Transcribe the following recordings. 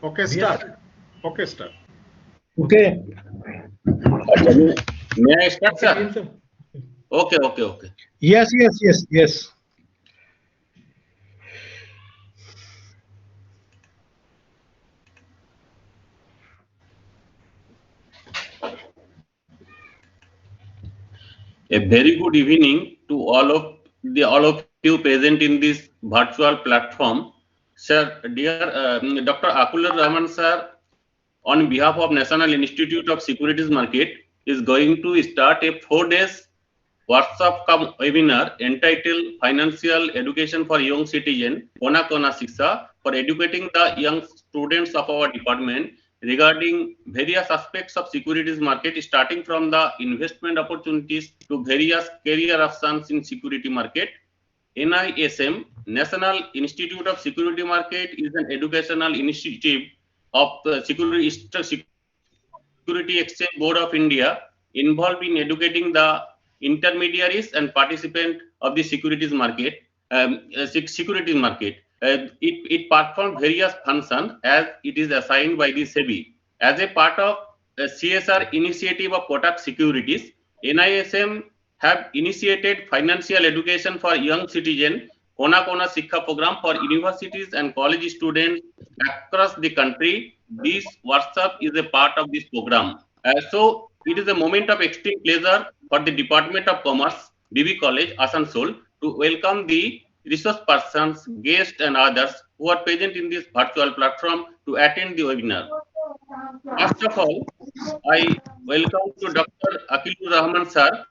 Okay, start. Okay, start. Okay. May I start, sir? Okay. Yes. A very good evening to all of you present in this virtual platform. Sir, dear Dr. Akulur Rahman sir, on behalf of National Institute of Securities Market, is going to start a 4 days workshop cum webinar entitled Financial Education for Young Citizen, Kona Kona Shiksha, for educating the young students of our department regarding various aspects of securities market, starting from the investment opportunities to various career options in security market. NISM, National Institute of Security Market, is an educational initiative of the Security Exchange Board of India, involved in educating the intermediaries and participants of the securities market. It performs various functions as it is assigned by the SEBI. As a part of a CSR initiative of Kottak Securities, NISM have initiated financial education for young citizens, Kona Kona Shiksha program for universities and college students across the country. This workshop is a part of this program. So it is a moment of extreme pleasure for the Department of Commerce, BB College, Asansol, to welcome the resource persons, guests, and others who are present in this virtual platform to attend the webinar. First of all, I welcome to Dr. Akilur Rahman sir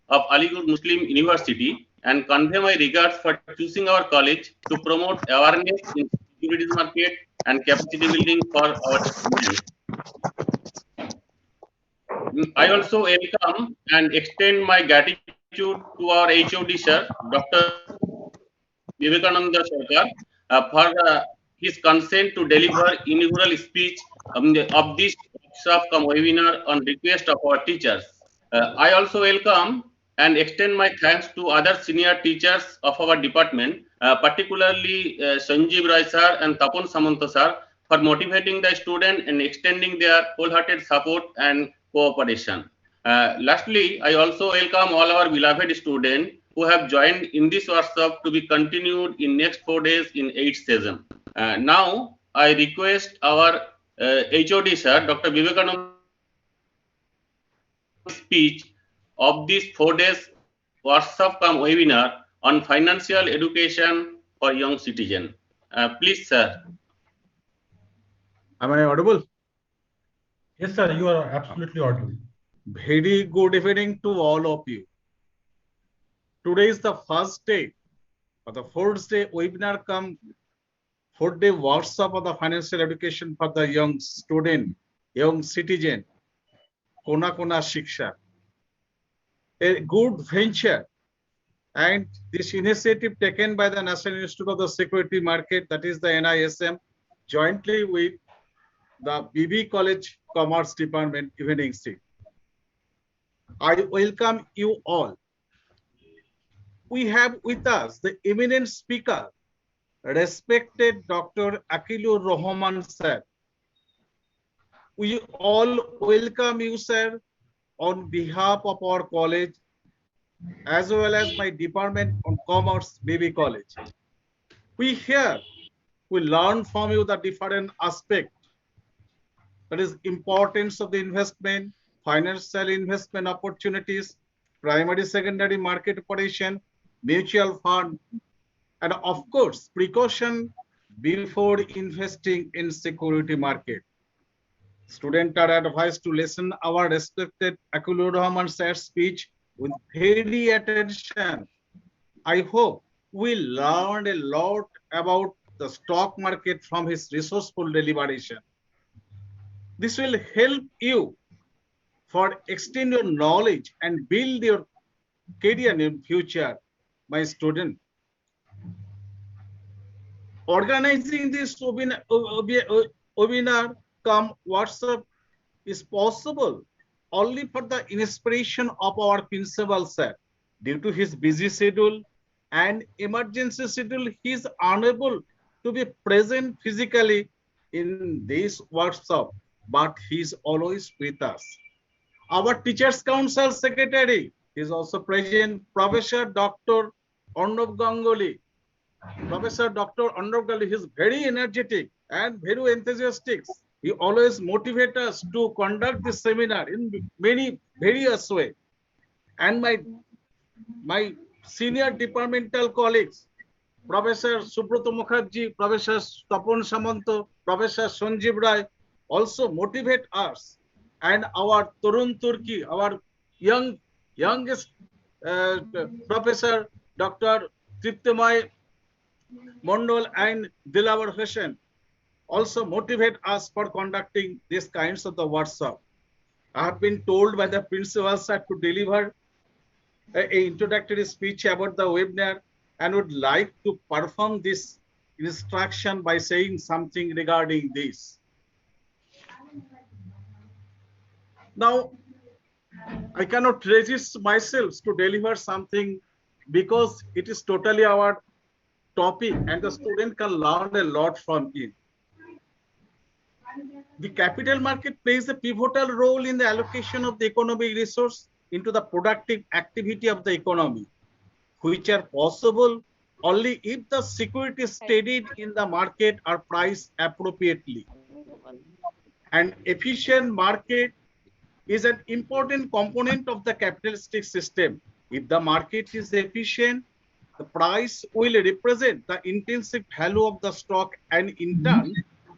of Aligarh Muslim University and convey my regards for choosing our college to promote awareness in securities market and capacity building for our students. I also welcome and extend my gratitude to our HOD sir, Dr. Vivekananda Sarkar, for his consent to deliver inaugural speech of this workshop cum webinar on request of our teachers. I also welcome and extend my thanks to other senior teachers of our department, particularly Sanjeev Rai sir and Tapon Samanta sir, for motivating the student and extending their wholehearted support and cooperation. Lastly, I also welcome all our beloved students who have joined in this workshop to be continued in next 4 days in 8 session. Now, I request our HOD sir, Dr. Vivekananda, speech of this 4 days workshop cum webinar on financial education for young citizen. Please, sir. Am I audible? Yes, sir, you are absolutely audible. Very good evening to all of you. Today is the first day of the 4th day webinar cum 4th day workshop of the financial education for the young student, young citizen, Kona Kona Shiksha. A good venture, and this initiative taken by the National Institute of the Security Market, that is the NISM, jointly with the BB College Commerce Department Evening Seat. I welcome you all. We have with us the eminent speaker, respected Dr. Akilur Rahman sir. We all welcome you, sir, on behalf of our college, as well as my department on Commerce BB College. We learn from you the different aspect, that is importance of the investment, financial investment opportunities, primary, secondary market operation, mutual fund, and of course, precaution before investing in security market. Students are advised to listen our respected Akilur Rahman sir's speech with very attention. I hope we learned a lot about the stock market from his resourceful deliberation. This will help you for extend your knowledge and build your career in future, my student. Organizing this webinar come WhatsApp is possible only for the inspiration of our principal sir. Due to his busy schedule and emergency schedule, he is unable to be present physically in this workshop, but he's always with us. Our Teachers Council Secretary is also present, Professor Dr. Arnav Ganguly. Professor Dr. Arnav Ganguly is very energetic and very enthusiastic. He always motivates us to conduct this seminar in many various ways. And my senior departmental colleagues, Professor Subrata Mukherjee, Professor Tapan Samanto, Professor Sanjeev Rai also motivate us. And our Tarun Turki, our youngest Professor Dr. Triptimay Mondol and Dilawar Hussain also motivate us for conducting these kinds of the workshop. I have been told by the principal sir to deliver an introductory speech about the webinar and would like to perform this instruction by saying something regarding this. Now, I cannot resist myself to deliver something because it is totally our topic and the student can learn a lot from it. The capital market plays a pivotal role in the allocation of the economic resource into the productive activity of the economy, which are possible only if the securities traded in the market are priced appropriately. An efficient market is an important component of the capitalistic system. If the market is efficient, the price will represent the intrinsic value of the stock, and in turn,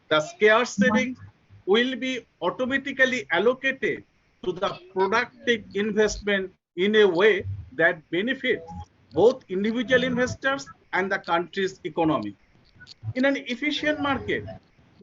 the scarce savings will be automatically allocated to the productive investment in a way that benefits both individual investors and the country's economy. In an efficient market,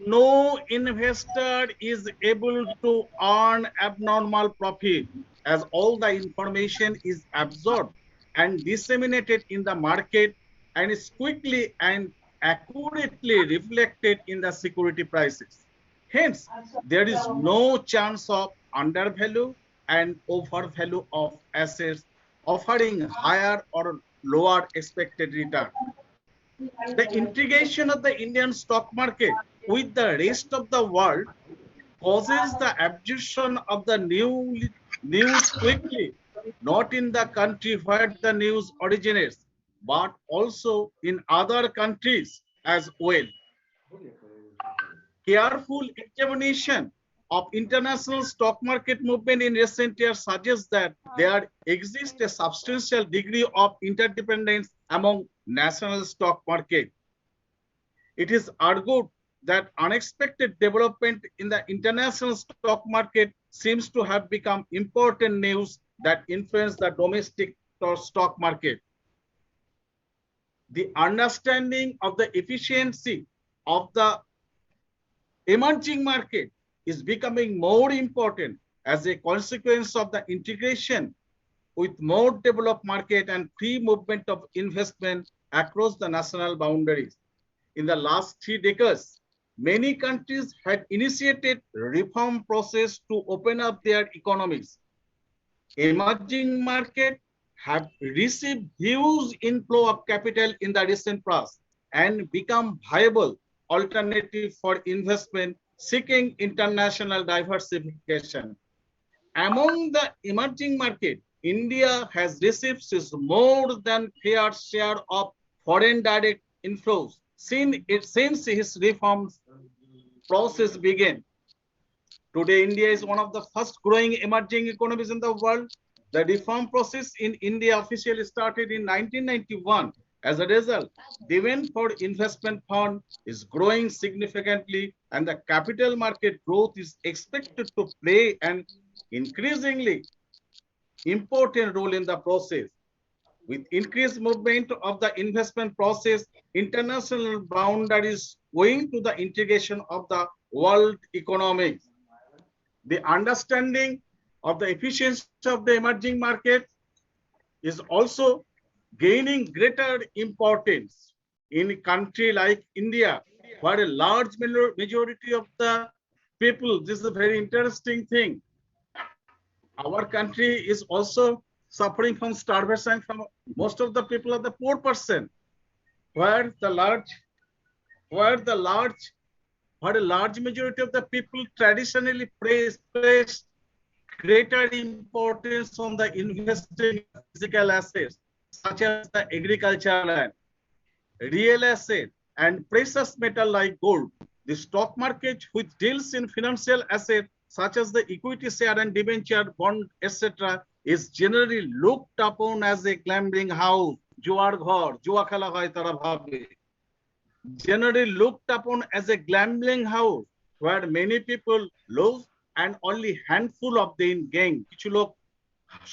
no investor is able to earn abnormal profit as all the information is absorbed and disseminated in the market and is quickly and accurately reflected in the security prices. Hence, there is no chance of undervalue and overvalue of assets offering higher or lower expected return. The integration of the Indian stock market with the rest of the world causes the absorption of the news quickly, not in the country where the news originates, but also in other countries as well. Careful examination of international stock market movement in recent years suggests that there exists a substantial degree of interdependence among national stock market. It is argued that unexpected development in the international stock market seems to have become important news that influence the domestic stock market. The understanding of the efficiency of the emerging market is becoming more important as a consequence of the integration with more developed market and free movement of investment across the national boundaries. In the last 3 decades, many countries had initiated reform process to open up their economies. Emerging markets have received huge inflow of capital in the recent past and become viable alternative for investment seeking international diversification. Among the emerging market, India has received its more than fair share of foreign direct inflows since its reforms process began. Today, India is one of the fast growing emerging economies in the world. The reform process in India officially started in 1991. As a result, demand for investment fund is growing significantly and the capital market growth is expected to play an increasingly important role in the process. With increased movement of the investment process, international boundaries owing to the integration of the world economy. The understanding of the efficiency of the emerging market is also gaining greater importance in a country like India, where a large majority of the people, this is a very interesting thing. Our country is also suffering from starvation from most of the people are the poor person, where the large where a large majority of the people traditionally place greater importance on the investing in physical assets, such as the agricultural land, real estate, and precious metal like gold. The stock market, which deals in financial assets such as the equity share and debenture, bond, etc., is generally looked upon as a gambling house. Juar ghor, jua khela hoy tara bhabe. Generally looked upon as a gambling house where many people lose and only handful of them gain. কিছু লোক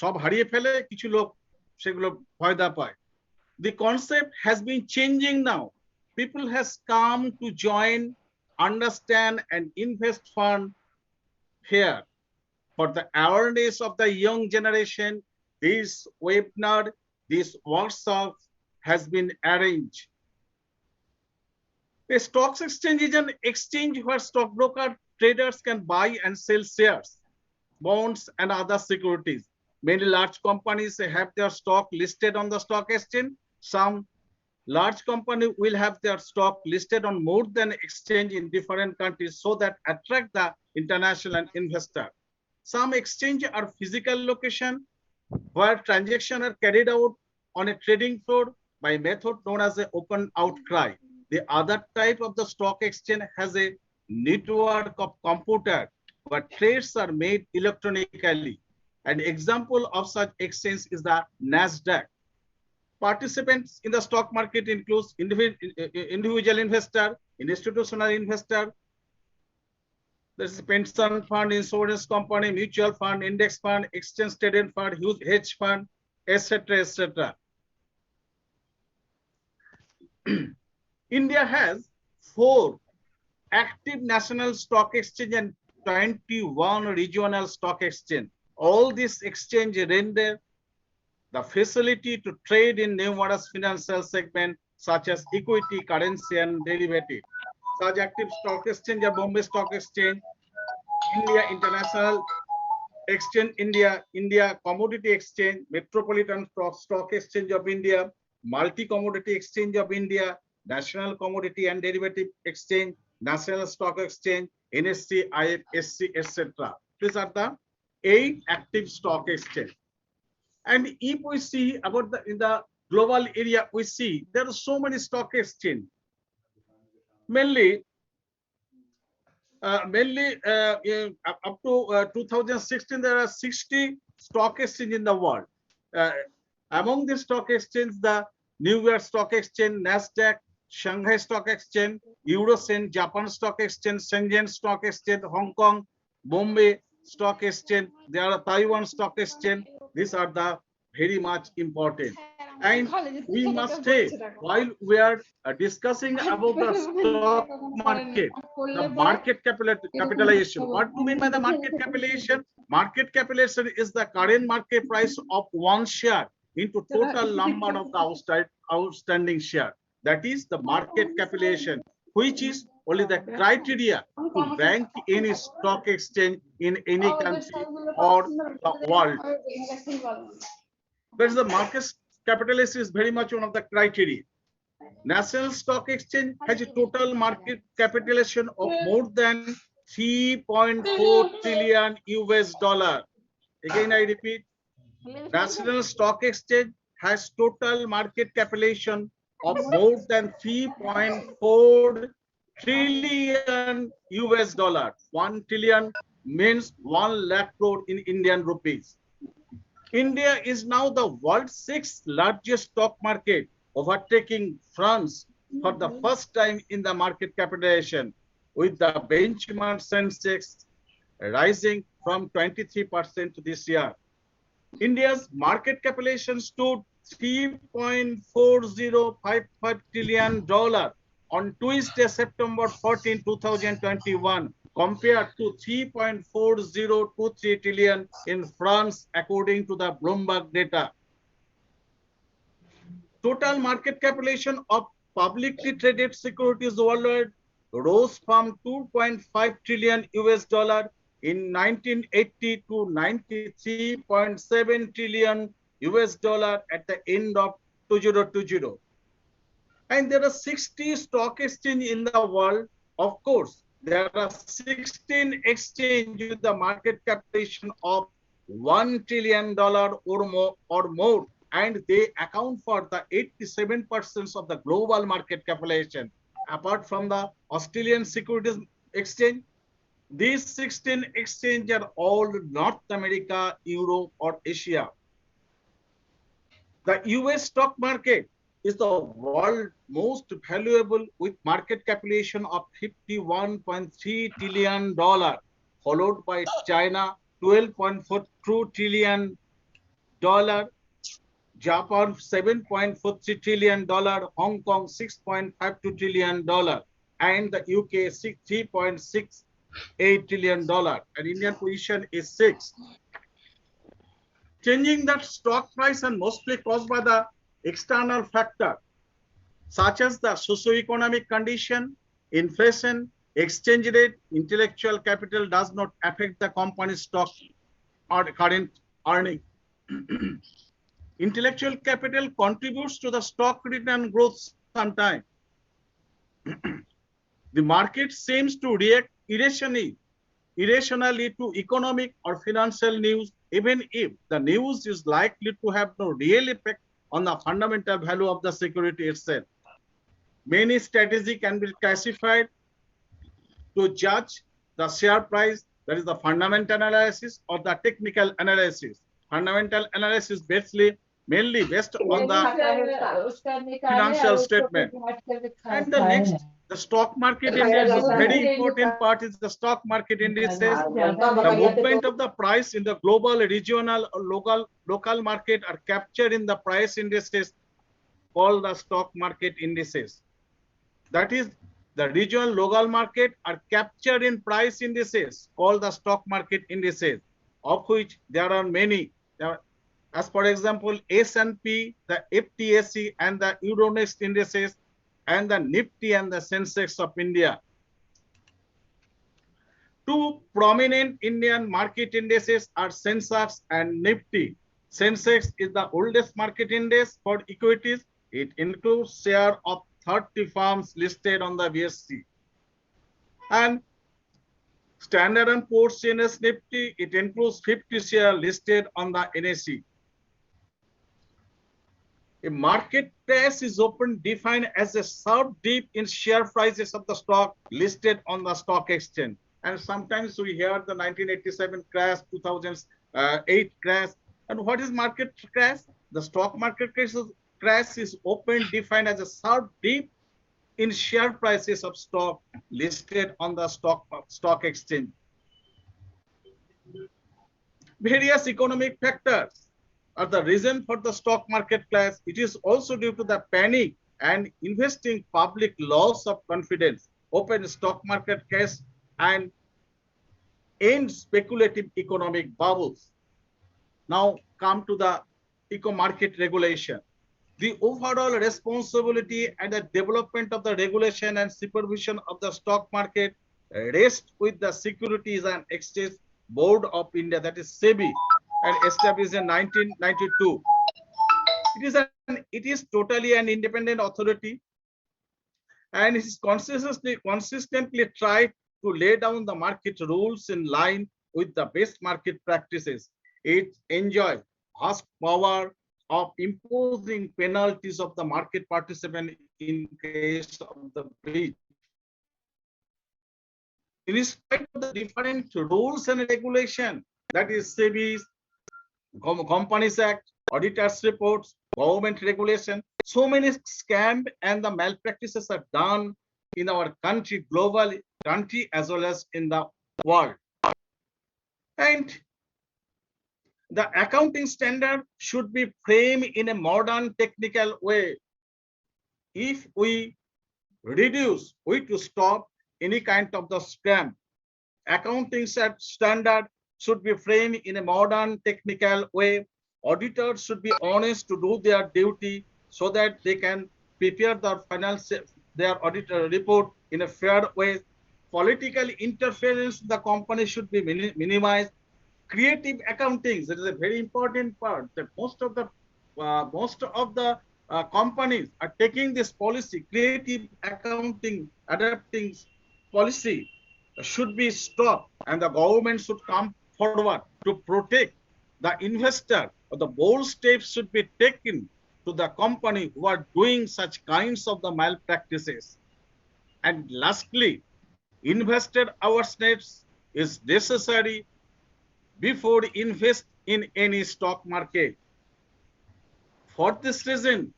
সব হারিয়ে ফেলে, কিছু লোক সেগুলো ফায়দা পায়. The concept has been changing now. People has come to join, understand, and invest fund here. For the awareness of the young generation, this webinar, this workshop has been arranged. A stock exchange is an exchange where stockbroker traders can buy and sell shares, bonds, and other securities. Many large companies have their stock listed on the stock exchange. Some large company will have their stock listed on more than exchange in different countries so that attract the international investor. Some exchange are physical location where transactions are carried out on a trading floor by method known as an open outcry. The other type of the stock exchange has a network of computer where trades are made electronically. An example of such exchange is the NASDAQ. Participants in the stock market includes individual investor, institutional investor, there's pension fund, insurance company, mutual fund, index fund, exchange traded fund, huge hedge fund, etc., etc. India has 4 active national stock exchange and 21 regional stock exchange. All these exchange render the facility to trade in numerous financial segments such as equity, currency, and derivative. Such active stock exchange are Bombay Stock Exchange, India International Exchange, India Commodity Exchange, Metropolitan Stock Exchange of India, Multi-Commodity Exchange of India, National Commodity and Derivative Exchange, National Stock Exchange, NSE, IFSC, etc. These are the 8 active stock exchange. And if we see about in the global area, we see there are so many stock exchange. Mainly up to 2016, there are 60 stock exchange in the world. Among the stock exchange, the New York Stock Exchange, NASDAQ, Shanghai Stock Exchange, Eurocen, Japan Stock Exchange, Shenzhen Stock Exchange, Hong Kong, Bombay Stock Exchange, there are Taiwan Stock Exchange. These are the very much important. And we must say, while we are discussing about the stock market, the market capitalization. What do you mean by the market capitalization? Market capitalization is the current market price of one share into total number of the outstanding share. That is the market capitalization, which is only the criteria to rank any stock exchange in any country or the world. But the market capitalization is very much one of the criteria. National Stock Exchange has a total market capitalization of more than 3.4 trillion US dollar. Again, I repeat, National Stock Exchange has total market capitalization of more than 3.4 trillion US dollar. 1 trillion means 1 lakh crore in Indian rupees. India is now the world's 6th largest stock market, overtaking France for the first time in the market capitalization, with the benchmark Sensex rising from 23% this year. India's market capitalization stood $3.4055 trillion on Tuesday, September 14, 2021, compared to 3.4023 trillion in France, according to the Bloomberg data. Total market capitalization of publicly traded securities worldwide rose from 2.5 trillion US dollar in 1980 to 93.7 trillion US dollar at the end of 2020. And there are 60 stock exchanges in the world. Of course, there are 16 exchanges with the market capitalization of $1 trillion or more, and they account for the 87% of the global market capitalization. Apart from the Australian Securities Exchange, these 16 exchanges are all North America, Europe, or Asia. The US stock market is the world most valuable with market capitalization of $51.3 trillion, followed by China, $12.42 trillion, Japan, $7.43 trillion, Hong Kong, $6.52 trillion, and the UK, $3.68 trillion, and Indian position is 6. Changing that stock price and mostly caused by the external factor, such as the socio-economic condition, inflation, exchange rate, intellectual capital does not affect the company's stock or current earning. Intellectual capital contributes to the stock return growth sometime. The market seems to react irrationally to economic or financial news, even if the news is likely to have no real effect on the fundamental value of the security itself. Many strategies can be classified to judge the share price, that is the fundamental analysis or the technical analysis. Fundamental analysis mainly based on the financial statement. And the next, the stock market indices is very important part is the stock market indices. The movement of the price in the global, regional, or local market are captured in the price indices called the stock market indices. That is, the regional local market are captured in price indices called the stock market indices, of which there are many. As for example, S&P, the FTSE, and the Euronext indices, and the Nifty and the Sensex of India. Two prominent Indian market indices are Sensex and Nifty. Sensex is the oldest market index for equities. It includes share of 30 firms listed on the BSE. And Standard & Poor's CNS Nifty, it includes 50 shares listed on the NSE. A market crash is often defined as a sharp dip in share prices of the stock listed on the stock exchange. And sometimes we hear the 1987 crash, 2008 crash. And what is market crash? The stock market crash is often defined as a sharp dip in share prices of stock listed on the stock exchange. Various economic factors are the reason for the stock market crash. It is also due to the panic and investing public loss of confidence, open stock market crash, and end speculative economic bubbles. Now come to the eco-market regulation. The overall responsibility and the development of the regulation and supervision of the stock market rests with the Securities and Exchange Board of India, that is SEBI, and established in 1992. It is totally an independent authority, and it is consistently tried to lay down the market rules in line with the best market practices. It enjoys vast power of imposing penalties of the market participant in case of the breach. In spite of the different rules and regulation, that is SEBI's Companies Act, auditors reports, government regulation, so many scams and the malpractices are done in our country, global country, as well as in the world. And the accounting standard should be framed in a modern technical way. If we to stop any kind of the scam, accounting standard should be framed in a modern technical way. Auditors should be honest to do their duty so that they can prepare their auditor report in a fair way. Political interference in the company should be minimized. Creative accounting, that is a very important part. That most of the companies are taking this policy, creative accounting, adapting policy, should be stopped, and the government should come forward to protect the investor, or the bold steps should be taken to the company who are doing such kinds of the malpractices. And lastly, investor awareness is necessary before invest in any stock market. For this reason,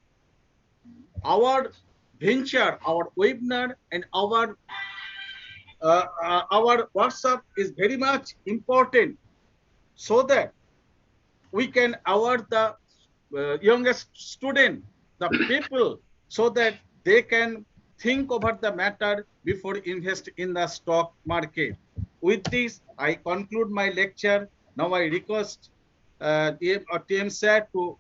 our venture, our webinar, and our workshop is very much important, so that we can award the youngest student, the people, so that they can think over the matter before invest in the stock market. With this, I conclude my lecture. Now I request TM sir to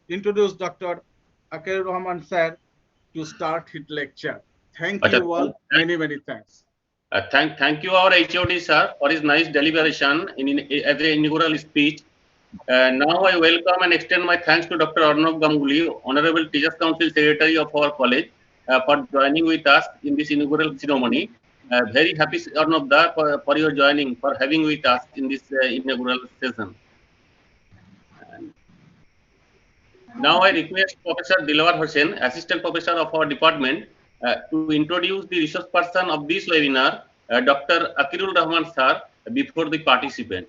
introduce Dr. Akir Rahman sir to start his lecture. Thank Acha, you all. Many thanks. thank you, our HOD sir, for his nice deliberation as an inaugural speech. Now I welcome and extend my thanks to Dr. Arnav Ganguly, Honorable Teachers Council Secretary of our college, for joining with us in this inaugural ceremony. Very happy, Arnav da, for your joining, for having with us in this inaugural session. Now I request Professor Dilawar Hossain, Assistant Professor of our department, to introduce the resource person of this webinar, Dr. Akirul Rahman sir, before the participant.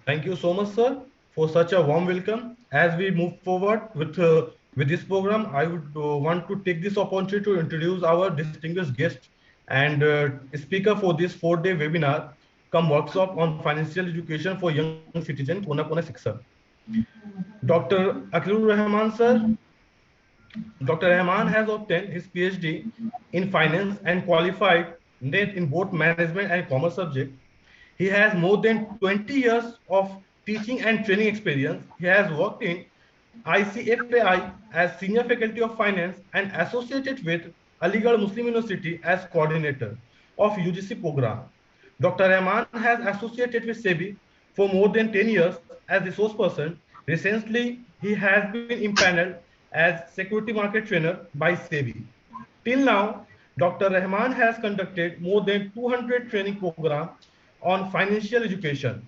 Thank you so much, sir, for such a warm welcome. As we move forward with this program, I would want to take this opportunity to introduce our distinguished guest and speaker for this 4-day webinar, come workshop on financial education for young citizens, Kona Kona Shiksha. Dr. Akilur Rahman, sir. Dr. Rahman has obtained his PhD in finance and qualified net in both management and commerce subjects. He has more than 20 years of teaching and training experience. He has worked in ICFAI as Senior Faculty of Finance and associated with Aligarh Muslim University as coordinator of UGC program. Dr. Rahman has associated with SEBI for more than 10 years as resource person. Recently, he has been impaneled as security market trainer by SEBI. Till now, Dr. Rahman has conducted more than 200 training programs on financial education.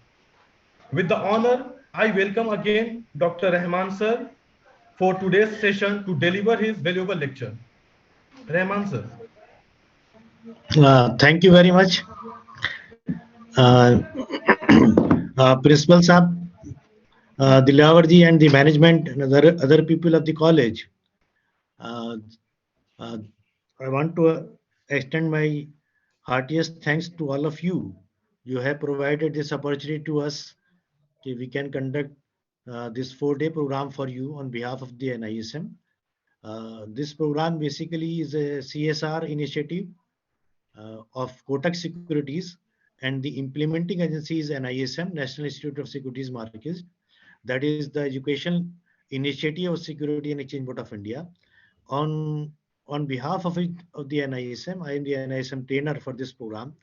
With the honor, I welcome again Dr. Rahman sir for today's session to deliver his valuable lecture. Rahman sir. Thank you very much. Principal Saab, Dilawarji and the management and other people of the college. I want to extend my heartiest thanks to all of you. You have provided this opportunity to us. We can conduct this 4-day program for you on behalf of the NISM. This program basically is a CSR initiative of Kottak Securities, and the implementing agency is NISM, National Institute of Securities Markets. That is the education initiative of Security and Exchange Board of India. On behalf of the NISM, I am the NISM trainer for this program,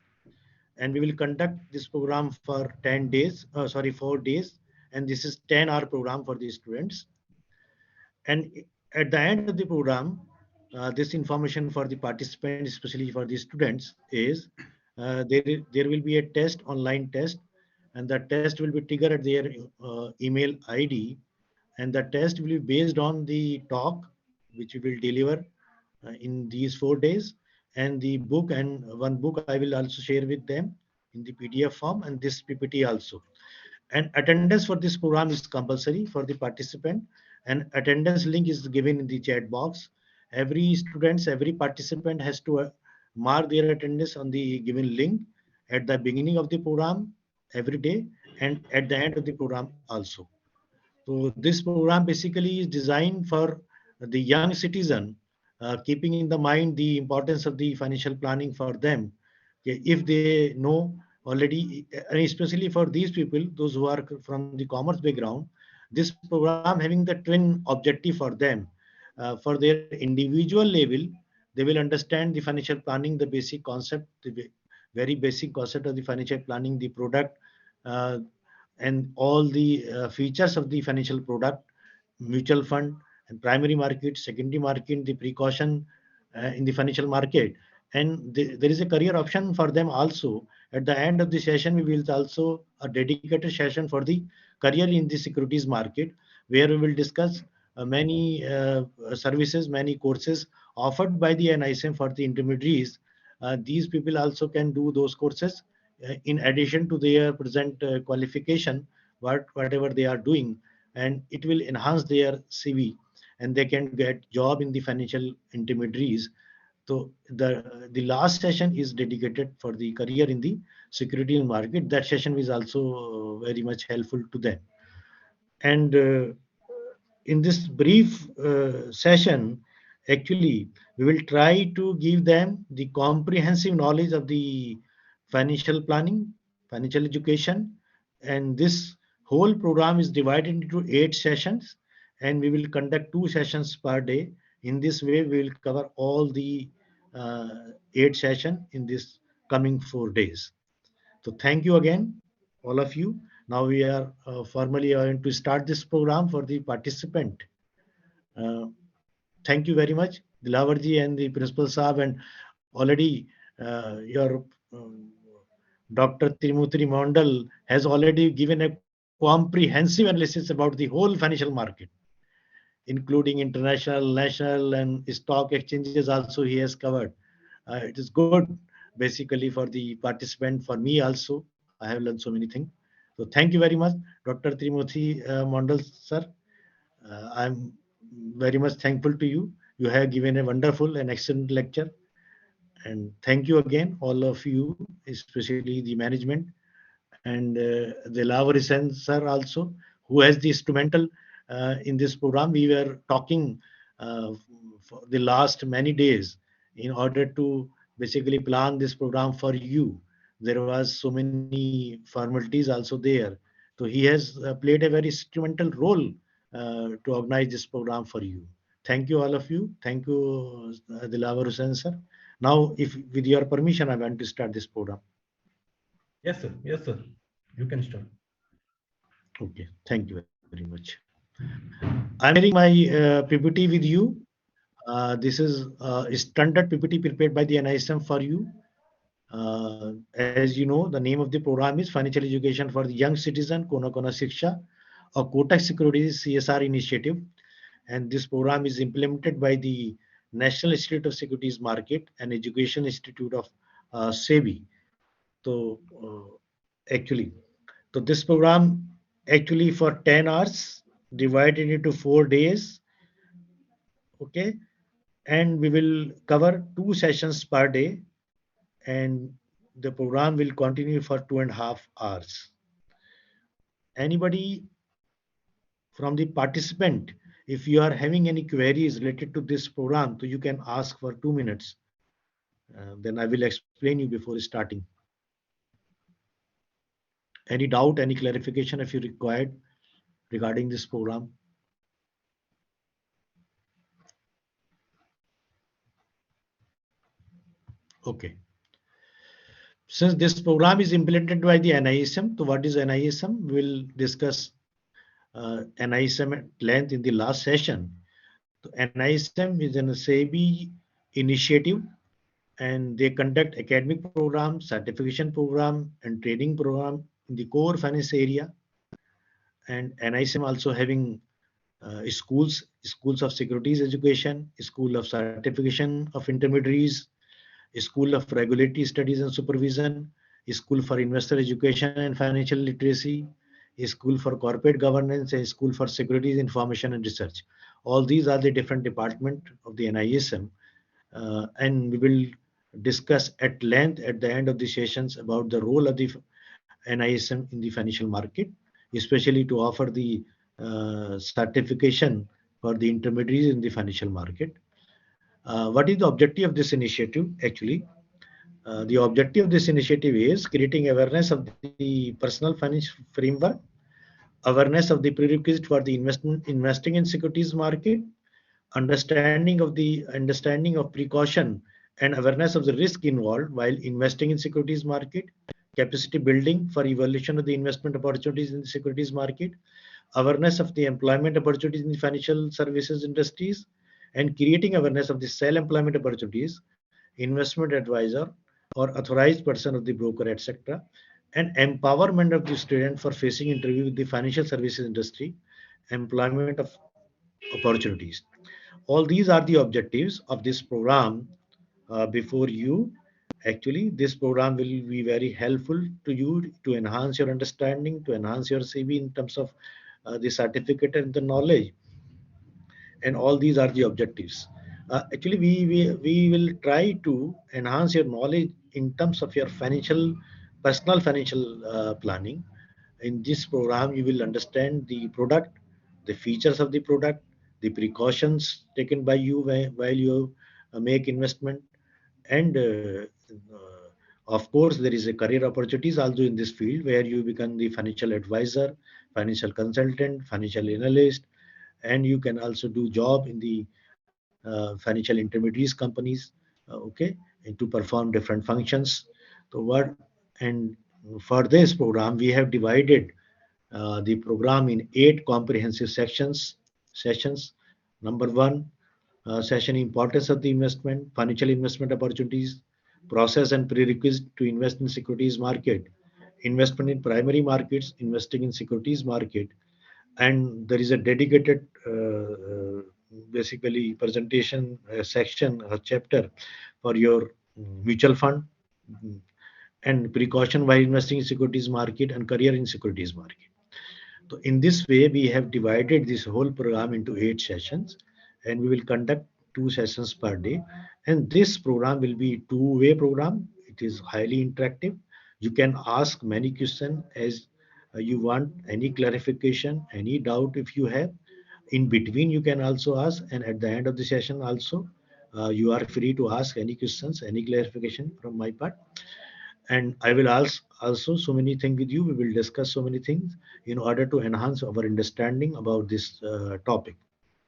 and we will conduct this program for 4 days, and this is 10-hour program for the students. And at the end of the program, this information for the participants, especially for the students, is there will be a test, online test, and the test will be triggered at their email ID, and the test will be based on the talk which we will deliver in these 4 days, and the book, and one book I will also share with them in the PDF form, and this PPT also. And attendance for this program is compulsory for the participant, and attendance link is given in the chat box. Every participant has to mark their attendance on the given link at the beginning of the program every day and at the end of the program also. So this program basically is designed for the young citizen, keeping in the mind the importance of the financial planning for them. If they know already, and especially for these people, those who are from the commerce background, this program having the twin objective for them. For their individual level, they will understand the financial planning, the basic concept, the very basic concept of the financial planning, the product, and all the features of the financial product, mutual fund and primary market, secondary market, the precaution in the financial market, and there is a career option for them also. At the end of the session, we will also a dedicated session for the career in the securities market, where we will discuss many services, many courses offered by the NISM for the intermediaries. These people also can do those courses in addition to their present qualification, whatever they are doing, and it will enhance their CV, and they can get job in the financial intermediaries. So the last session is dedicated for the career in the securities market. That session is also very much helpful to them. And in this brief session, actually, we will try to give them the comprehensive knowledge of the financial planning, financial education, and this whole program is divided into 8 sessions, and we will conduct 2 sessions per day. In this way, we will cover all the 8 sessions in this coming 4 days. So thank you again, all of you. Now we are formally going to start this program for the participant. Uh, Thank you very much, Dilawarji and the Principal Saab, and already your Dr. Trimurti Mondal has already given a comprehensive analysis about the whole financial market, including international, national, and stock exchanges also he has covered. It is good basically for the participant, for me also. I have learned so many things. So thank you very much, Dr. Trimurti Mondal, sir. I'm very much thankful to you. You have given a wonderful and excellent lecture. And thank you again, all of you, especially the management and the Lavarisan sir also, who has the instrumental in this program. We were talking for the last many days in order to basically plan this program for you. There was so many formalities also there. So he has played a very instrumental role to organize this program for you. Thank you, all of you. Thank you, Dilawar Hussain sir. Now, if with your permission, I want to start this program. Yes, sir. Yes, sir. You can start. Okay, thank you very much. I'm sharing my PPT with you. This is a standard PPT prepared by the NISM for you. As you know, the name of the program is Financial Education for the Young Citizen, Kona Kona Shiksha, a Kottak Securities CSR initiative. And this program is implemented by the National Institute of Securities Market and Education Institute of SEBI. So actually, so this program actually for 10 hours divided into 4 days. Okay, and we will cover 2 sessions per day, and the program will continue for 2.5 hours. Anybody from the participant, if you are having any queries related to this program, so you can ask for 2 minutes. Then I will explain you before starting. Any doubt, any clarification if you required regarding this program? Okay. Since this program is implemented by the NISM, so what is NISM? We'll discuss NISM at length in the last session. So NISM is an SEBI initiative, and they conduct academic programs, certification program, and training program in the core finance area. And NISM also having schools of securities education, school of certification of intermediaries, School of Regulatory Studies and Supervision, School for Investor Education and Financial Literacy, School for Corporate Governance, a School for Securities Information and Research. All these are the different departments of the NISM, and we will discuss at length at the end of the sessions about the role of the NISM in the financial market, especially to offer the certification for the intermediaries in the financial market. What is the objective of this initiative? Actually, the objective of this initiative is creating awareness of the personal finance framework, awareness of the prerequisite for the investing in securities market, understanding of precaution and awareness of the risk involved while investing in securities market, capacity building for evaluation of the investment opportunities in the securities market, awareness of the employment opportunities in the financial services industries, and creating awareness of the self-employment opportunities, investment advisor or authorized person of the broker, etc., and empowerment of the student for facing interview with the financial services industry, employment of opportunities. All these are the objectives of this program. Before you, actually, this program will be very helpful to you to enhance your understanding, to enhance your CV in terms of the certificate and the knowledge, and all these are the objectives. Actually, we will try to enhance your knowledge in terms of your personal financial planning. In this program, you will understand the product, the features of the product, the precautions taken by you while you make investment, and of course, there is a career opportunities also in this field where you become the financial advisor, financial consultant, financial analyst, and you can also do job in the financial intermediaries companies, okay, and to perform different functions. So what, and for this program we have divided the program in 8 comprehensive sessions. Number one, session importance of the investment, financial investment opportunities, process and prerequisites to invest in securities market, investment in primary markets, investing in securities market, and there is a dedicated basically presentation section or chapter for your mutual fund, mm, and precaution while investing in securities market and career in securities market. So in this way, we have divided this whole program into 8 sessions, and we will conduct 2 sessions per day. And this program will be two-way program. It is highly interactive. You can ask many questions as you want, any clarification, any doubt if you have. In between, you can also ask, and at the end of the session also, you are free to ask any questions, any clarification from my part. And I will ask also so many things with you. We will discuss so many things in order to enhance our understanding about this topic,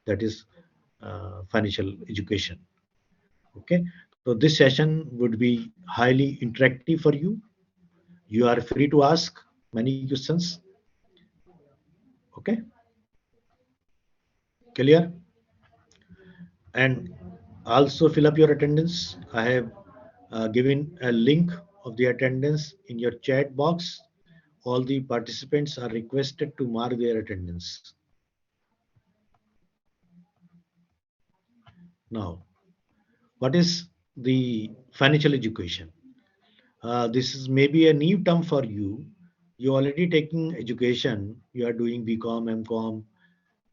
that is financial education. Okay, so this session would be highly interactive for you. You are free to ask many questions. Okay, clear? And also fill up your attendance. I have given a link of the attendance in your chat box. All the participants are requested to mark their attendance. Now, what is the financial education? This is maybe a new term for you. You already taking education. You are doing BCom, MCom,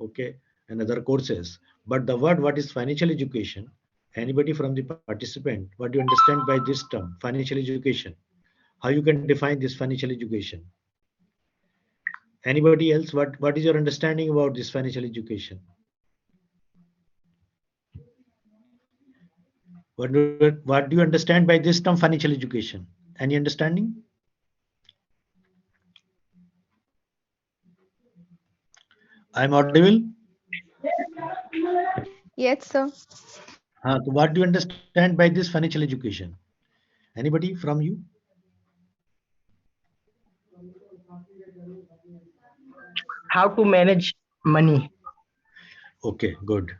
okay, and other courses. But the word what is financial education? Anybody from the participant, what do you understand by this term, financial education? How you can define this financial education? Anybody else? What is your understanding about this financial education? What do you understand by this term financial education? Any understanding? I'm audible. Yes, sir. So what do you understand by this financial education? Anybody from you? How to manage money. Okay, good.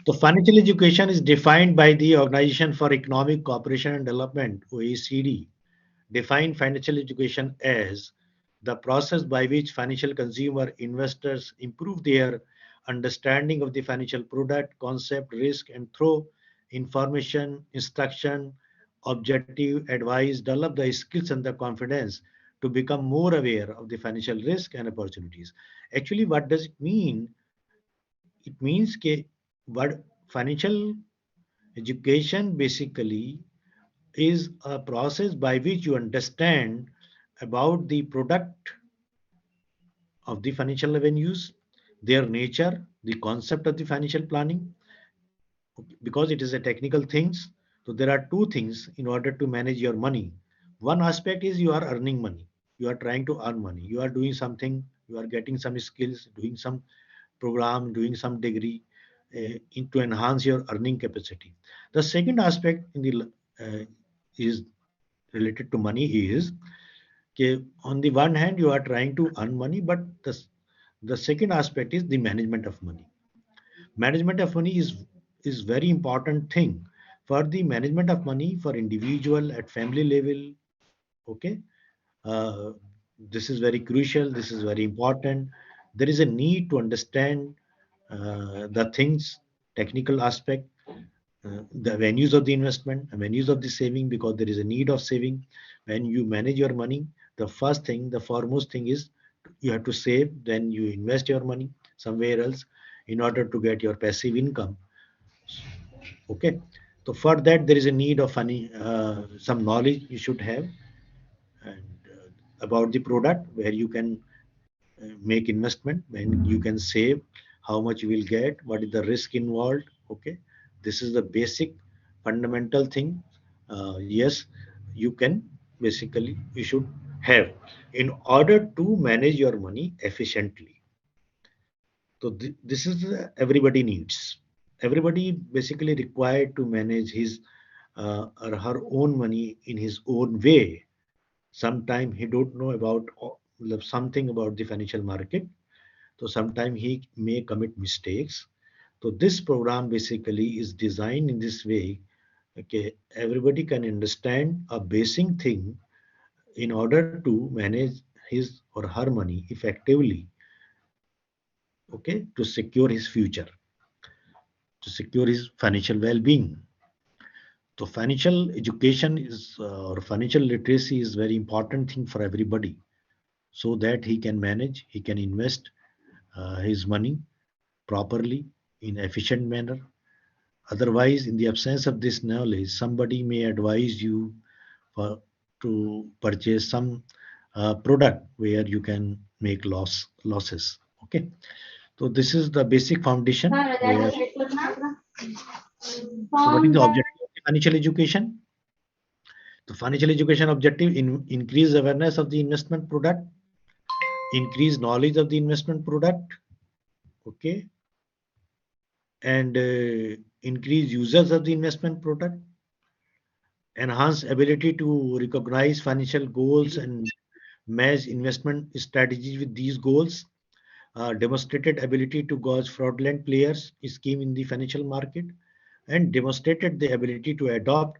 So financial education is defined by the Organization for Economic Cooperation and Development, OECD, define financial education as the process by which financial consumer investors improve their understanding of the financial product, concept, risk, and through information, instruction, objective advice, develop the skills and the confidence to become more aware of the financial risk and opportunities. Actually, what does it mean? It means that what financial education basically is a process by which you understand about the product of the financial revenues, their nature, the concept of the financial planning, because it is a technical things. So there are two things in order to manage your money. One aspect is you are earning money. You are trying to earn money. You are doing something. You are getting some skills, doing some program, doing some degree to enhance your earning capacity. The second aspect in the is related to money is okay, on the one hand you are trying to earn money, but the second aspect is the management of money. Management of money is very important thing for the management of money for individual at family level. Okay, uh, this is very crucial. This is very important. There is a need to understand the things, technical aspect, the venues of the investment, venues of the saving, because there is a need of saving. When you manage your money, the first thing, the foremost thing is you have to save, then you invest your money somewhere else in order to get your passive income. Okay, so for that there is a need of some knowledge you should have, and about the product where you can make investment, when you can save, how much you will get, what is the risk involved. Okay, this is the basic fundamental thing. Yes, you can, basically you should have in order to manage your money efficiently. So this is everybody needs. Everybody basically required to manage his or her own money in his own way. Sometime he don't know about something about the financial market, so sometimes he may commit mistakes. So this program basically is designed in this way. Okay, everybody can understand a basic thing in order to manage his or her money effectively. Okay, to secure his future, to secure his financial well-being. So financial education is or financial literacy is very important thing for everybody, so that he can manage, he can invest his money properly in efficient manner. Otherwise, in the absence of this knowledge, somebody may advise you for, to purchase some product where you can make losses. Okay, so this is the basic foundation. Where, so what is the objective of the financial education? The financial education objective in increase awareness of the investment product, increase knowledge of the investment product. Okay, and increase users of the investment product, enhance ability to recognize financial goals and match investment strategies with these goals, demonstrated ability to gauge fraudulent players scheme in the financial market, and demonstrated the ability to adopt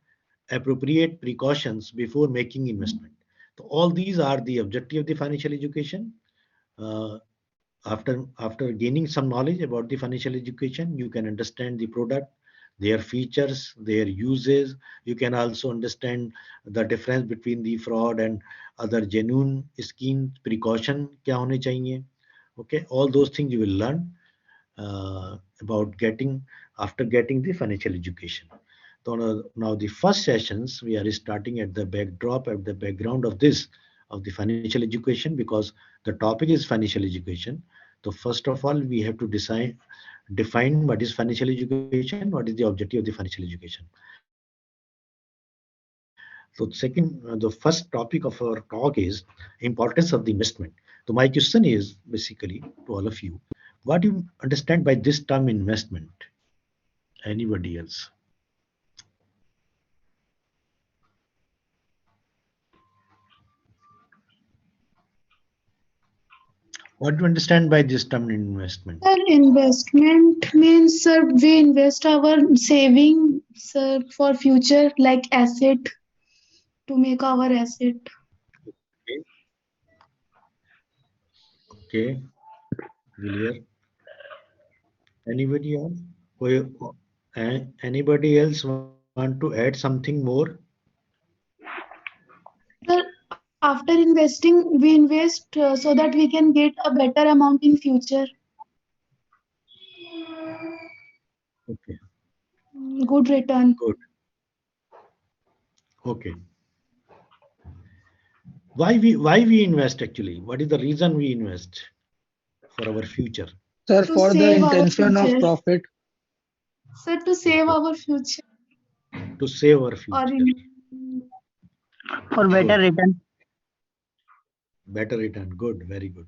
appropriate precautions before making investment. So all these are the objective of the financial education. Uh, after gaining some knowledge about the financial education, you can understand the product, their features, their uses. You can also understand the difference between the fraud and other genuine scheme, precaution kya hone chahiye. Okay, all those things you will learn about getting after getting the financial education. So now the first sessions we are starting at the backdrop, at the background of this, of the financial education, because the topic is financial education. So first of all, we have to define what is financial education, what is the objective of the financial education. So second, the first topic of our talk is importance of the investment. So my question is basically to all of you, what do you understand by this term investment? Anybody else? What do you understand by this term investment? Sir, investment means, sir, we invest our saving, sir, for future, like asset, to make our asset. Okay, okay, clear. Anybody else? Anybody else want to add something more? Sir, after investing, we invest so that we can get a better amount in future. Okay, Good return. good. Okay. Why we invest actually? What is the reason we invest for our future? Sir, To for the save our intention of future. profit. Sir, to save Okay. our future. To save our Or future. in, For better Good. return. Better return. Good. Very good.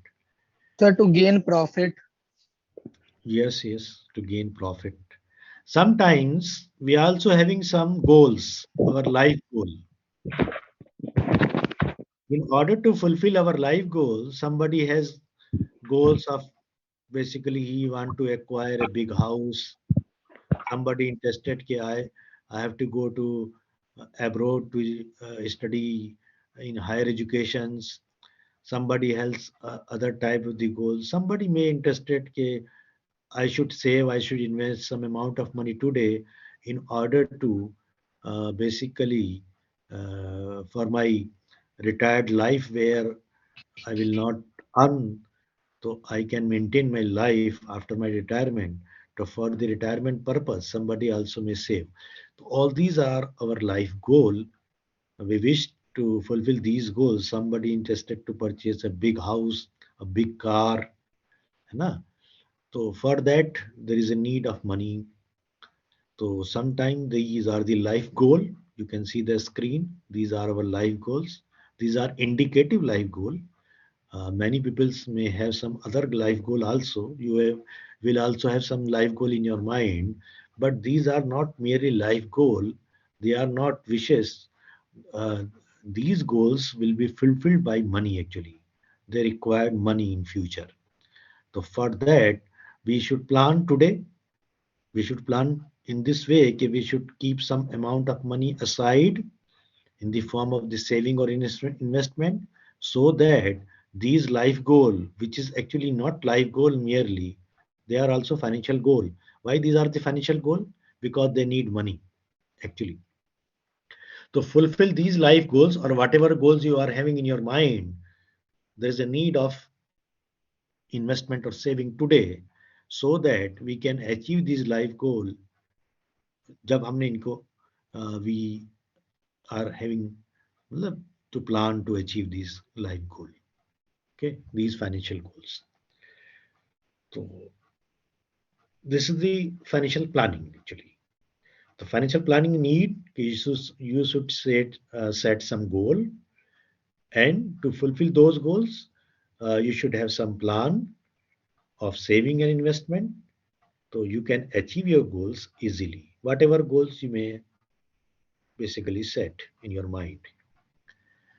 Sir, to gain profit. Yes, yes. To gain profit. Sometimes we are also having some goals, our life goal. In order to fulfill our life goals, somebody has goals of basically he want to acquire a big house. Somebody interested कि I have to go to abroad to study in higher educations. Somebody else other type of the goals. Somebody may interested कि I should save, I should invest some amount of money today in order to basically for my retired life where I will not earn, so I can maintain my life after my retirement. To for the retirement purpose, somebody also may save. So all these are our life goal. We wish to fulfill these goals. Somebody interested to purchase a big house, a big car, है ना? So for that, there is a need of money. So sometimes these are the life goal. You can see the screen. These are our life goals. These are indicative life goal. Many people may have some other life goal also. Will also have some life goal in your mind, but these are not merely life goal. They are not wishes. Uh, these goals will be fulfilled by money actually. They require money in future. So for that, we should plan today. We should plan in this way. Okay, we should keep some amount of money aside in the form of the saving or investment so that these life goal, which is actually not life goal merely, they are also financial goal. Why these are the financial goal? Because they need money actually. To fulfill these life goals or whatever goals you are having in your mind, there is a need of investment or saving today so that we can achieve these life goal जब हमने इनको we are having मतलब to plan to achieve these life goal. Okay, these financial goals. So this is the financial planning actually. The financial planning need you should set some goal, and to fulfill those goals, you should have some plan of saving and investment, so you can achieve your goals easily. Whatever goals you may basically set in your mind.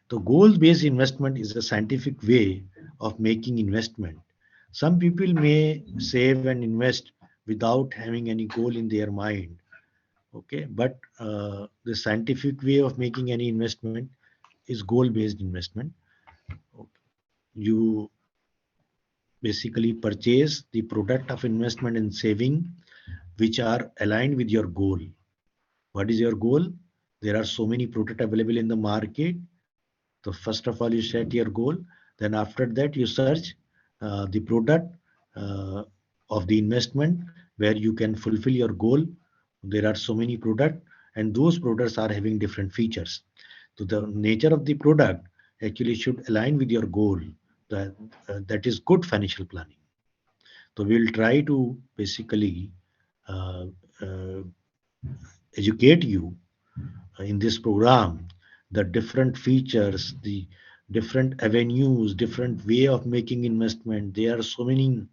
The goal-based investment is a scientific way of making investment. Some people may save and invest without having any goal in their mind. Okay, but the scientific way of making any investment is goal-based investment. Okay. You basically purchase the product of investment and saving which are aligned with your goal. What is your goal? There are so many products available in the market. So first of all, you set your goal. Then after that, you search the product of the investment where you can fulfill your goal. There are so many products, and those products are having different features. So the nature of the product actually should align with your goal. That, that is good financial planning. So we'll try to basically uh, uh, educate you in this program the different features, the different avenues, different way of making investment. There are so many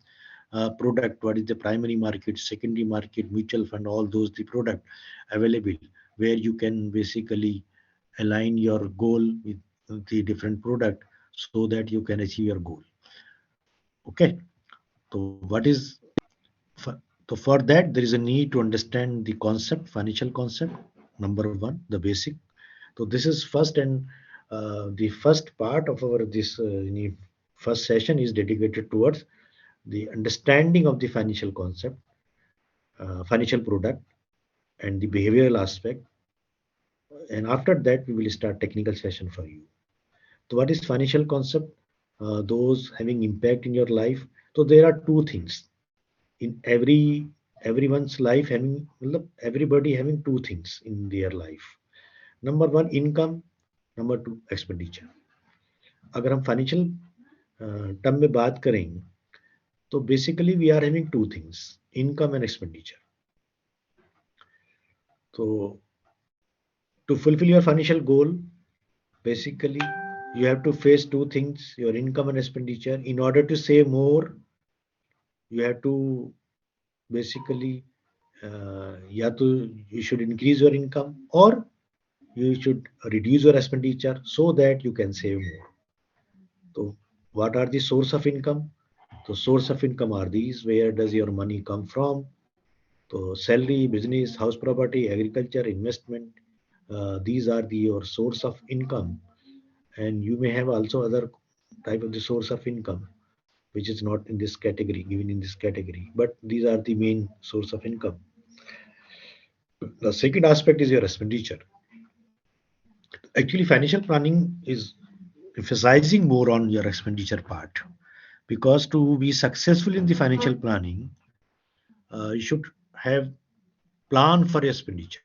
product. What is the primary market, secondary market, mutual fund, all those the product available where you can basically align your goal with the different product so that you can achieve your goal. Okay, so what is so for that there is a need to understand the concept, financial concept, number one, the basic. So this is first, and the first part of our this first session is dedicated towards the understanding of the financial concept, financial product, and the behavioral aspect. And after that, we will start technical session for you. So what is financial concept? Those having impact in your life. So there are two things in everyone's life having everybody having two things in their life. Number one, income. Number two, expenditure. अगर हम financial term में बात करें तो basically we are having two things, income and expenditure. तो to fulfill your financial goal, basically you have to face two things, your income and expenditure. In order to save more, you have to basically या तो you should increase your income or you should reduce your expenditure so that you can save more. So what are the source of income? The source of income are these. Where does your money come from? So salary, business, house property, agriculture, investment. These are your source of income, and you may have also other type of the source of income, which is not in this category, given in this category. But these are the main source of income. The second aspect is your expenditure. Actually, financial planning is emphasizing more on your expenditure part, because to be successful in the financial planning, you should have plan for your expenditure.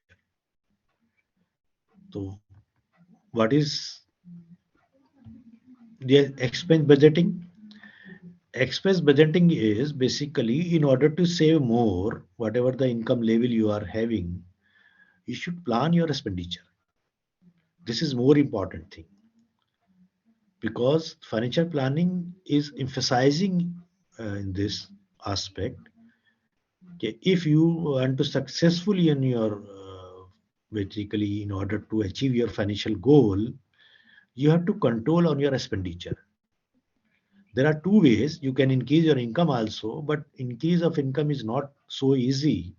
So what is the expense budgeting? Expense budgeting is basically in order to save more, whatever the income level you are having, you should plan your expenditure. This is more important thing, because financial planning is emphasizing in this aspect. Okay, if you want to successfully in your basically in order to achieve your financial goal, you have to control on your expenditure. There are two ways you can increase your income also, but increase of income is not so easy,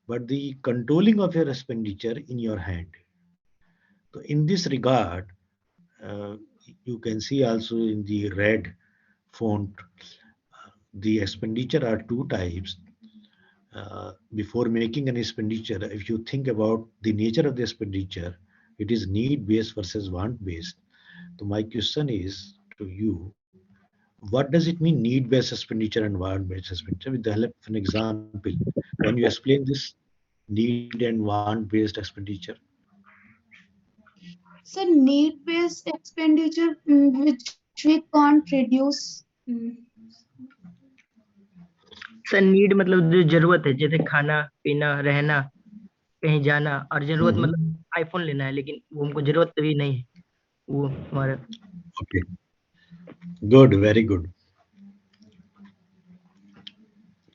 but the controlling of your expenditure in your hand. So in this regard, uh, you can see also in the red font, the expenditure are two types. Before making an expenditure, if you think about the nature of the expenditure, it is need based versus want based. So my question is to you, what does it mean need based expenditure and want based expenditure? With the help of an example, can you explain this need and want based expenditure? So need-based expenditure, which we can't reduce. Sir need मतलब जो जरूरत है, जैसे खाना पीना रहना कहीं जाना, और जरूरत मतलब आईफोन लेना है, लेकिन वो हमको जरूरत भी नहीं है, वो हमारा। Okay, good, very good.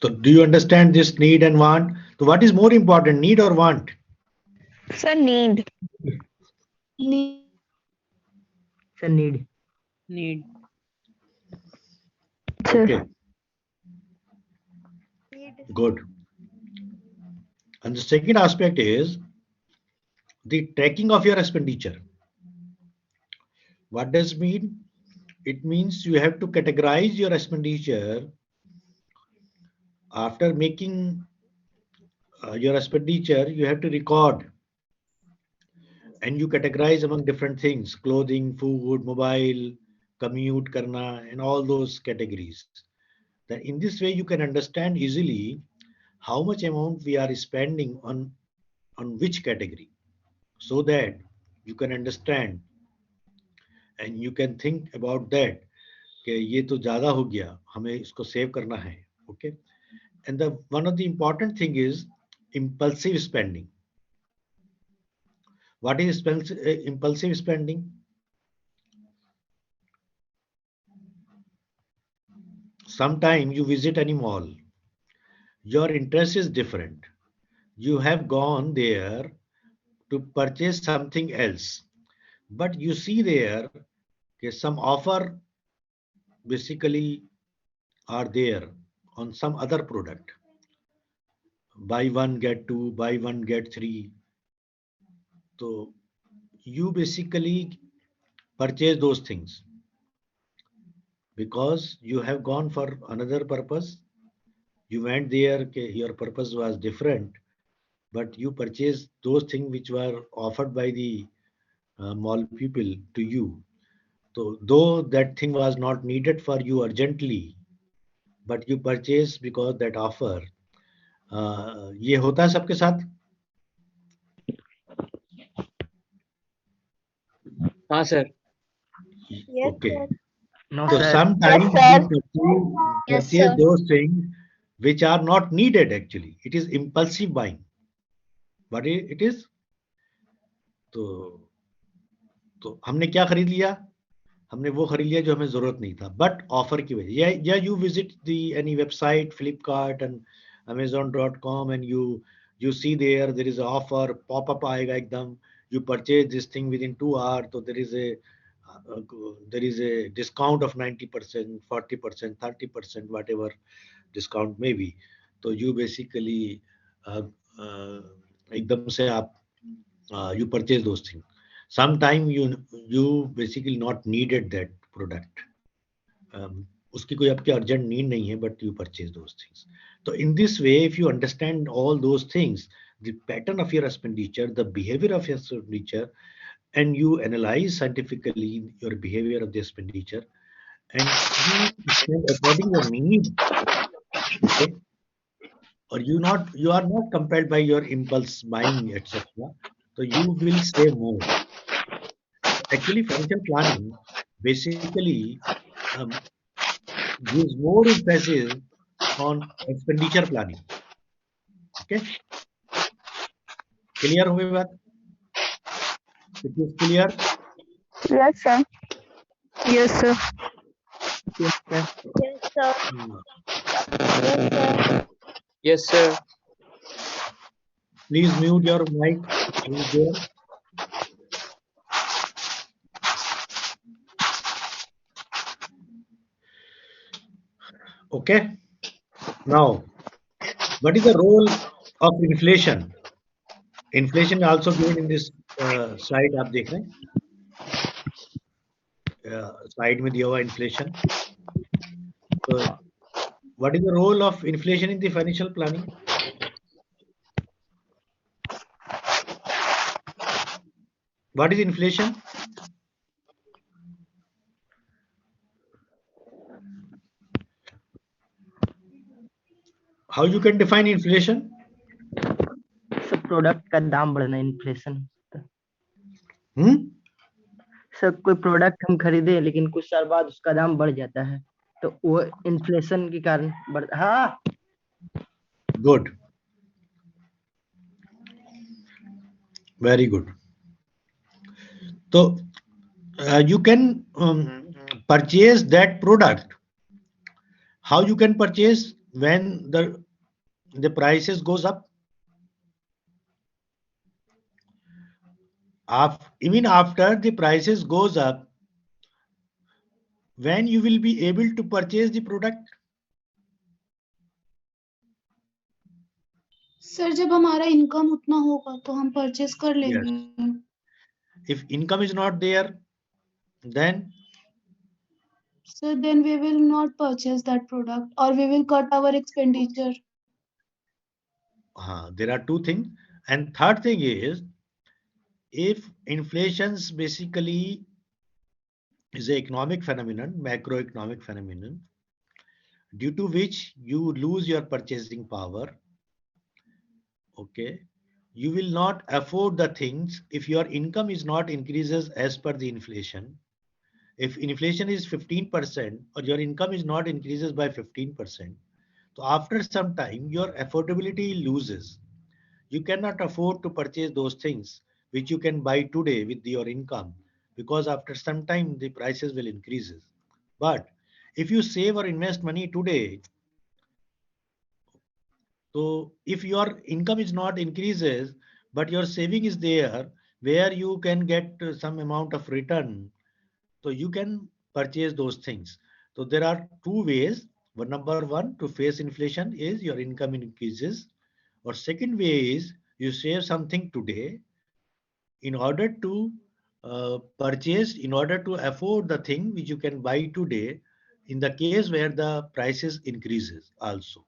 So do you understand this need and want? So what is more important, need or want? Sir, need. Need. Sir need. Need. Okay, good. And the second aspect is the tracking of your expenditure. What does it mean? It means you have to categorize your expenditure after making your expenditure. You have to record and you categorize among different things: clothing, food, mobile, commute karna, and all those categories. Then in this way, you can understand easily how much amount we are spending on which category, so that you can understand and you can think about that कि ये तो ज़्यादा हो गया, हमें इसको save करना है. Okay, and the one of the important thing is impulsive spending. What is impulsive spending? Sometime you visit any mall, your interest is different. You have gone there to purchase something else, but you see there okay, some offer basically are there on some other product. Buy one, get two, buy one, get three. So you basically purchase those things because you have gone for another purpose. You went there, okay, your purpose was different, but you purchased those things which were offered by the mall people to you. So though that thing was not needed for you urgently, but you purchased because that offer. ये होता है सबके साथ? हाँ sir. Okay. No So sir. sometimes Yes, you Yes, purchase sir. those things which are not needed actually. It is impulsive buying. What it is? तो हमने क्या खरीद लिया? हमने वो खरीद लिया जो हमें जरूरत नहीं था, बट ऑफर की वजह या you visit the any website Flipkart and amazon.com and you see there is an offer pop up आएगा एकदम, you purchase this thing within 2 hours, so there is a there is a discount of 90%, 40%, 30%, whatever discount may be. तो you basically एकदम से आप you purchase those things. Sometime you basically not needed that product. उसकी कोई आपकी urgent need नहीं है, but you purchase those things. So in this way, if you understand all those things, the pattern of your expenditure, the behavior of your expenditure, and you analyze scientifically your behavior of the expenditure, and you spend according to your need, okay, or you are not compelled by your impulse buying, etc. So you will save more. Actually, financial planning basically gives more emphasis on expenditure planning. Okay, clear हो गई बात? It is clear? Yes, sir. Yes, sir. Yes, sir. Yes, sir. Hmm. Yes, sir. Yes, sir. Please mute your mic. Who is there? Okay. Now, what is the role of inflation? Inflation also given in this slide. आप देख रहे हैं? Slide में दिया हुआ inflation. So, what is the role of inflation in the financial planning? What is inflation? How you can define inflation? सब product का दाम बढ़ना इन्फ्लेशन। सब कोई प्रोडक्ट हम खरीदे लेकिन कुछ साल बाद उसका दाम बढ़ जाता है तो वो इन्फ्लेशन के कारण बढ़ता। हाँ, Good. Very good. So you can purchase that product. How you can purchase when the prices goes up? Even after the prices goes up, when you will be able to purchase the product? Sir जब हमारा income उतना होगा तो हम purchase कर लेंगे। If income is not there, then So then we will not purchase that product or we will cut our expenditure. there are two things. And third thing is, if inflations basically is an economic phenomenon, macroeconomic phenomenon, due to which you lose your purchasing power, okay, you will not afford the things if your income is not increases as per the inflation. If inflation is 15% or your income is not increases by 15%, so after some time your affordability loses. You cannot afford to purchase those things which you can buy today with your income, because after some time the prices will increases. But if you save or invest money today, so if your income is not increases, but your saving is there where you can get some amount of return, so you can purchase those things. So there are two ways. Number one, to face inflation is your income increases, or second way is you save something today in order to purchase, in order to afford the thing which you can buy today in the case where the prices increases also.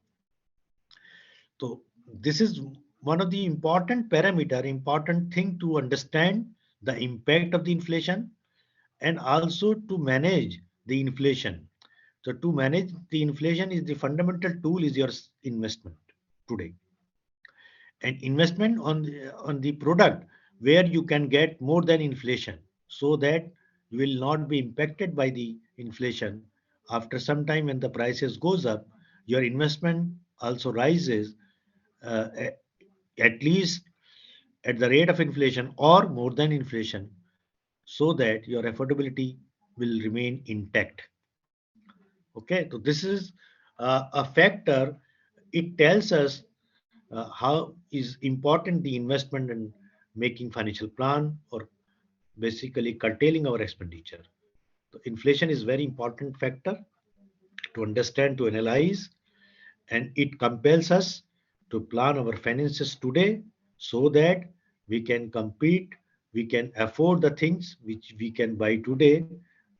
So this is one of the important parameter, important thing to understand the impact of the inflation and also to manage the inflation. So to manage the inflation is the fundamental tool is your investment today. And investment on the product where you can get more than inflation, so that you will not be impacted by the inflation. After some time when the prices goes up, your investment also rises at least at the rate of inflation or more than inflation, so that your affordability will remain intact. Okay, so this is a factor. It tells us how is important the investment in making financial plan or basically curtailing our expenditure. So inflation is very important factor to understand, to analyze, and it compels us to plan our finances today so that we can compete, we can afford the things which we can buy today,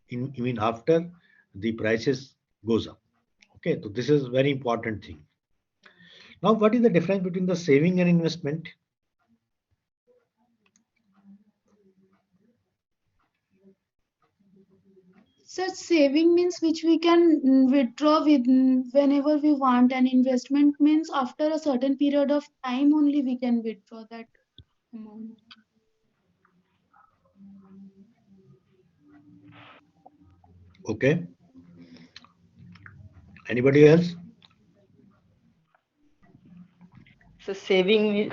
even after the prices goes up. Okay, so this is very important thing. Now, what is the difference between the saving and investment? Such saving means which we can withdraw with whenever we want, and investment means after a certain period of time only we can withdraw that amount. Okay, anybody else? So saving is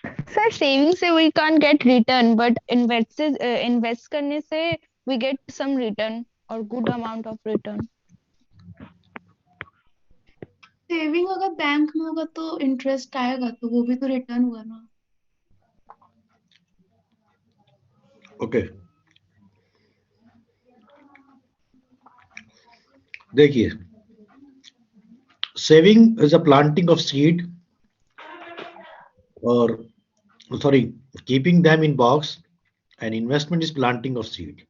sir saving से we can't get return, but invest करने से we get some return or good amount of return. Saving अगर bank में होगा तो interest आएगा, तो वो भी तो रिटर्न हुआ ना. ओके, देखिए, saving is a planting of seed, or sorry, keeping them in box. An investment is planting of seed,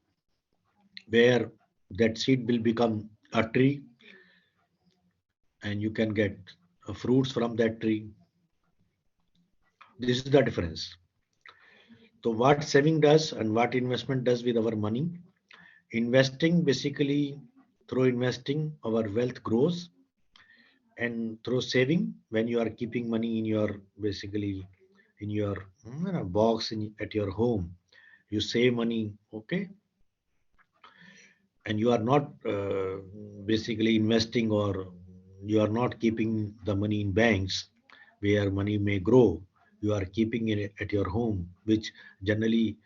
where that seed will become a tree and you can get fruits from that tree. This is the difference. So what saving does and what investment does with our money? Investing, basically, through investing our wealth grows, and through saving, when you are keeping money in your, basically, in your box at your home, you save money. Okay, and you are not basically investing, or you are not keeping the money in banks where money may grow. You are keeping it at your home, which generally,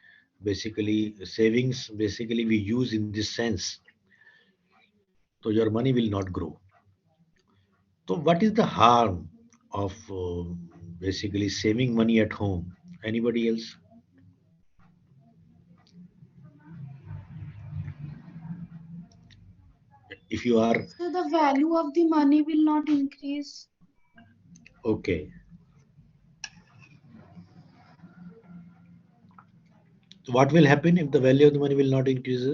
basically, savings, basically we use in this sense. So your money will not grow. So what is the harm of basically saving money at home? Anybody else? If you are So the value of the money will not increase. okay, what will happen if the value of the money will not increase?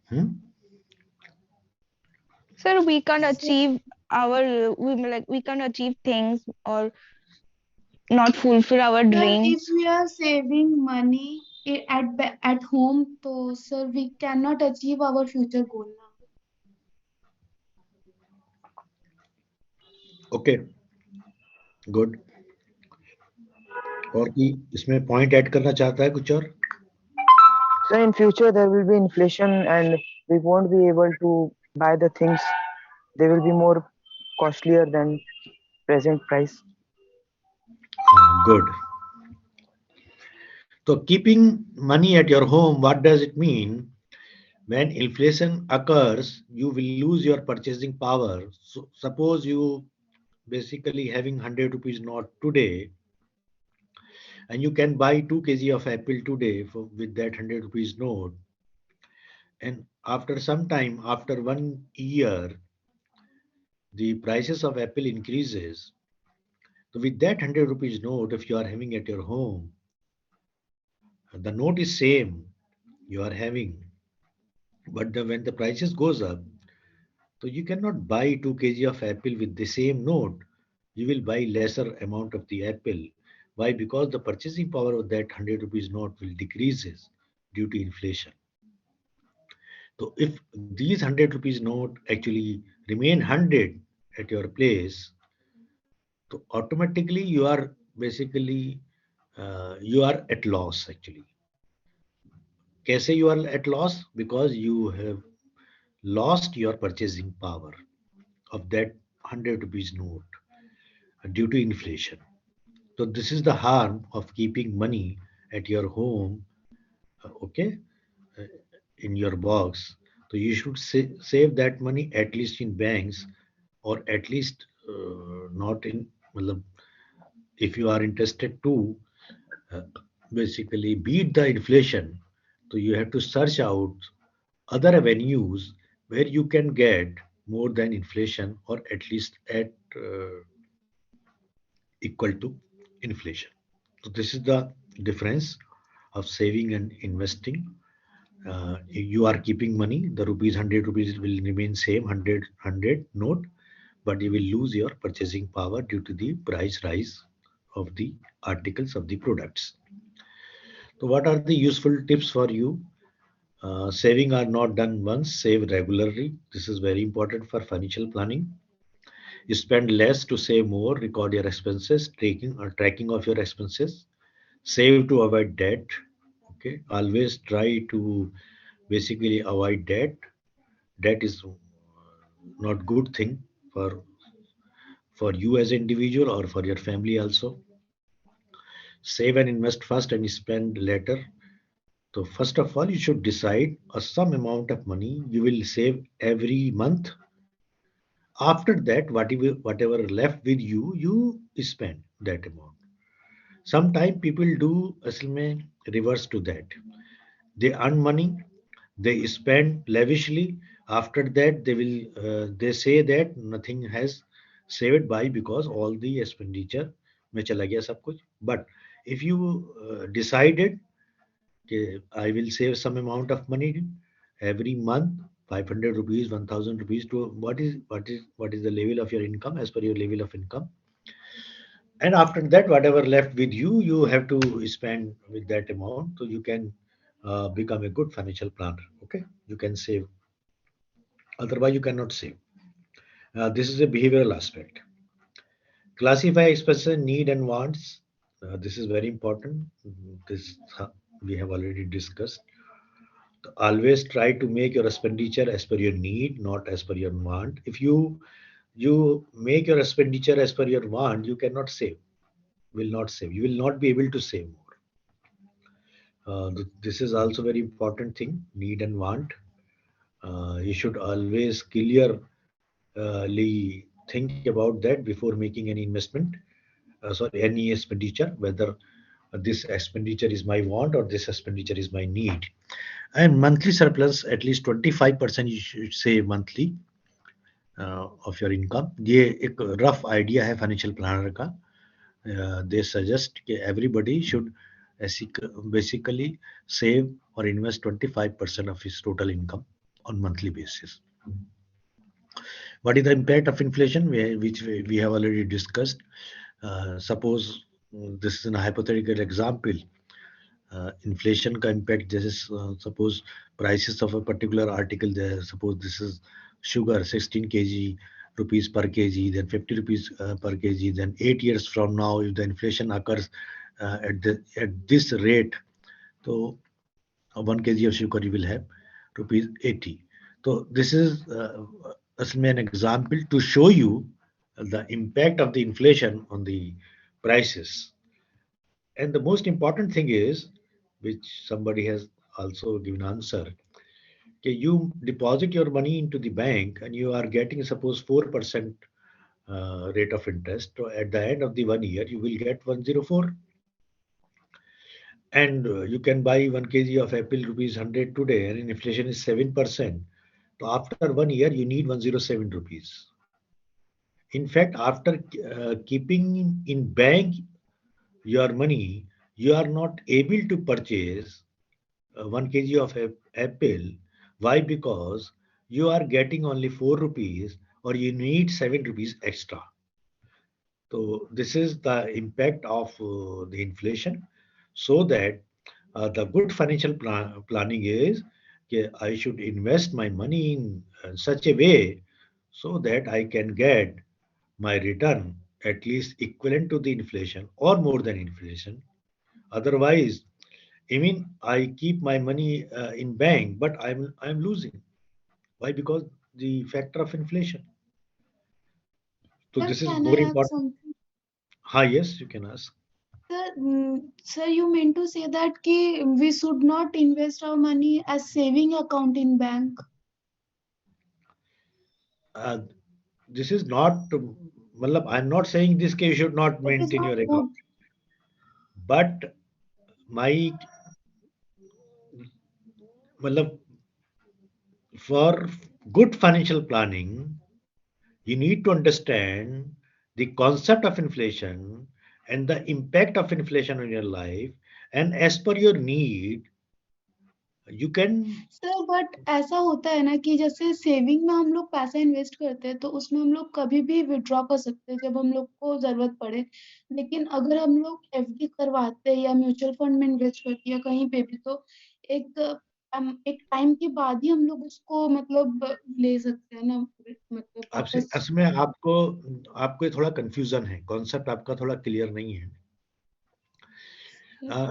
Hmm? Sir, we can't So, achieve we can't achieve things or not fulfill our sir, if dreams. we are saving money at home, so sir, we cannot achieve our future goal now. Okay, good. और कि इसमें point add करना चाहता है कुछ और? So in future there will be inflation and we won't be able to buy the things. They will be more costlier than present price. Good. So keeping money at your home, what does it mean? When inflation occurs, you will lose your purchasing power. So suppose you basically having 100 rupees note today, and you can buy 2 kg of apple today with that 100 rupees note. And after some time, after 1 year, the prices of apple increases. So with that 100 rupees note, if you are having at your home, the note is same you are having, but when the prices goes up, so you cannot buy 2 kg of apple with the same note. You will buy lesser amount of the apple. Why? Because the purchasing power of that 100 rupees note will decreases due to inflation. So if these 100 rupees note actually remain 100 at your place, so automatically you are basically you are at loss actually. Kaise you are at loss? Because you have lost your purchasing power of that 100 rupees note due to inflation. So this is the harm of keeping money at your home, okay, uh, in your box. So you should save that money at least in banks, or at least not in मतलब if you are interested to basically beat the inflation, so you have to search out other avenues where you can get more than inflation or at least at equal to inflation. So this is the difference of saving and investing. You are keeping money, the rupees 100 rupees will remain same 100 note, but you will lose your purchasing power due to the price rise of the articles of the products. So what are the useful tips for you? Saving are not done once, save regularly. This is very important for financial planning. You spend less to save more, record your expenses, tracking of your expenses, save to avoid debt. Okay, always try to basically avoid debt. Debt is not good thing for you as an individual or for your family also. Save and invest first and spend later. So first of all, you should decide a some amount of money you will save every month. After that, whatever left with you, you spend that amount. Sometimes people do असल में reverse to that. They earn money, they spend lavishly. After that, they say that nothing has saved by because all the expenditure में चला गया सब कुछ. But if you decided okay, I will save some amount of money every month, 500 rupees, 1000 rupees to what is the level of your income as per your level of income. And after that, whatever left with you, you have to spend with that amount so you can become a good financial planner. Okay, you can save. Otherwise, you cannot save. This is a behavioral aspect. Classify expenses, need and wants. This is very important. This we have already discussed. Always try to make your expenditure as per your need, not as per your want. If you make your expenditure as per your want, you cannot save. Will not save. You will not be able to save more. This is also very important thing. Need and want. You should always clearly think about that before making any investment. Sorry, any expenditure, whether this expenditure is my want or this expenditure is my need. And monthly surplus, at least 25% you should save monthly of your income. ये एक rough idea है financial planner का. They suggest कि everybody should basically save or invest 25% of his total income on monthly basis. What is the impact of inflation, which we have already discussed? Suppose this is a hypothetical example. Inflation का impact जैसे suppose prices of a particular article there, suppose this is sugar 16 kg rupees per kg, then 50 rupees per kg, then 8 years from now if the inflation occurs at this rate, so 1 kg of sugar you will have rupees 80. So this is an example to show you the impact of the inflation on the prices. And the most important thing is, which somebody has also given answer, okay, you deposit your money into the bank and you are getting suppose 4% rate of interest. So at the end of the 1 year, you will get 104. And you can buy 1 kg of apple rupees 100 today, and inflation is 7%. So after 1 year, you need 107 rupees. In fact, after keeping in bank your money, you are not able to purchase 1 kg of apple. Why? Because you are getting only 4 rupees or you need 7 rupees extra. So this is the impact of the inflation. So that the good financial planning is I should invest my money in such a way so that I can get my return at least equivalent to the inflation or more than inflation. Otherwise, I mean, I keep my money in bank, but I'm losing. Why? Because the factor of inflation. So Sir, this is can more I ask important. something? Yes, you can ask. Sir, sir, you mean to say that we should not invest our money as saving account in bank? Uh, this is not matlab, I'm not saying this case you should not It is maintain not your good. account, but my matlab, for good financial planning, you need to understand the concept of inflation and the impact of inflation on your life, and as per your need, you can. Sir but ऐसा होता है ना कि जैसे saving में हम लोग पैसा इन्वेस्ट करते हैं तो उसमें हम लोग कभी भी विड्रॉ कर सकते हैं जब हम लोग को जरूरत पड़े। लेकिन अगर हम लोग एफडी करवाते हैं या म्यूचुअल फंड में इन्वेस्ट करते हैं कहीं पे भी तो एक टाइम के बाद ही हम लोग उसको मतलब ले सकते हैं ना मतलब आपसे वापस। इसमें आपको ये थोड़ा कंफ्यूजन है, कॉन्सेप्ट आपका थोड़ा क्लियर नहीं है।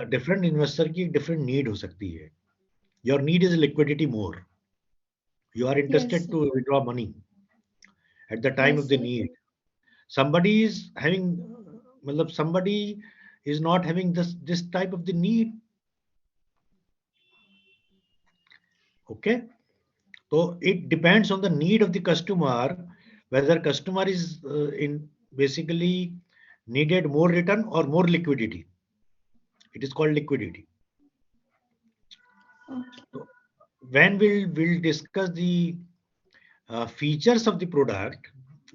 डिफरेंट इन्वेस्टर की डिफरेंट नीड हो सकती है। Your need is liquidity more, you are Yes, interested sir. to withdraw money at the time Yes, of the sir. need. Somebody is having matlab, somebody is not having this type of the need. Okay, so it depends on the need of the customer, whether customer is in basically needed more return or more liquidity. It is called liquidity. Okay. So when we'll discuss the features of the product,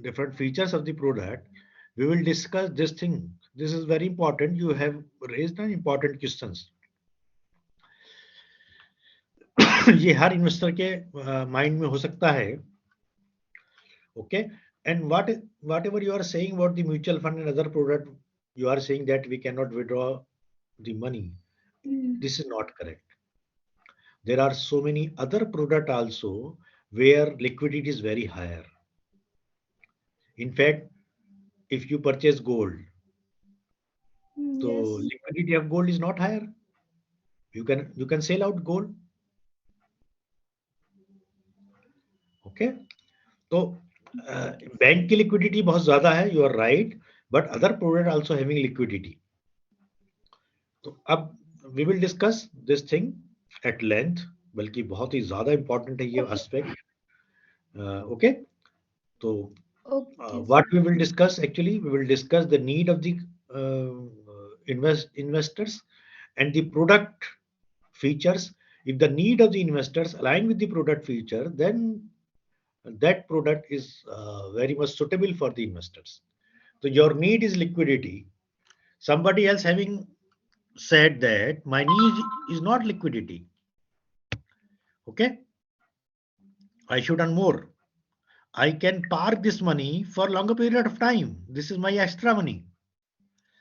different features of the product, we will discuss this thing. This is very important. You have raised an important questions. ये हर investor के mind में हो सकता है। Okay, and whatever you are saying about the mutual fund and other product, you are saying that we cannot withdraw the money. This is not correct. There are so many other product also where liquidity is very higher. In fact, if you purchase gold, so Yes. liquidity of gold is not higher. You can sell out gold. Okay, तो bank की liquidity बहुत ज्यादा है, you are right, but other product also having liquidity. तो अब we will discuss this thing at length, बल्कि बहुत ही ज्यादा important है ये aspect. Okay, तो what we will discuss actually, we will discuss the need of the investors and the product features. If the need of the investors align with the product feature, then that product is very much suitable for the investors. So your need is liquidity. Somebody else having said that my need is not liquidity. Okay, I should earn more. I can park this money for longer period of time. This is my extra money,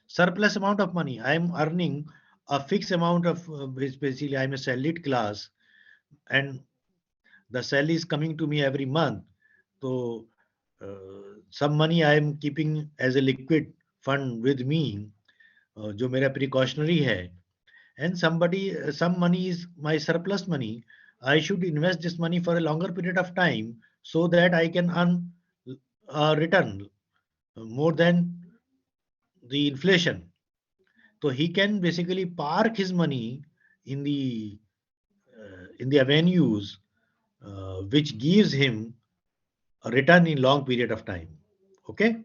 surplus amount of money. I am earning a fixed amount of basically I'm a salaried class, and the salary is coming to me every month. So some money I am keeping as a liquid fund with me, जो मेरा precautionary है, and some money is my surplus money. I should invest this money for a longer period of time so that I can earn a return more than the inflation. So he can basically park his money in the avenues which gives him a return in long period of time. Okay.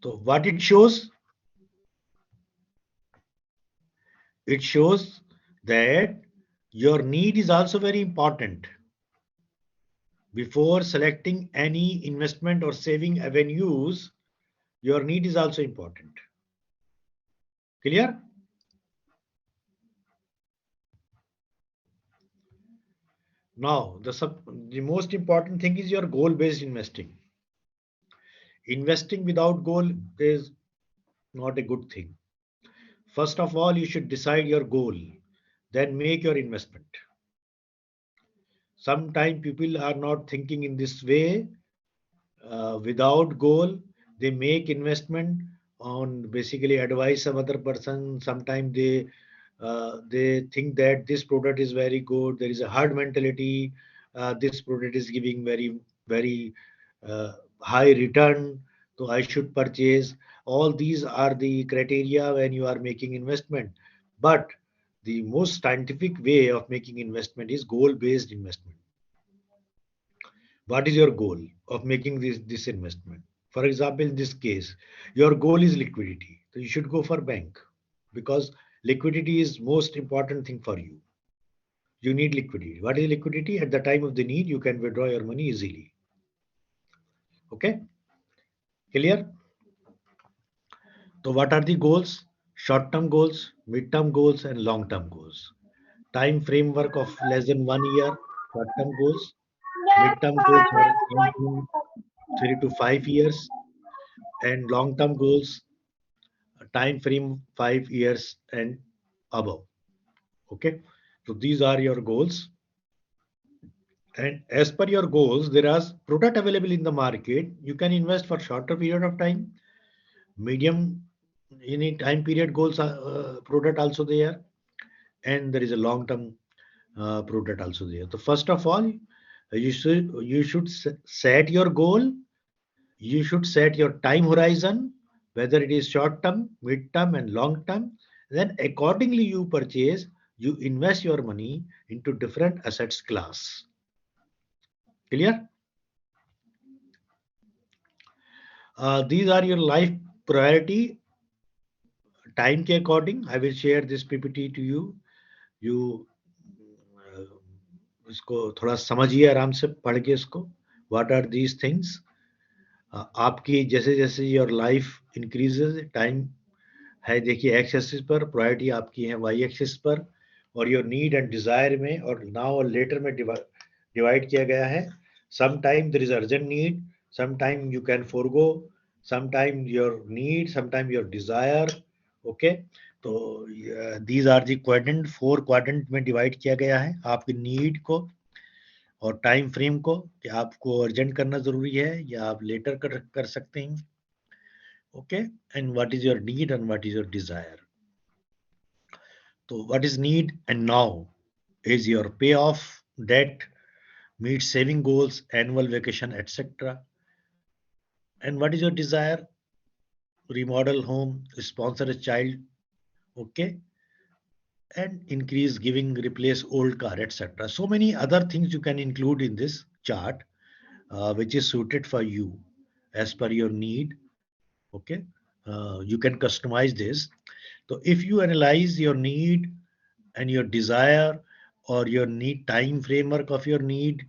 So what it shows? It shows that your need is also very important. Before selecting any investment or saving avenues, your need is also important. Clear? Now, the most important thing is your goal-based investing. Investing without goal is not a good thing. First of all, you should decide your goal, then make your investment. Sometimes people are not thinking in this way. Without goal, they make investment on basically advice of other person. Sometimes they think that this product is very good. There is a herd mentality. This product is giving very high return, so I should purchase. All these are the criteria when you are making investment. But the most scientific way of making investment is goal-based investment. What is your goal of making this investment? For example, in this case, your goal is liquidity. So you should go for bank because liquidity is most important thing for you. You need liquidity. What is liquidity? At the time of the need, you can withdraw your money easily. Okay, clear? So what are the goals? Short-term goals, mid-term goals, and long-term goals. Time framework of less than 1 year, short-term goals. Mid-term goals are anything 3 to 5 years, and long-term goals, time frame 5 years and above. Okay, so these are your goals. And as per your goals, there are product available in the market. You can invest for shorter period of time, medium any time period goals product also there, and there is a long term product also there. So first of all, you should set your goal. You should set your time horizon, whether it is short term, mid term, and long term. Then accordingly you purchase, you invest your money into different assets class. Clear? These are your life priority time के according. I will share this PPT to you. You इसको थोड़ा समझिए आराम से पढ़ के इसको. What are these things? आपकी जैसे जैसे योर लाइफ इंक्रीजेज टाइम है, देखिए एक्स एक्सिस पर, प्रायोरिटी आपकी है वाई एक्सिस पर, और योर नीड एंड डिजायर में और नाउ और लेटर में डिवाइड किया गया है. Some time there is urgent need, some time you can forgo, some time your need, some time your desire. Okay, तो these are the quadrant, 4 quadrant में divide किया गया है आपकी नीड को और टाइम फ्रेम को, कि आपको अर्जेंट करना जरूरी है या आप लेटर कर सकते हैं. Okay, and what is your need and what is your desire. तो what is need and now is your payoff debt, meet saving goals, annual vacation, etc. And what is your desire? Remodel home, sponsor a child, okay, and increase giving, replace old car, etc. So many other things you can include in this chart, which is suited for you as per your need. Okay, you can customize this. So if you analyze your need and your desire, or your need time framework of your need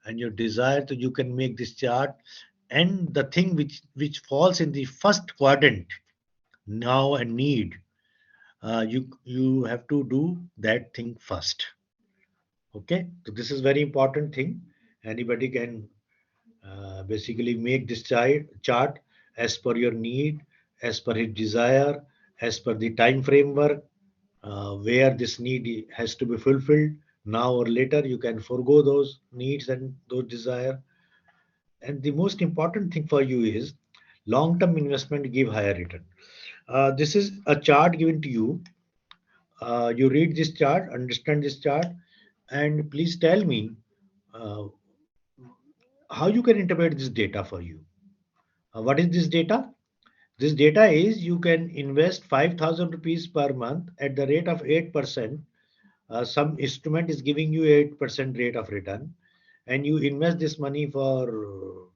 and your desire, so you can make this chart. And the thing which falls in the first quadrant, now and need, you have to do that thing first. Okay, so this is very important thing. Anybody can basically make this chart as per your need, as per his desire, as per the time framework, where this need has to be fulfilled now or later. You can forego those needs and those desire. And the most important thing for you is long-term investment give higher return. This is a chart given to you. You read this chart, understand this chart, and please tell me uh, how you can interpret this data for you. What is this data? This data is you can invest 5,000 rupees per month at the rate of 8%. Some instrument is giving you 8% rate of return, and you invest this money for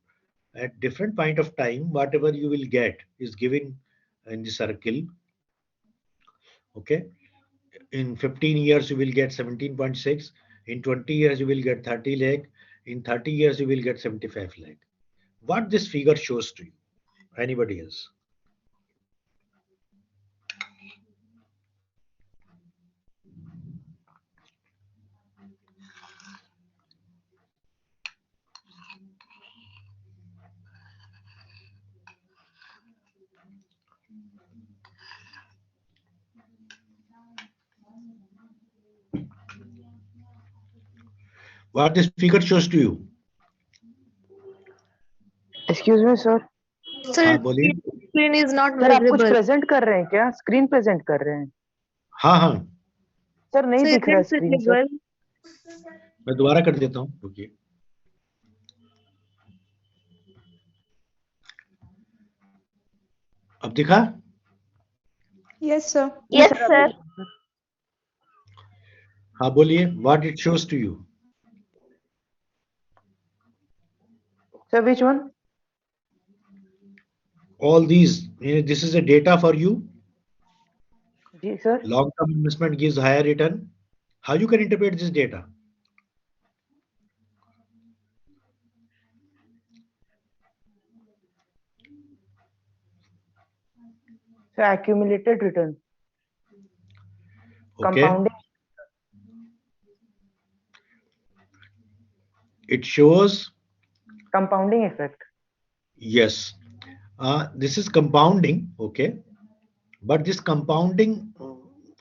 at different point of time. Whatever you will get is given in the circle. Okay, in 15 years you will get 17.6. In 20 years you will get 30 lakh. In 30 years you will get 75 lakh. What this figure shows to you? Anybody else? What this figure shows to you? Excuse me sir. हाँ बोलिए. Screen is not sir आप कुछ visible. Present कर रहे हैं क्या? Screen present कर रहे हैं? हाँ हाँ, सर नहीं So दिख रहा it is screen sir. visible. मैं दोबारा कर देता हूँ, रुकिए. अब दिखा? Yes, sir. Yes, sir. हाँ बोलिए. What it shows to you? Sir, which one? All these, this is a data for you. Ji, sir. Long-term investment gives higher return. How you can interpret this data? So accumulated return. Okay. Compounding. It shows. Compounding effect. Yes. This is compounding. Okay. But this compounding,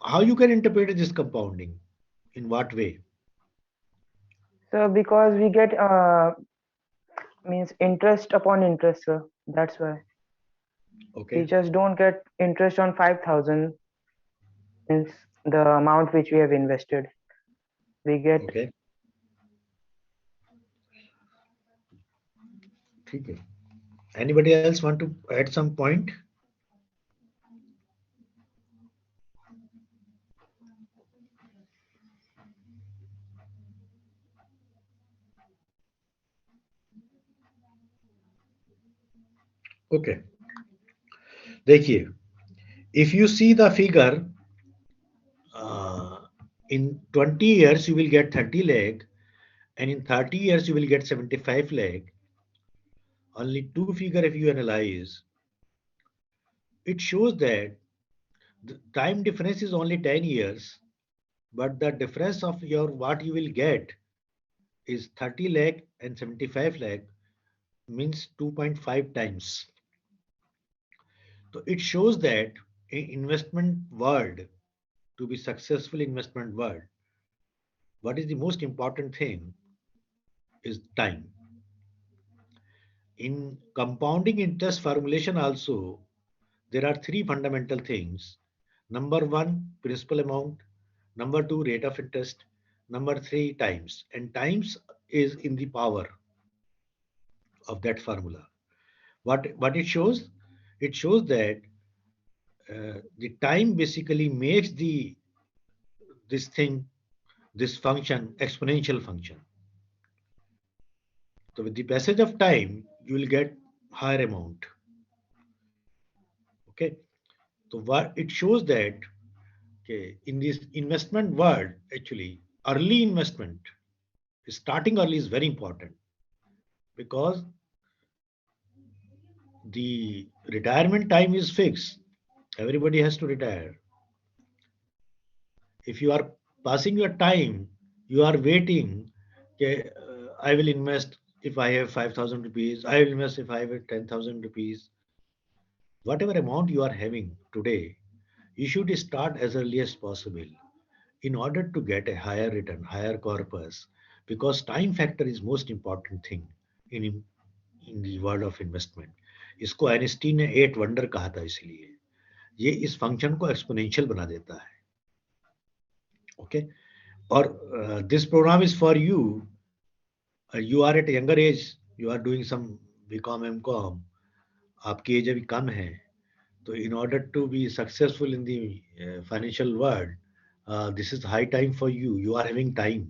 how you can interpret this compounding? In what way? So because we get means interest upon interest, sir. That's why. Okay. We just don't get interest on 5,000 means the amount which we have invested. We get Okay. Okay. Anybody else want to add some point? Okay. देखिए, if you see the figure, in 20 years you will get 30 lakh, and in 30 years you will get 75 lakh. Only two figure if you analyze, it shows that the time difference is only 10 years, but the difference of your what you will get is 30 lakh and 75 lakh, means 2.5 times. So it shows that in investment world, to be successful investment world, what is the most important thing is time. In compounding interest formulation also, there are three fundamental things. Number one, principal amount. Number two, rate of interest. Number three, times. And times is in the power of that formula. What it shows? It shows that the time basically makes this thing, this function, exponential function. So with the passage of time, you will get higher amount. Okay. So what it shows that, okay, in this investment world, actually, early investment, starting early is very important, because the retirement time is fixed. Everybody has to retire. If you are passing your time, you are waiting, okay, I will invest if I have 5,000 rupees, I will invest if I have 10,000 rupees. Whatever amount you are having today, you should start as early as possible in order to get a higher return, higher corpus, because time factor is most important thing in the world of investment. इसको Einstein ने 8 wonder कहा था, इसलिए ये इस function को exponential बना देता है. ओके. और this program is for you. You are at younger age, you are doing some BCom MCom, आपकी एज अभी कम है, तो in order to be successful in the financial world, this is high time for you. You are having time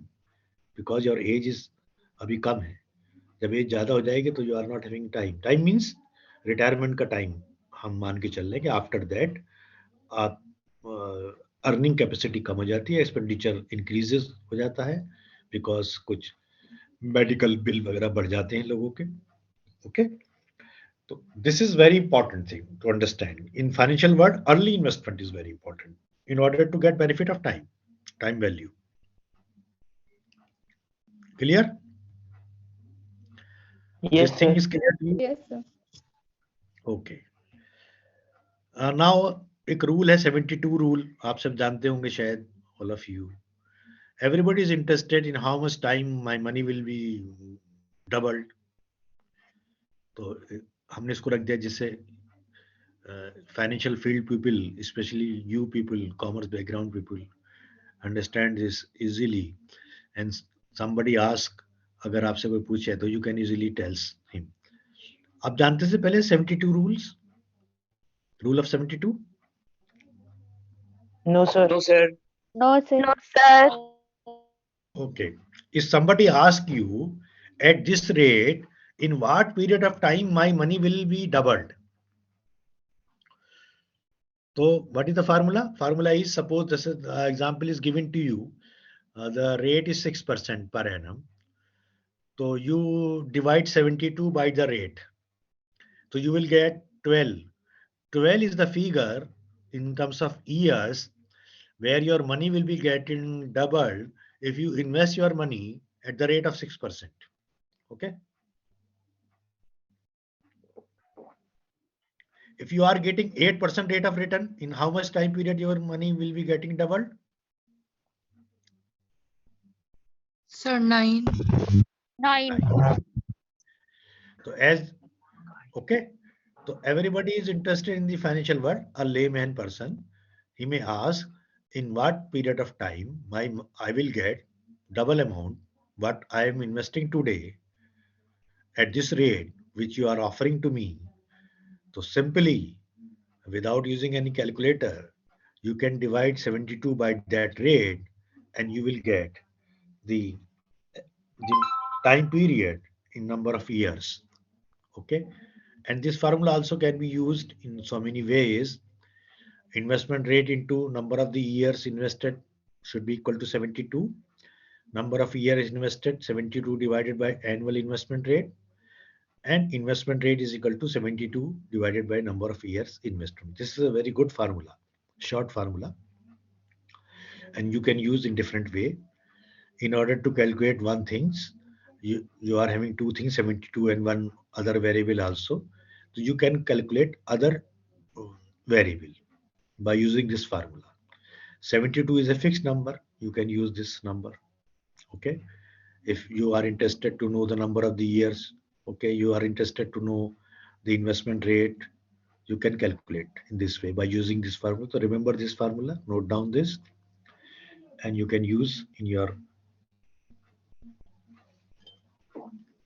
because your age is अभी कम है. जब age ज्यादा हो जाएगी तो you are not having time. Time means retirement का time हम मान के चल रहे हैं कि आफ्टर दैट आप अर्निंग कैपेसिटी कम हो जाती है, एक्सपेंडिचर इंक्रीजेस हो जाता है, बिकॉज कुछ मेडिकल बिल वगैरह बढ़ जाते हैं लोगों के. ओके. तो this is very important thing to understand. In financial world early investment is very important in order to get benefit of time value. Clear? yes, This thing sir. is clear to you? Yes, sir. Okay. Now एक rule है 72 rule, आप सब जानते होंगे शायद, all of you. Everybody is interested in how much time my money will be doubled. तो हमने इसको रख दिया जिससे financial field people, especially you people, commerce background people, understand this easily. And somebody ask, अगर आपसे कोई पूछे तो you can easily tell him. आप जानते से पहले 72 rules, rule of 72? No, sir. No, sir. No, sir. No, sir. Okay. If somebody ask you, at this rate in what period of time my money will be doubled. So what is the formula? Formula is, suppose this is, example is given to you. The rate is 6% per annum. So you divide 72 by the rate. So you will get 12. 12 is the figure in terms of years where your money will be getting doubled if you invest your money at the rate of 6%. Okay. If you are getting 8% rate of return, in how much time period your money will be getting doubled? Sir, 9. 9. So okay. So everybody is interested in the financial world. A layman person, he may ask, in what period of time I will get double amount what I am investing today at this rate which you are offering to me. So simply, without using any calculator, you can divide 72 by that rate and you will get the, the time period in number of years. Okay. And this formula also can be used in so many ways. Investment rate into number of the years invested should be equal to 72. Number of years invested, 72 divided by annual investment rate, and investment rate is equal to 72 divided by number of years investment. This is a very good formula, short formula, and you can use in different way. In order to calculate one things, you are having two things, 72 and one other variable also. So you can calculate other uh, variable by using this formula. 72 is a fixed number. You can use this number. Okay. If you are interested to know the number of the years, okay, you are interested to know the investment rate, you can calculate in this way by using this formula. So remember this formula, note down this, and you can use in your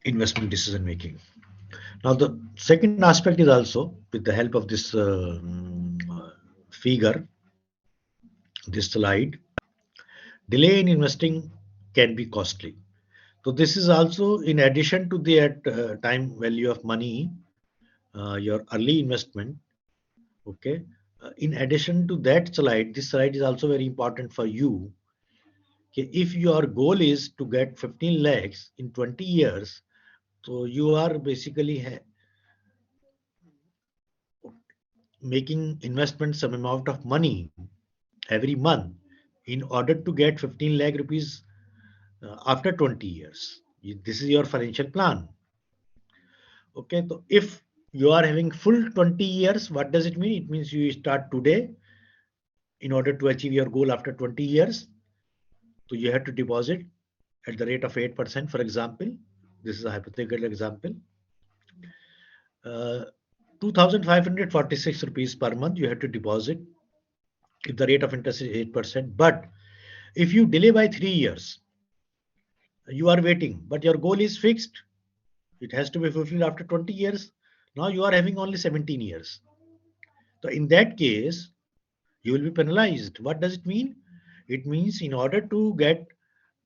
investment decision making. Now the second aspect is also with the help of this figure, this slide, delay in investing can be costly. So this is also in addition to the time value of money, your early investment. Okay. In addition to that slide, this slide is also very important for you. Okay, if your goal is to get 15 lakhs in 20 years, so you are basically making investment some amount of money every month in order to get 15 lakh rupees after 20 years. This is your financial plan. Okay, so if you are having full 20 years, what does it mean? It means you start today in order to achieve your goal after 20 years. So you have to deposit at the rate of 8%, for example. This is a hypothetical example. 2,546 rupees per month you have to deposit if the rate of interest is 8%. But if you delay by 3 years, you are waiting, but your goal is fixed. It has to be fulfilled after 20 years. Now you are having only 17 years. So in that case, you will be penalized. What does it mean? It means in order to get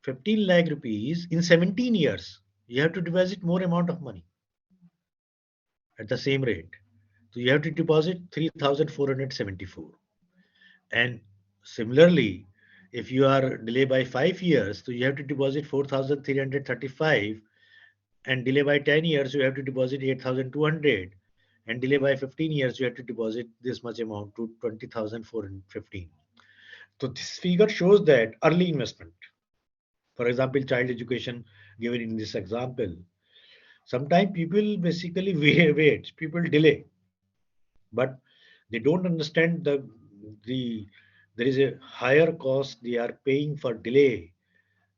15 lakh rupees in 17 years, you have to deposit more amount of money at the same rate. So you have to deposit 3,474. And similarly, if you are delayed by 5 years, so you have to deposit 4,335, and delay by 10 years, you have to deposit 8,200, and delay by 15 years, you have to deposit this much amount to 20,415. So this figure shows that early investment, for example, child education given in this example, sometimes people basically wait, people delay, but they don't understand the there is a higher cost they are paying for delay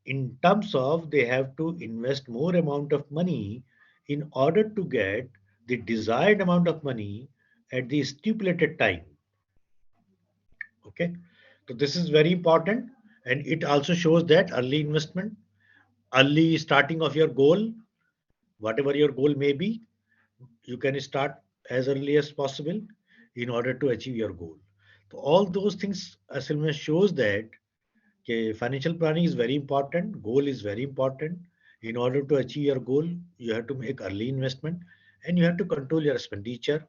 in terms of they have to invest more amount of money in order to get the desired amount of money at the stipulated time. Okay, so this is very important, and it also shows that early investment, early starting of your goal, whatever your goal may be, you can start as early as possible in order to achieve your goal. So all those things as shows that okay, financial planning is very important, goal is very important, In order to achieve your goal, you have to make early investment and you have to control your expenditure.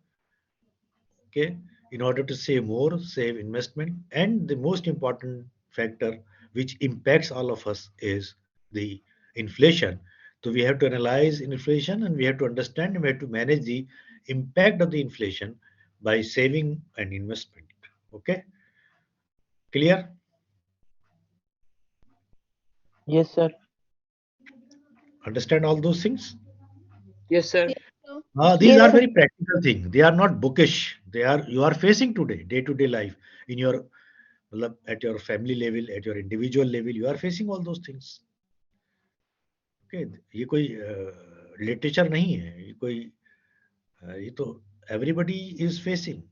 Okay, in order to save more, save investment, and the most important factor which impacts all of us is the inflation. So we have to analyze inflation and we have to understand and we have to manage the impact of the inflation by saving and investment. Okay, clear? Yes, sir. Understand all those things? Yes, sir. Yes, sir. These Yes, are sir. very practical things. They are not bookish. They are you are facing today, day-to-day life in your मतलब at your family level, at your individual level, you are facing all those things. Okay, ये कोई literature नहीं है, ये कोई ये तो everybody is facing.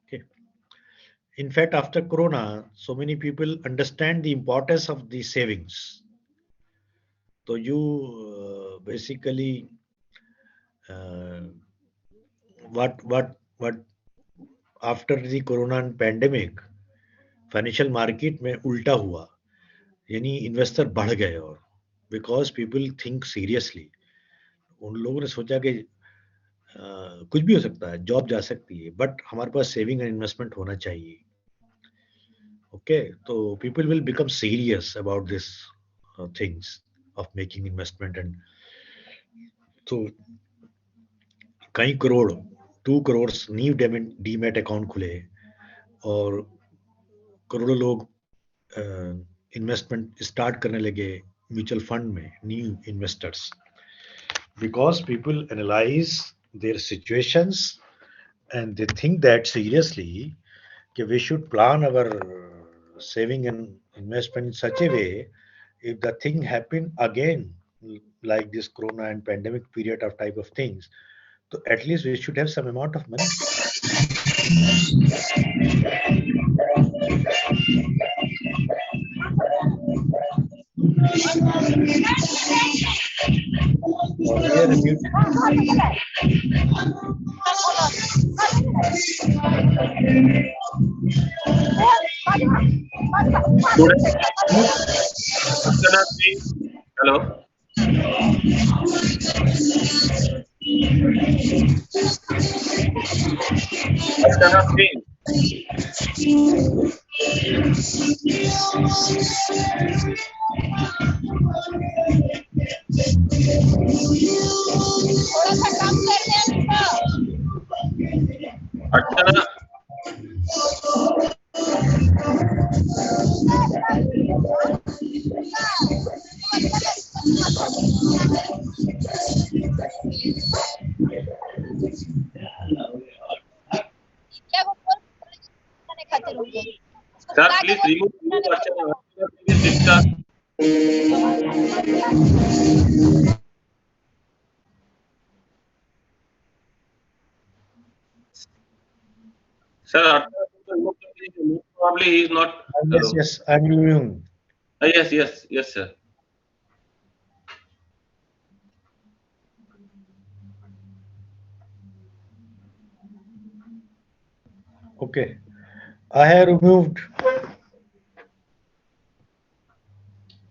Okay. In fact, after Corona, so many people understand the importance of the savings. So you basically uh, what after the Corona and pandemic, financial market में उल्टा हुआ, यानी इन्वेस्टर बढ़ गए और बिकॉज पीपल थिंक सीरियसली, उन लोगों ने सोचा कि कुछ भी हो सकता है, जॉब जा सकती है, बट हमारे पास सेविंग एंड इन्वेस्टमेंट होना चाहिए. ओके, तो people will become serious about this things of making investment. And तो कई crore 2 crore new demat account खुले और करोड़ों लोग इन्वेस्टमेंट स्टार्ट करने लगे म्यूचुअल फंड में, new investors, because people analyse their situations and they think that seriously that we should plan our saving and investment in such a way, if the thing happen again like this corona and pandemic period of type of things, so at least we should have some amount of money. Hello. Archana. Sir, please remove Archana. Please discuss. Sir, probably he is not. Yes, I'm reviewing. Yes, sir. Okay, I have removed.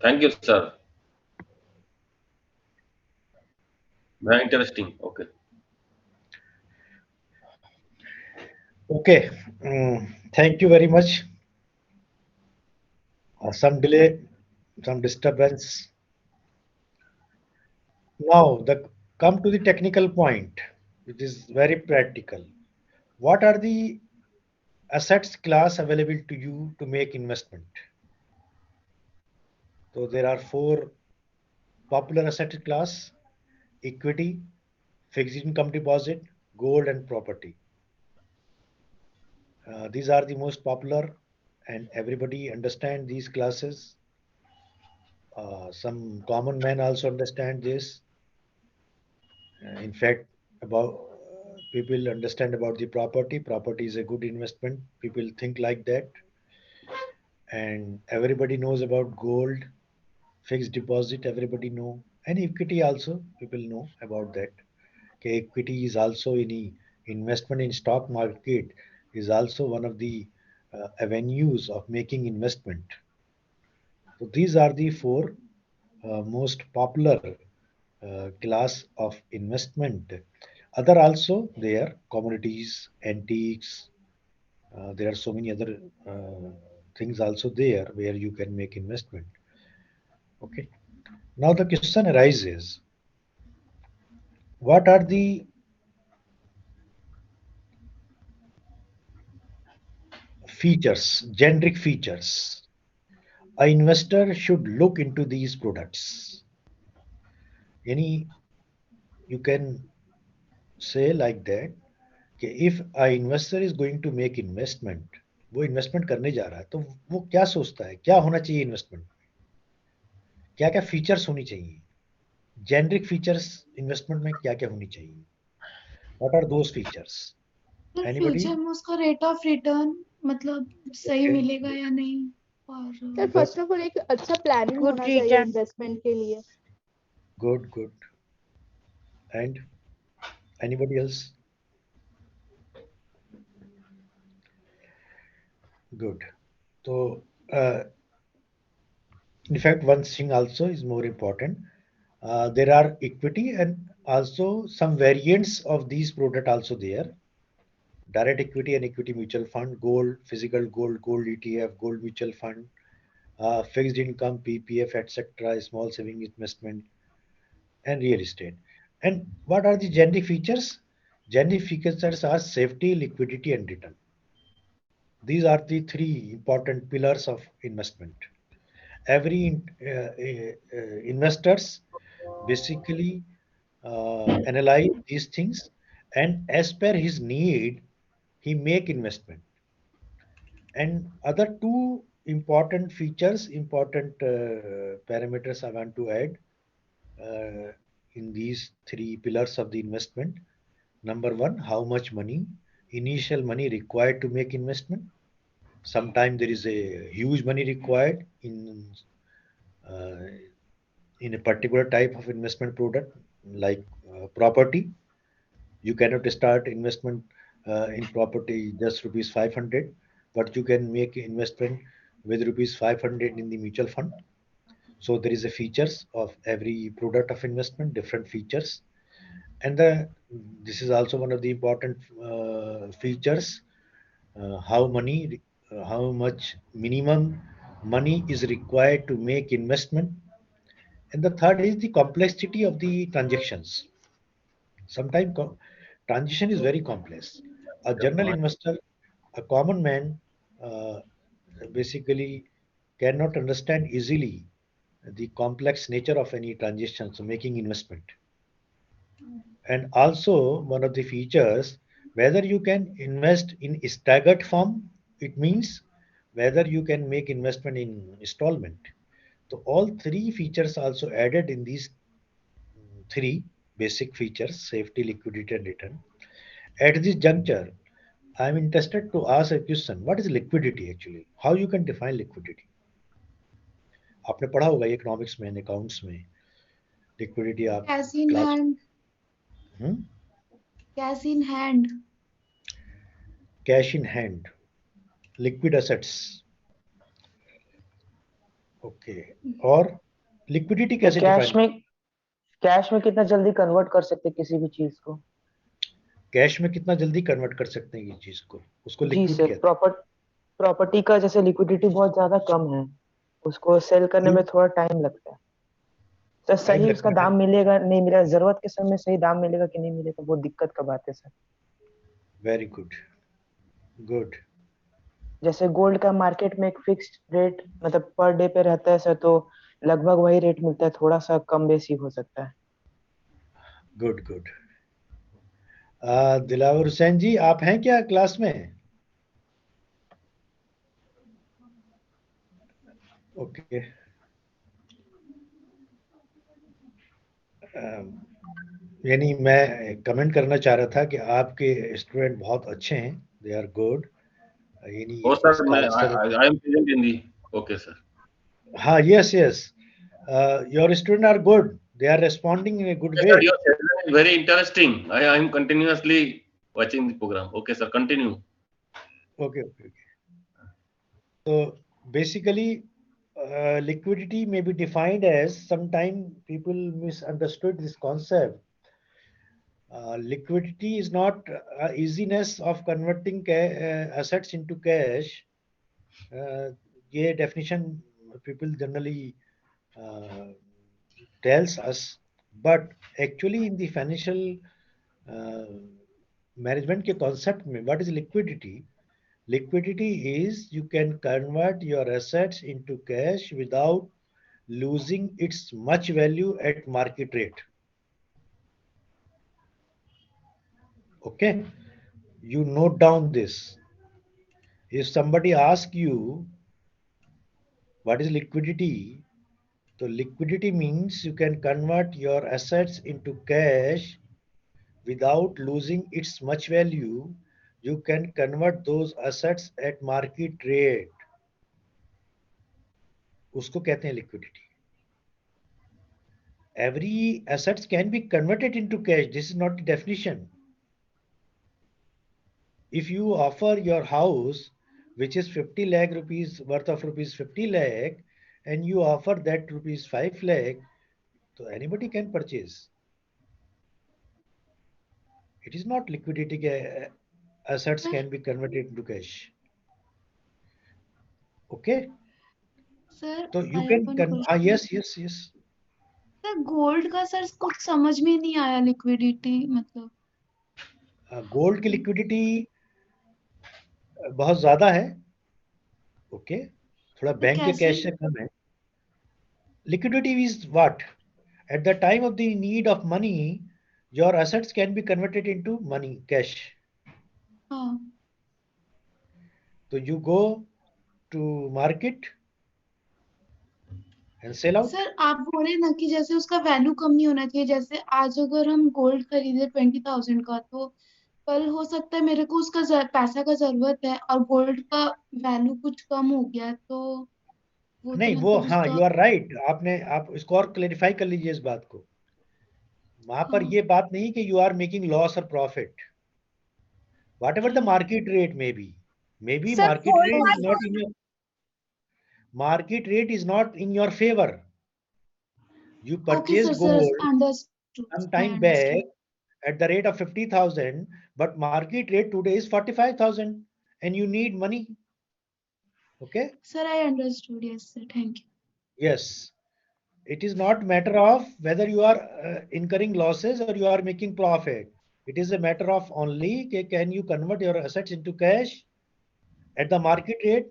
Thank you, sir. Very interesting. Okay. Okay, thank you very much. Some delay, some disturbance. Now, come to the technical point, which is very practical. What are the assets class available to you to make investment? So there are 4 popular asset class: equity, fixed income deposit, gold, and property. These are the most popular, and everybody understand these classes. Some common men also understand this. In fact, about people understand about the property. Property is a good investment. People think like that. And everybody knows about gold, fixed deposit. Everybody know, and equity also. People know about that. Okay, equity is also any investment in stock market is also one of the avenues of making investment. So these are the 4 most popular class of investment. Other also there, commodities, antiques. There are so many other things also there where you can make investment. Okay. Now the question arises: what are the features, generic features? An investor should look into these products. Any, you can say like that कि if a investor is going to make investment, वो investment करने जा रहा है तो वो क्या सोचता है, क्या होना चाहिए इन्वेस्टमेंट में, क्या क्या फीचर्स होनी चाहिए, जेनरिक फीचर्स इन्वेस्टमेंट में क्या क्या होनी चाहिए, what are those features? Sir anybody? Future में उसका रेट ऑफ रिटर्न मतलब सही Okay. मिलेगा या नहीं, और सर फर्स्ट ऑफ ऑल एक अच्छा प्लानिंग Good होना चाहिए return. इन्वेस्टमेंट के लिए। Good, good. And anybody else? Good. So, in fact, one thing also is more important. There are equity and also some variants of these product also there. Direct equity and equity mutual fund, gold, physical gold, gold ETF, gold mutual fund, fixed income, PPF, etc., small saving investment, and real estate. And what are the generic features? Generic features are safety, liquidity, and return. These are the three important pillars of investment. Every investors basically analyze these things, and as per his need, he make investment. And other two important features, important parameters I want to add in these three pillars of the investment. Number one, how much money, initial money required to make investment. Sometimes there is a huge money required uh, in a particular type of investment product like property. You cannot start investment in property just rupees 500, but you can make investment with rupees 500 in the mutual fund. So there is a features of every product of investment, different features. And this is also one of the important features, how much minimum money is required to make investment. And the third is the complexity of the transactions. Sometimes transition is very complex. A general investor, a common man, uh, basically cannot understand easily the complex nature of any transaction, so making investment. And also one of the features, whether you can invest in staggered form, it means whether you can make investment in installment. So all three features also added in these three basic features, safety, liquidity, and return. At this juncture, I'm interested to ask a question. What is liquidity actually? How you can define liquidity? आपने पढ़ा होगा economics में, accounts में, liquidity आप cash in class hand, cash in hand, cash in hand, liquid assets. Okay. और liquidity कैसे define? Cash में कितना जल्दी कन्वर्ट कर सकते किसी भी चीज को? कैश में कितना जल्दी कन्वर्ट कर सकते हैं ये चीज को, उसको लिक्विड कहते हैं. प्रॉपर्टी का जैसे लिक्विडिटी बहुत ज्यादा कम है, उसको सेल करने में थोड़ा टाइम लगता है, तो सही उसका दाम मिलेगा नहीं मिलेगा, जरूरत के समय सही दाम मिलेगा कि नहीं मिलेगा, वो दिक्कत का बात है सर. Very good, good. जैसे गोल्ड का मार्केट में एक फिक्स्ड रेट मतलब पर डे पे रहता है सर, तो लगभग वही रेट मिलता है, थोड़ा सा कम बेसी हो सकता है. Good good. दिलावर हुसैन जी, आप हैं क्या क्लास में? ओके. यानी मैं कमेंट करना चाह रहा था कि आपके स्टूडेंट बहुत अच्छे हैं, दे आर गुड. यानी sir I am present in the. Okay sir. हाँ, yes yes, your student are good, they are responding in a good way. Your session is very interesting. I am continuously watching the program. Okay sir, continue. Okay. So basically liquidity may be defined as, sometime people misunderstood this concept. Liquidity is not easiness of converting assets into cash. ये definition people generally tells us, but actually in the financial uh, management के concept में, what is liquidity? Liquidity is you can convert your assets into cash without losing its much value at market rate. Okay, you note down this. If somebody asks you what is liquidity, so liquidity means you can convert your assets into cash without losing its much value. You can convert those assets at market rate. उसको कहते हैं liquidity. Every assets can be converted into cash. This is not the definition. If you offer your house, which is 50 lakh rupees worth of rupees 50 lakh, and you offer that rupees 5 lakh, so anybody can purchase. It is not liquidity. Assets can be converted into cash. Okay. Sir So you I have can one question. yes. Sir gold का sir कुछ समझ में नहीं आया, liquidity मतलब. Gold की liquidity बहुत ज्यादा है. ओके, थोड़ा बैंक के कैसे? कैश से कम है. Liquidity is what? At the time of the need of money, your assets can be converted into money, cash. हाँ. So you go to market and sell out. Sir आप बोल रहे ना कि जैसे उसका वैल्यू कम नहीं होना चाहिए. जैसे आज अगर हम गोल्ड खरीदे 20,000 का, तो कल हो सकता है मेरे को उसका पैसा का जरूरत है और गोल्ड का वैल्यू कुछ कम हो गया, तो वो तो नहीं, वो मतलब हाँ, उसका. You are right. आप इसको और क्लेरिफाई कर लीजिए इस बात को. वहां पर हाँ. ये बात नहीं कि यू आर मेकिंग लॉस और profit. Whatever the market rate may be, maybe Sir, market gold rate is has not in your market rate is not in your favor. You Okay, sir, purchased sir, gold understood. some I time back understood. at the rate of 50,000, but market rate today is 45,000, and you need money. Okay. Sir, I understood. Yes, sir. Thank you. Yes, it is not matter of whether you are incurring losses or you are making profit. It is a matter of only can you convert your assets into cash at the market rate.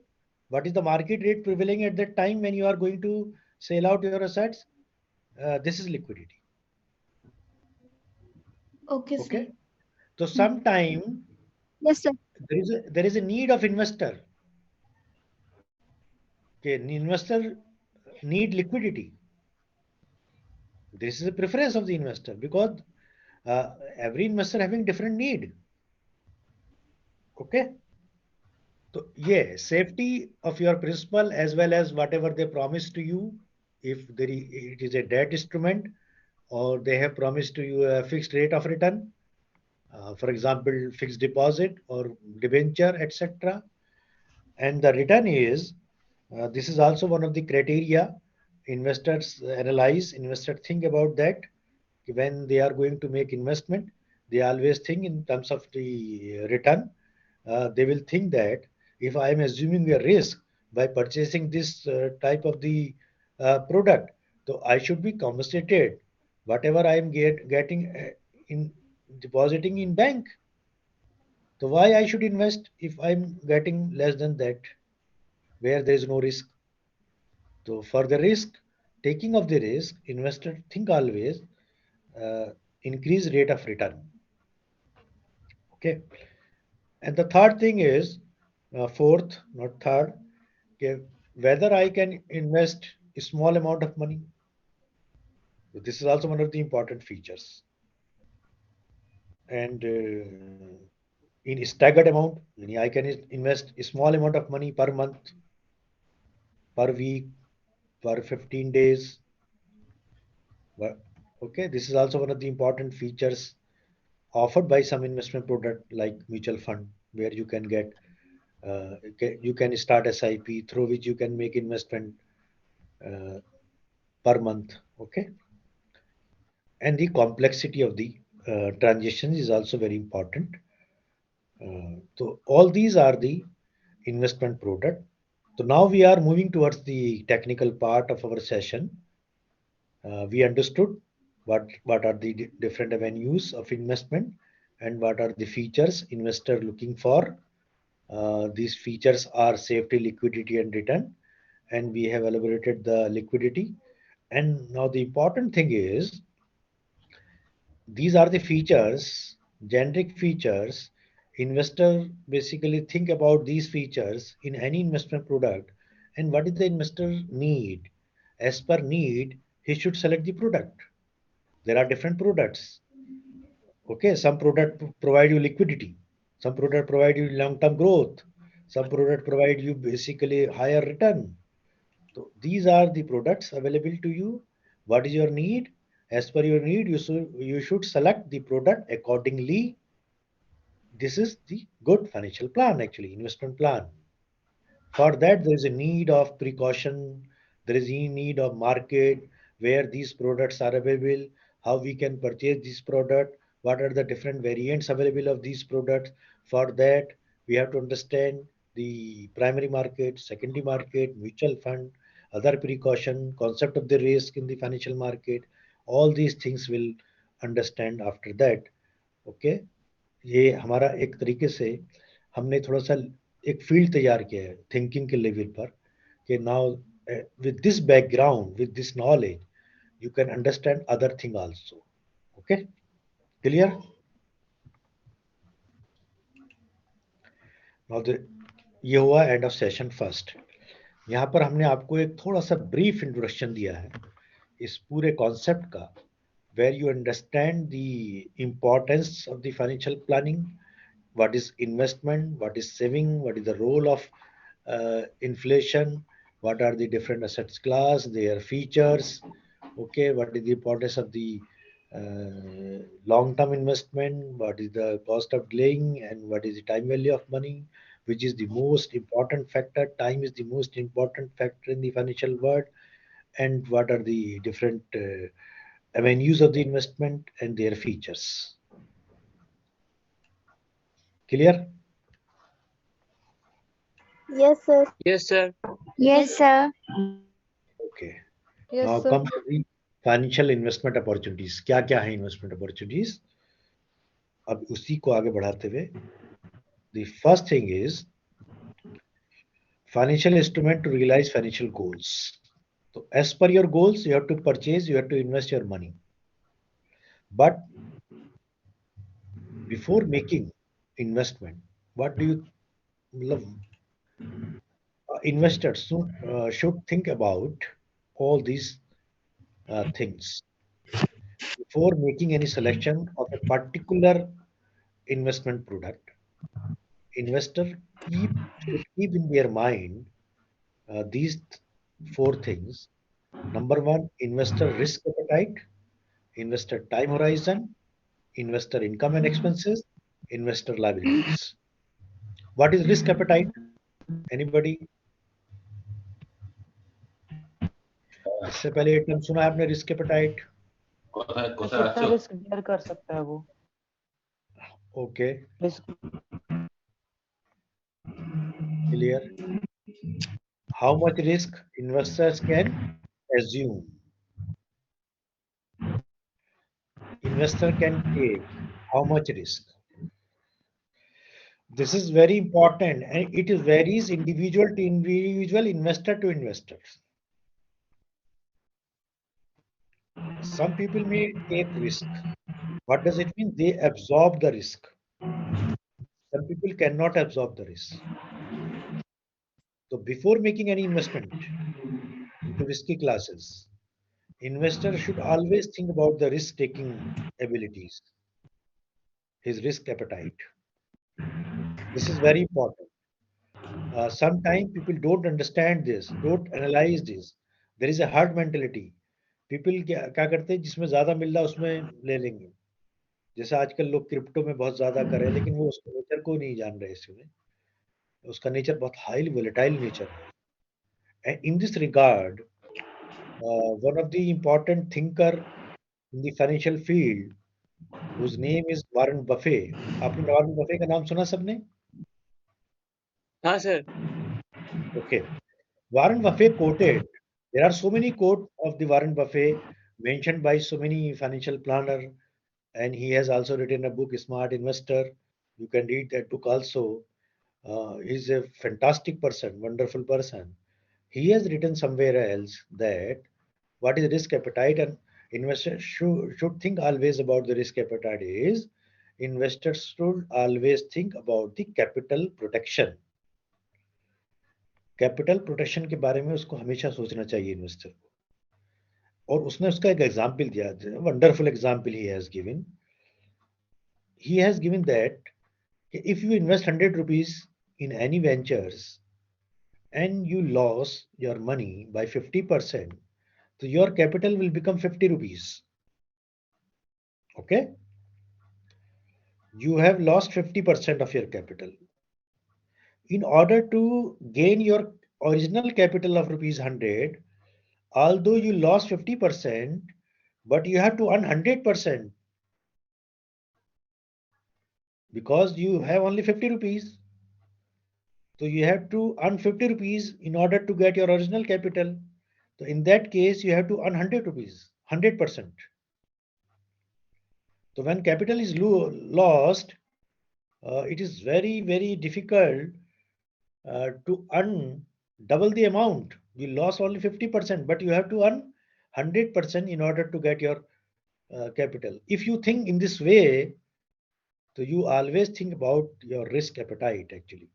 What is the market rate prevailing at that time when you are going to sell out your assets? This is liquidity. Okay, Okay. sir. So sometime Yes, sir. there is a need of investor. Okay, investor need liquidity. This is a preference of the investor because every investor having different need. Okay. So yeah, safety of your principal as well as whatever they promise to you. If it is a debt instrument or they have promised to you a fixed rate of return, for example, fixed deposit or debenture, etc. And the return is, this is also one of the criteria investors analyze, investors think about that when they are going to make investment. They always think in terms of the return. They will think that if I am assuming a risk by purchasing this type of the product, so I should be compensated whatever I am getting in depositing in bank. So why I should invest if I'm getting less than that, where there is no risk? So for the risk, taking of the risk, investor think always uh, increase rate of return. Okay. And the third thing is, fourth, not third, okay, whether I can invest a small amount of money. So this is also one of the important features. And in staggered amount, I can invest a small amount of money per month, per week, per 15 days. Okay, this is also one of the important features offered by some investment product like mutual fund, where you can get you can start SIP through which you can make investment per month. Okay, and the complexity of the transactions is also very important. So all these are the investment product. So now we are moving towards the technical part of our session. We understood what are the different avenues of investment and what are the features investor looking for. These features are safety, liquidity, and return. And we have elaborated the liquidity. And now the important thing is these are the features, generic features. Investor basically think about these features in any investment product and what is the investor need. As per need, he should select the product. There are different products. Okay, some product provide you liquidity, some product provide you long-term growth, some product provide you basically higher return. So these are the products available to you. What is your need? As per your need, you should select the product accordingly. This is the good financial plan, actually, investment plan. For that, there is a need of precaution. There is a need of market where these products are available, how we can purchase this product, what are the different variants available of these products. For that, we have to understand the primary market, secondary market, mutual fund, other precaution, concept of the risk in the financial market. All these things will understand after that. Okay. ये हमारा एक तरीके से हमने थोड़ा सा एक field तैयार किया है थिंकिंग के लेवल पर कि now with this background with this knowledge you can understand other thing also. Okay, clear? Now ये हुआ एंड ऑफ सेशन फर्स्ट. यहाँ पर हमने आपको एक थोड़ा सा ब्रीफ इंट्रोडक्शन दिया है इस पूरे कॉन्सेप्ट का, where you understand the importance of the financial planning, what is investment, what is saving, what is the role of inflation, what are the different assets class, their features, okay, what is the importance of the long-term investment, what is the cost of delaying, and what is the time value of money, which is the most important factor. Time is the most important factor in the financial world, and what are the different avenues of the investment and their features. Clear? Yes, sir. Yes, sir. Yes, sir. Okay. Yes, Now sir. come to the financial investment opportunities. क्या क्या है investment opportunities? अब उसी को आगे बढ़ाते हुए, the first thing is financial instrument to realize financial goals. So as per your goals, you have to purchase, you have to invest your money. But before making investment, what do you love? Investors should think about all these things before making any selection of a particular investment product. Investor should keep in their mind these four things. Number one, investor risk appetite, investor time horizon, investor income and expenses, investor liabilities. What is risk appetite? Anybody? इससे पहले एक term सुना है आपने risk appetite? कितना risk bear कर सकता है वो? Okay, risk clear. How much risk investors can assume? Investor can take how much risk? This is very important, and it varies individual to individual, investor to investor. Some people may take risk. What does it mean? They absorb the risk. Some people cannot absorb the risk. So before making any investment into risky classes, investor should always think about the risk-taking abilities, his risk appetite. This is very important. Sometimes people don't understand this, don't analyze this. There is a herd mentality. People क्या करते हैं, जिसमें ज्यादा मिल रहा है उसमें ले लेंगे. जैसे आजकल लोग क्रिप्टो में बहुत ज्यादा कर रहे हैं, लेकिन वो उसके नेचर को नहीं जान रहे. इसमें उसका नेचर बहुत हाईली वोलेटाइल नेचर है. And in this regard, one of the important thinker in the financial field, whose name is Warren Buffett. आपने वॉरेन बफे का नाम सुना सबने? हाँ sir. Okay. Warren Buffett quoted. There are so many quotes of the Warren Buffett mentioned by so many financial planner, and he has also written a book, Smart Investor. You can read that book also. He's a fantastic person, wonderful person. He has written somewhere else that what is risk appetite, and investors should think always about the risk appetite is investors should always think about the capital protection. Capital protection के बारे में उसको हमेशा सोचना चाहिए investor को। और उसने उसका एक एग्जांपल दिया, wonderful example he has given that if you invest 100 rupees in any ventures and you lose your money by 50%, so your capital will become 50 rupees. Okay? You have lost 50% of your capital. In order to gain your original capital of rupees 100, although you lost 50%, but you have to earn 100% because you have only 50 rupees. So you have to earn 50 rupees in order to get your original capital. So in that case, you have to earn 100 rupees, 100%. So when capital is lost, it is very, very difficult to earn double the amount. You lost only 50%, but you have to earn 100% in order to get your capital. If you think in this way, so you always think about your risk appetite, actually,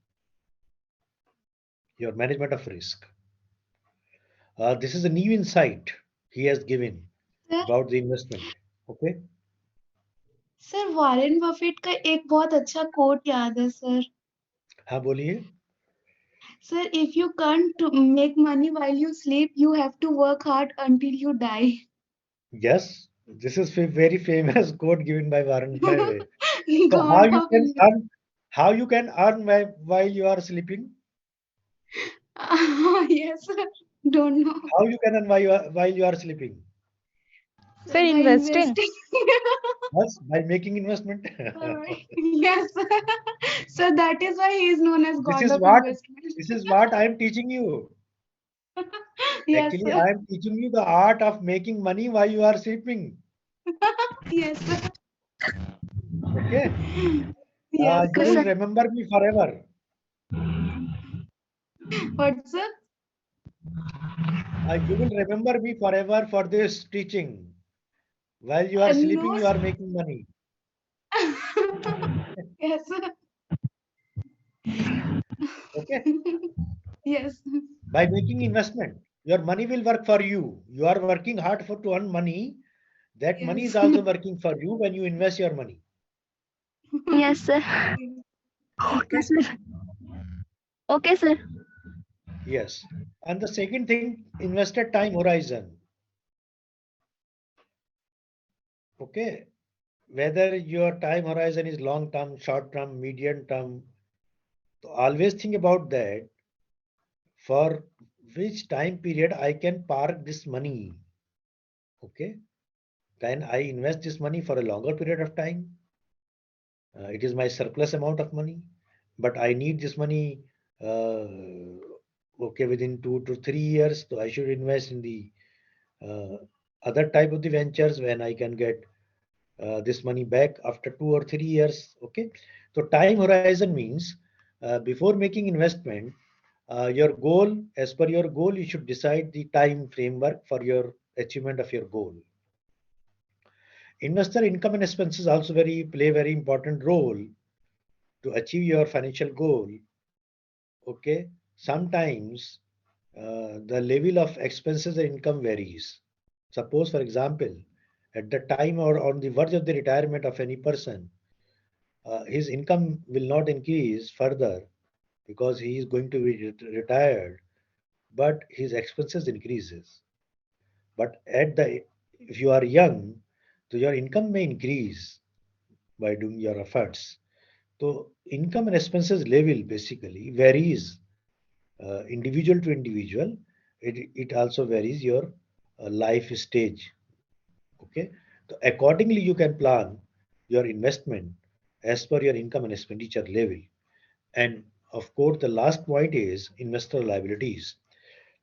your management of risk. This is a new insight he has given about the investment. Okay. Sir Warren Buffett का एक बहुत अच्छा coat याद है sir. हाँ बोलिए. Sir, if you can't make money while you sleep, you have to work hard until you die. Yes, this is a very famous quote given by Warren Buffett. So God of India. how you can earn while you are sleeping? Yes, sir. Don't know. How you can earn while you are sleeping? Sir, By investing. Yes, by making investment. Yes, sir. So that is why he is known as God This of investment. is what I am teaching you. Yes, Actually, sir. I am teaching you the art of making money while you are sleeping. Yes, sir. Okay. Yes, You sir. will remember me forever. What, sir? You will remember me forever for this teaching. While you are sleeping, No, you are making money. Yes, sir. Okay. Yes. By making investment, your money will work for you. You are working hard to earn money. That money is Yes. also working for you when you invest your money. Yes, sir. Okay, sir. Okay, sir. Yes. And the second thing, invested time horizon. Okay. Whether your time horizon is long term, short term, medium term, so always think about that. For which time period I can park this money. Okay. Can I invest this money for a longer period of time? It is my surplus amount of money, but I need this money okay within 2 to 3 years. So I should invest in the other type of the ventures when I can get this money back after 2 or 3 years. Okay. So time horizon means before making investment, your goal, as per your goal, you should decide the time framework for your achievement of your goal. Investor income and expenses also play very important role to achieve your financial goal. Okay, sometimes the level of expenses and income varies. Suppose, for example, at the time or on the verge of the retirement of any person, his income will not increase further because he is going to be retired, but his expenses increases. But if you are young, so your income may increase by doing your efforts. So income and expenses level basically varies individual to individual. It also varies your life stage. Okay, so accordingly you can plan your investment as per your income and expenditure level. And of course, the last point is investor liabilities.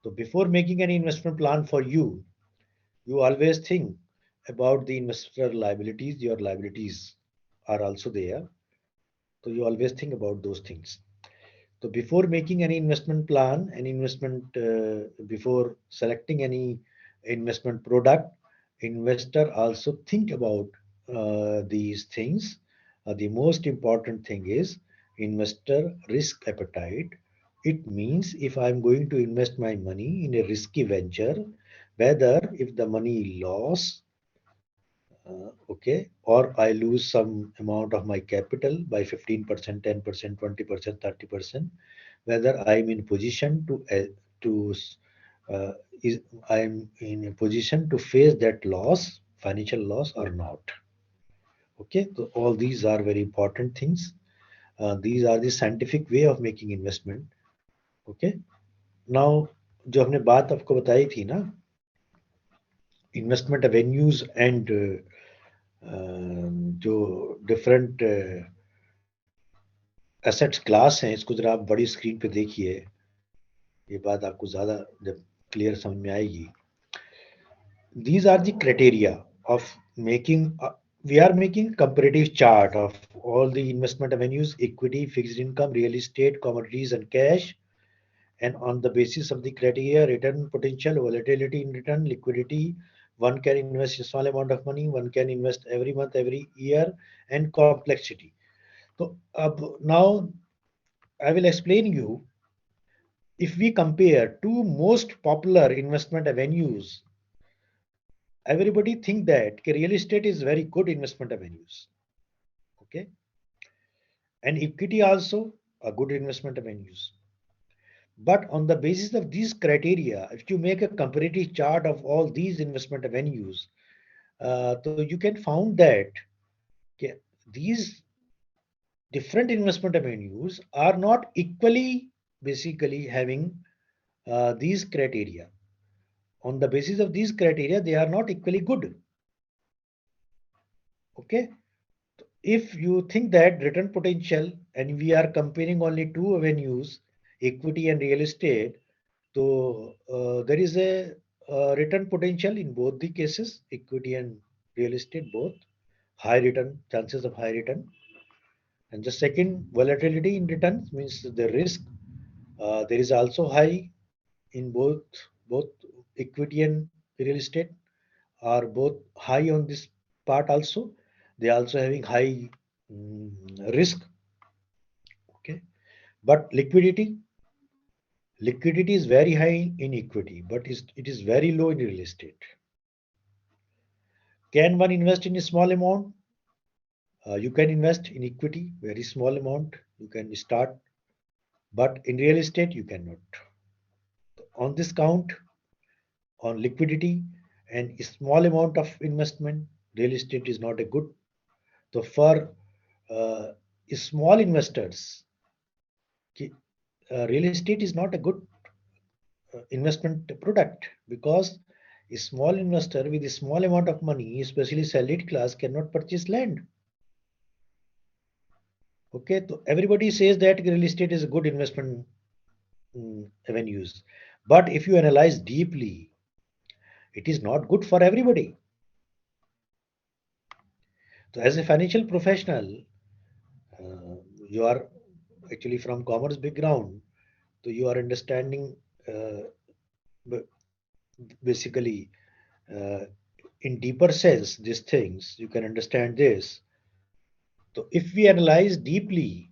So before making any investment plan for you, you always think about the investor liabilities. Your liabilities are also there. So you always think about those things. So before making any investment plan, any investment, before selecting any investment product, investor also think about these things. The most important thing is investor risk appetite. It means if I'm going to invest my money in a risky venture, whether if the money loss, okay, or I lose some amount of my capital by 15%, 10%, 20%, 30%, whether I'm in position to uh, is I'm in a position to face that loss, financial loss or not. Okay, so all these are very important things. These are the scientific way of making investment. Okay, now जो हमने बात आपको बताई थी ना, investment avenues and जो different assets class हैं, इसको जरा आप बड़ी स्क्रीन पे देखिए, ये बात आपको ज्यादा जब क्लियर समझ में आएगी. These are the criteria of making we are making comparative chart of all the investment avenues: equity, fixed income, real estate, commodities and cash. And on the basis of the criteria, return potential, volatility in return, liquidity, one can invest a small amount of money, one can invest every month, every year, and complexity. So now I will explain you. If we compare two most popular investment avenues, everybody think that real estate is very good investment avenues. Okay, and equity also a good investment avenues. But on the basis of these criteria, if you make a comparative chart of all these investment avenues, so you can find that these different investment avenues are not equally basically having these criteria. On the basis of these criteria, they are not equally good. Okay, if you think that return potential, and we are comparing only two avenues, equity and real estate, so there is a return potential in both the cases, equity and real estate, both high return, chances of high return. And the second, volatility in returns means the risk. There is also high in both equity and real estate are both high on this part also. They are also having high risk. Okay, but liquidity is very high in equity, but it is very low in real estate. Can one invest in a small amount? You can invest in equity, very small amount, you can start, but in real estate you cannot. On this count, on liquidity and a small amount of investment, real estate is not a good. So for small investors, real estate is not a good investment product, because a small investor with a small amount of money, especially salaried class, cannot purchase land. Okay, so everybody says that real estate is a good investment avenues, but if you analyze deeply, it is not good for everybody. So as a financial professional, you are actually from commerce background, so you are understanding basically in deeper sense these things, you can understand this. So if we analyze deeply,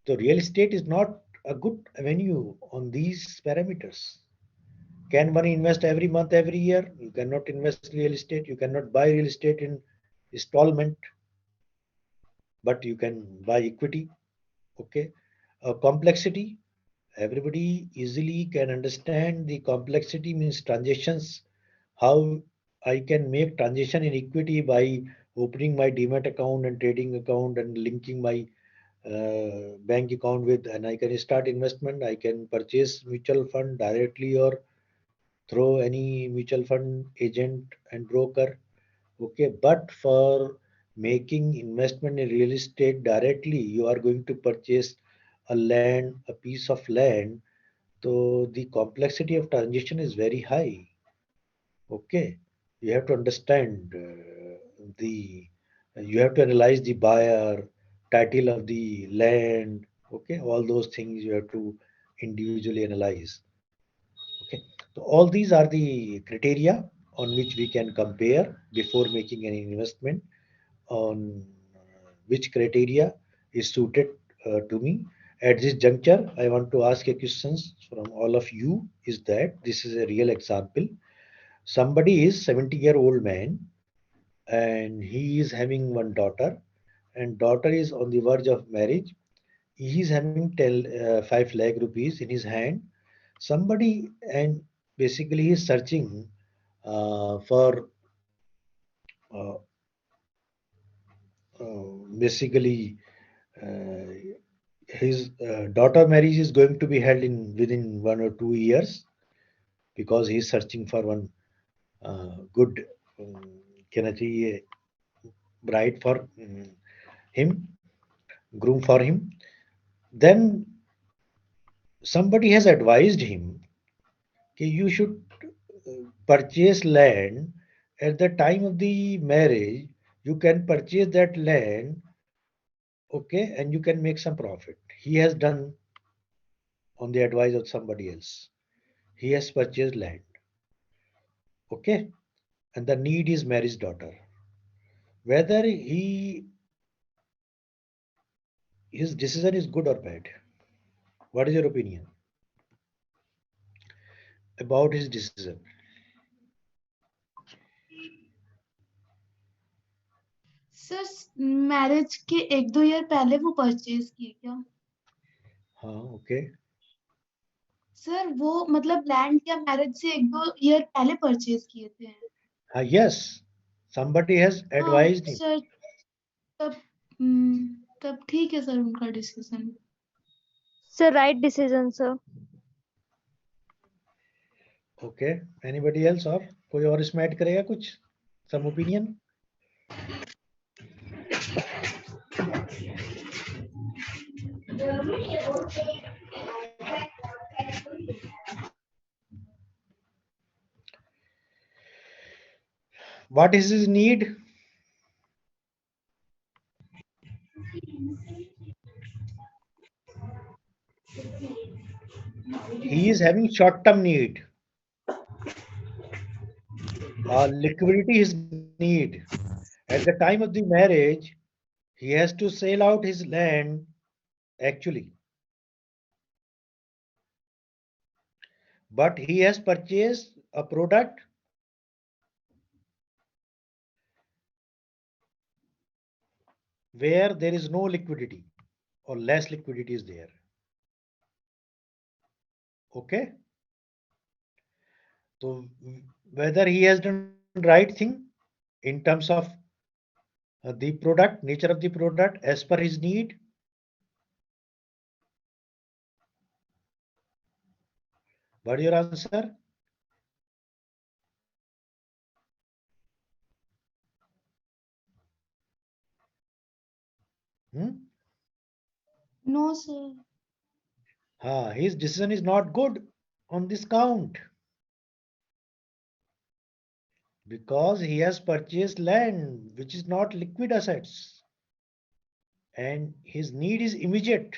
the real estate is not a good avenue on these parameters. Can one invest every month, every year? You cannot invest in real estate. You cannot buy real estate in installment, but you can buy equity. Okay, complexity. Everybody easily can understand the complexity means transactions. How I can make transaction in equity by opening my demat account and trading account and linking my bank account with, and I can start investment. I can purchase mutual fund directly or through any mutual fund agent and broker. Okay, but for making investment in real estate directly, you are going to purchase a land, a piece of land. So the complexity of transaction is very high. Okay, you have to understand the, you have to analyze the buyer, title of the land. Okay, all those things you have to individually analyze. Okay, so all these are the criteria on which we can compare before making any investment, on which criteria is suited to me. At this juncture, I want to ask a questions from all of you, is that this is a real example. Somebody is 70-year-old man and he is having one daughter, and daughter is on the verge of marriage. He is having 5 lakh rupees in his hand. Somebody, and basically he is searching for uh, basically uh, his daughter marriage is going to be held in within 1 or 2 years, because he is searching for one good can I say bride for him, groom for him. Then somebody has advised him that you should purchase land at the time of the marriage. You can purchase that land, okay, and you can make some profit. He has done on the advice of somebody else. He has purchased land, okay, and the need is marriage daughter. Whether his decision is good or bad, what is your opinion about his decision? Sir marriage के 1-2 year पहले वो purchase किए क्या? हाँ, okay. Sir वो मतलब land क्या marriage से 1-2 ईयर पहले परचेज किए थे? हाँ, yes, somebody has हाँ advised him. सर, तब तब ठीक है सर उनका decision. Sir, right decision, sir. Okay, anybody else? और कोई और इसमें ऐड करेगा कुछ, some opinion? What is his need? He is having short-term need. Liquidity is need. At the time of the marriage, he has to sell out his land actually. But he has purchased a product where there is no liquidity or less liquidity is there. Okay. So whether he has done right thing in terms of the product, nature of the product as per his need. What is your answer? No sir. His decision is not good on this count, because he has purchased land which is not liquid assets, and his need is immediate.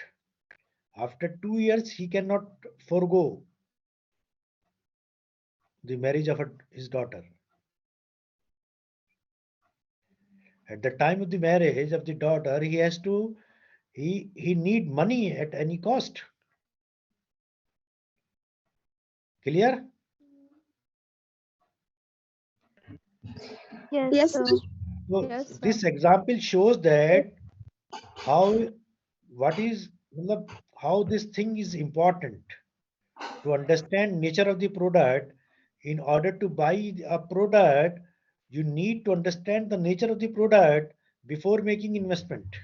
After 2 years, he cannot forego the marriage of his daughter. At the time of the marriage of the daughter, he has to, he need money at any cost. Clear? Yes, sir. So Yes, sir. this example shows that how how this thing is important to understand nature of the product. In order to buy a product, you need to understand the nature of the product before making investment.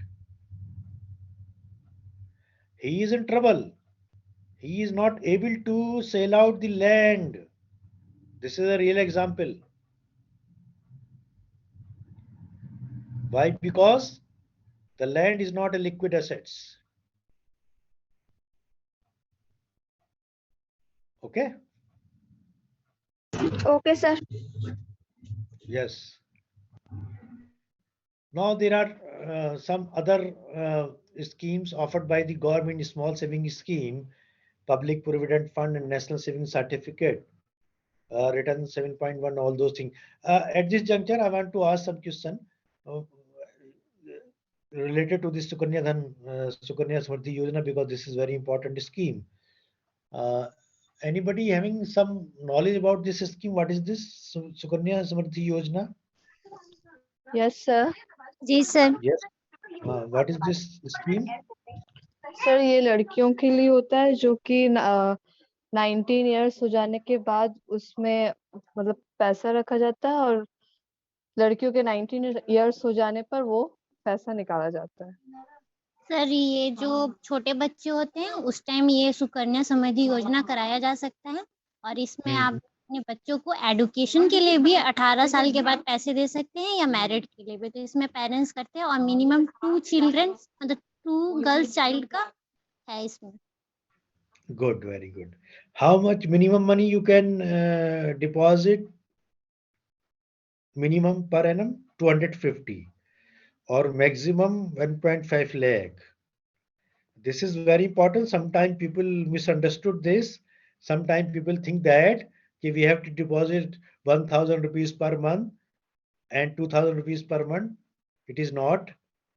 He is in trouble. He is not able to sell out the land. This is a real example. Why? Because the land is not a liquid assets. Okay? Okay, sir. Yes. Now there are some other schemes offered by the government, small saving scheme, public provident fund and national savings certificate, return 7.1, all those things. At this juncture, I want to ask some question uh, related to this Sukanya Samriddhi Yojana, because this is very important scheme. Anybody having some knowledge about this scheme? What is this Sukanya Samriddhi Yojana? Yes, sir. जी sir. Yes. What is this scheme? Sir ये लड़कियों के लिए होता है जो कि 19 years हो जाने के बाद उसमें मतलब पैसा रखा जाता है और लड़कियों के 19 इयर्स हो जाने पर वो पैसा निकाला जाता है। सर ये जो छोटे बच्चे होते हैं उस टाइम ये सुकन्या समृद्धि योजना कराया जा सकता है और इसमें आप अपने बच्चों को एडुकेशन के लिए भी 18 साल के बाद पैसे दे सकते हैं या मैरिड के लिए भी, तो इसमें पेरेंट्स करते हैं और मिनिमम 2 चिल्ड्रन मतलब 2 गर्ल्स चाइल्ड का है इसमें। Good, very good. How much minimum money you can deposit? Minimum per annum 250 or maximum 1.5 lakh. This is very important. Sometimes people misunderstood this. Sometimes people think that we have to deposit 1,000 rupees per month and 2,000 rupees per month. It is not.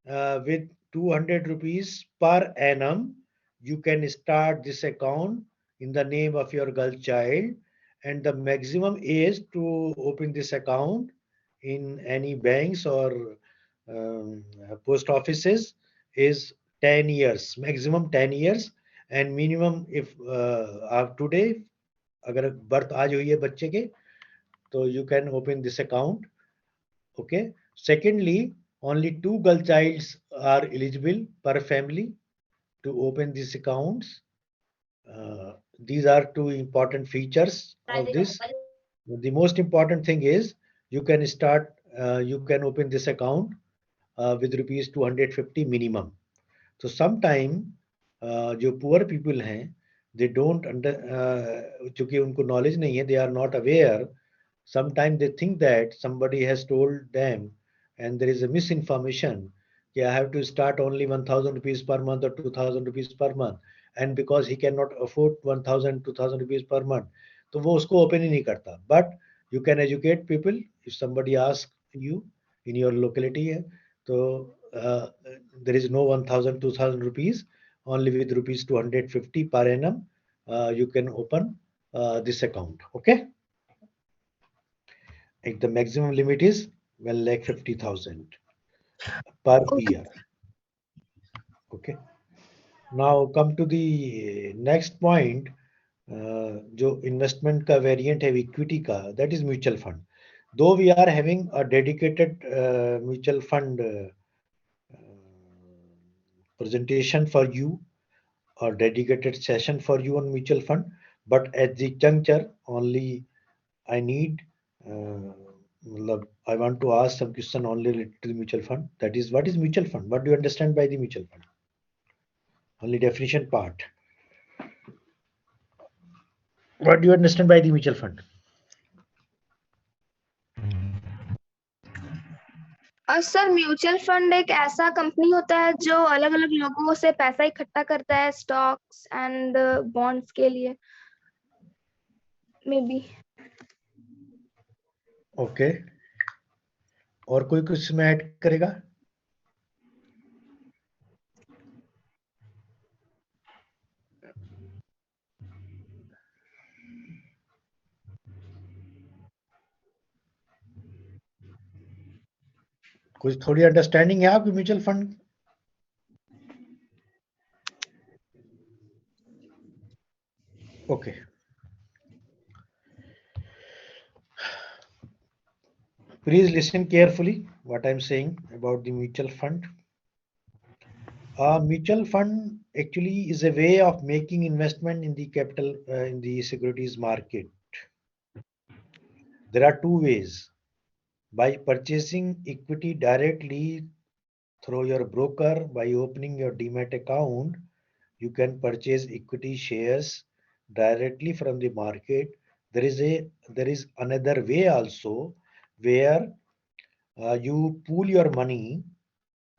With 200 rupees per annum, you can start this account in the name of your girl child, and the maximum age to open this account in any banks or post offices is 10 years, maximum 10 years, and minimum if today अगर birth आज हुई है बच्चे के तो you can open this account. Okay. Secondly, only 2 girl childs are eligible per family to open these accounts. These are 2 important features of this. The most important thing is you can start, you can open this account with rupees 250 minimum. So sometime जो poor people हैं, they don't चूंकि उनको knowledge नहीं है, they are not aware. Sometimes they think that somebody has told them and there is a misinformation. I have to start only 1,000 rupees per month or 2,000 rupees per month, and because he cannot afford 1,000, 2,000 rupees per month, तो वो उसको open ही नहीं करता. But you can educate people. If somebody asks you in your locality, so there is no 1,000, 2,000 rupees. Only with rupees 250 per annum, you can open this account. Okay. The maximum limit is 1,50,000 per year. Okay. Now come to the next point. जो investment का variant है equity का, that is mutual fund. Though we are having a dedicated mutual fund presentation for you or dedicated session for you on mutual fund, but at the juncture only I need I want to ask some question only related to the mutual fund. That is, what is mutual fund? What do you understand by the mutual fund? Only definition part. What do you understand by the mutual fund? Sir mutual fund एक ऐसा company होता है जो अलग अलग लोगों से पैसा इकट्ठा करता है स्टॉक्स एंड बॉन्ड्स के लिए मे बी। ओके, और कोई कुछ में ऐड करेगा? कुछ थोड़ी अंडरस्टैंडिंग है आपकी mutual fund? Okay. Please listen carefully what I'm saying about the mutual fund. Mutual fund actually is a way of making investment in the capital in the securities market. There are two ways. By purchasing equity directly through your broker, by opening your demat account, you can purchase equity shares directly from the market. There is another way also where you pool your money,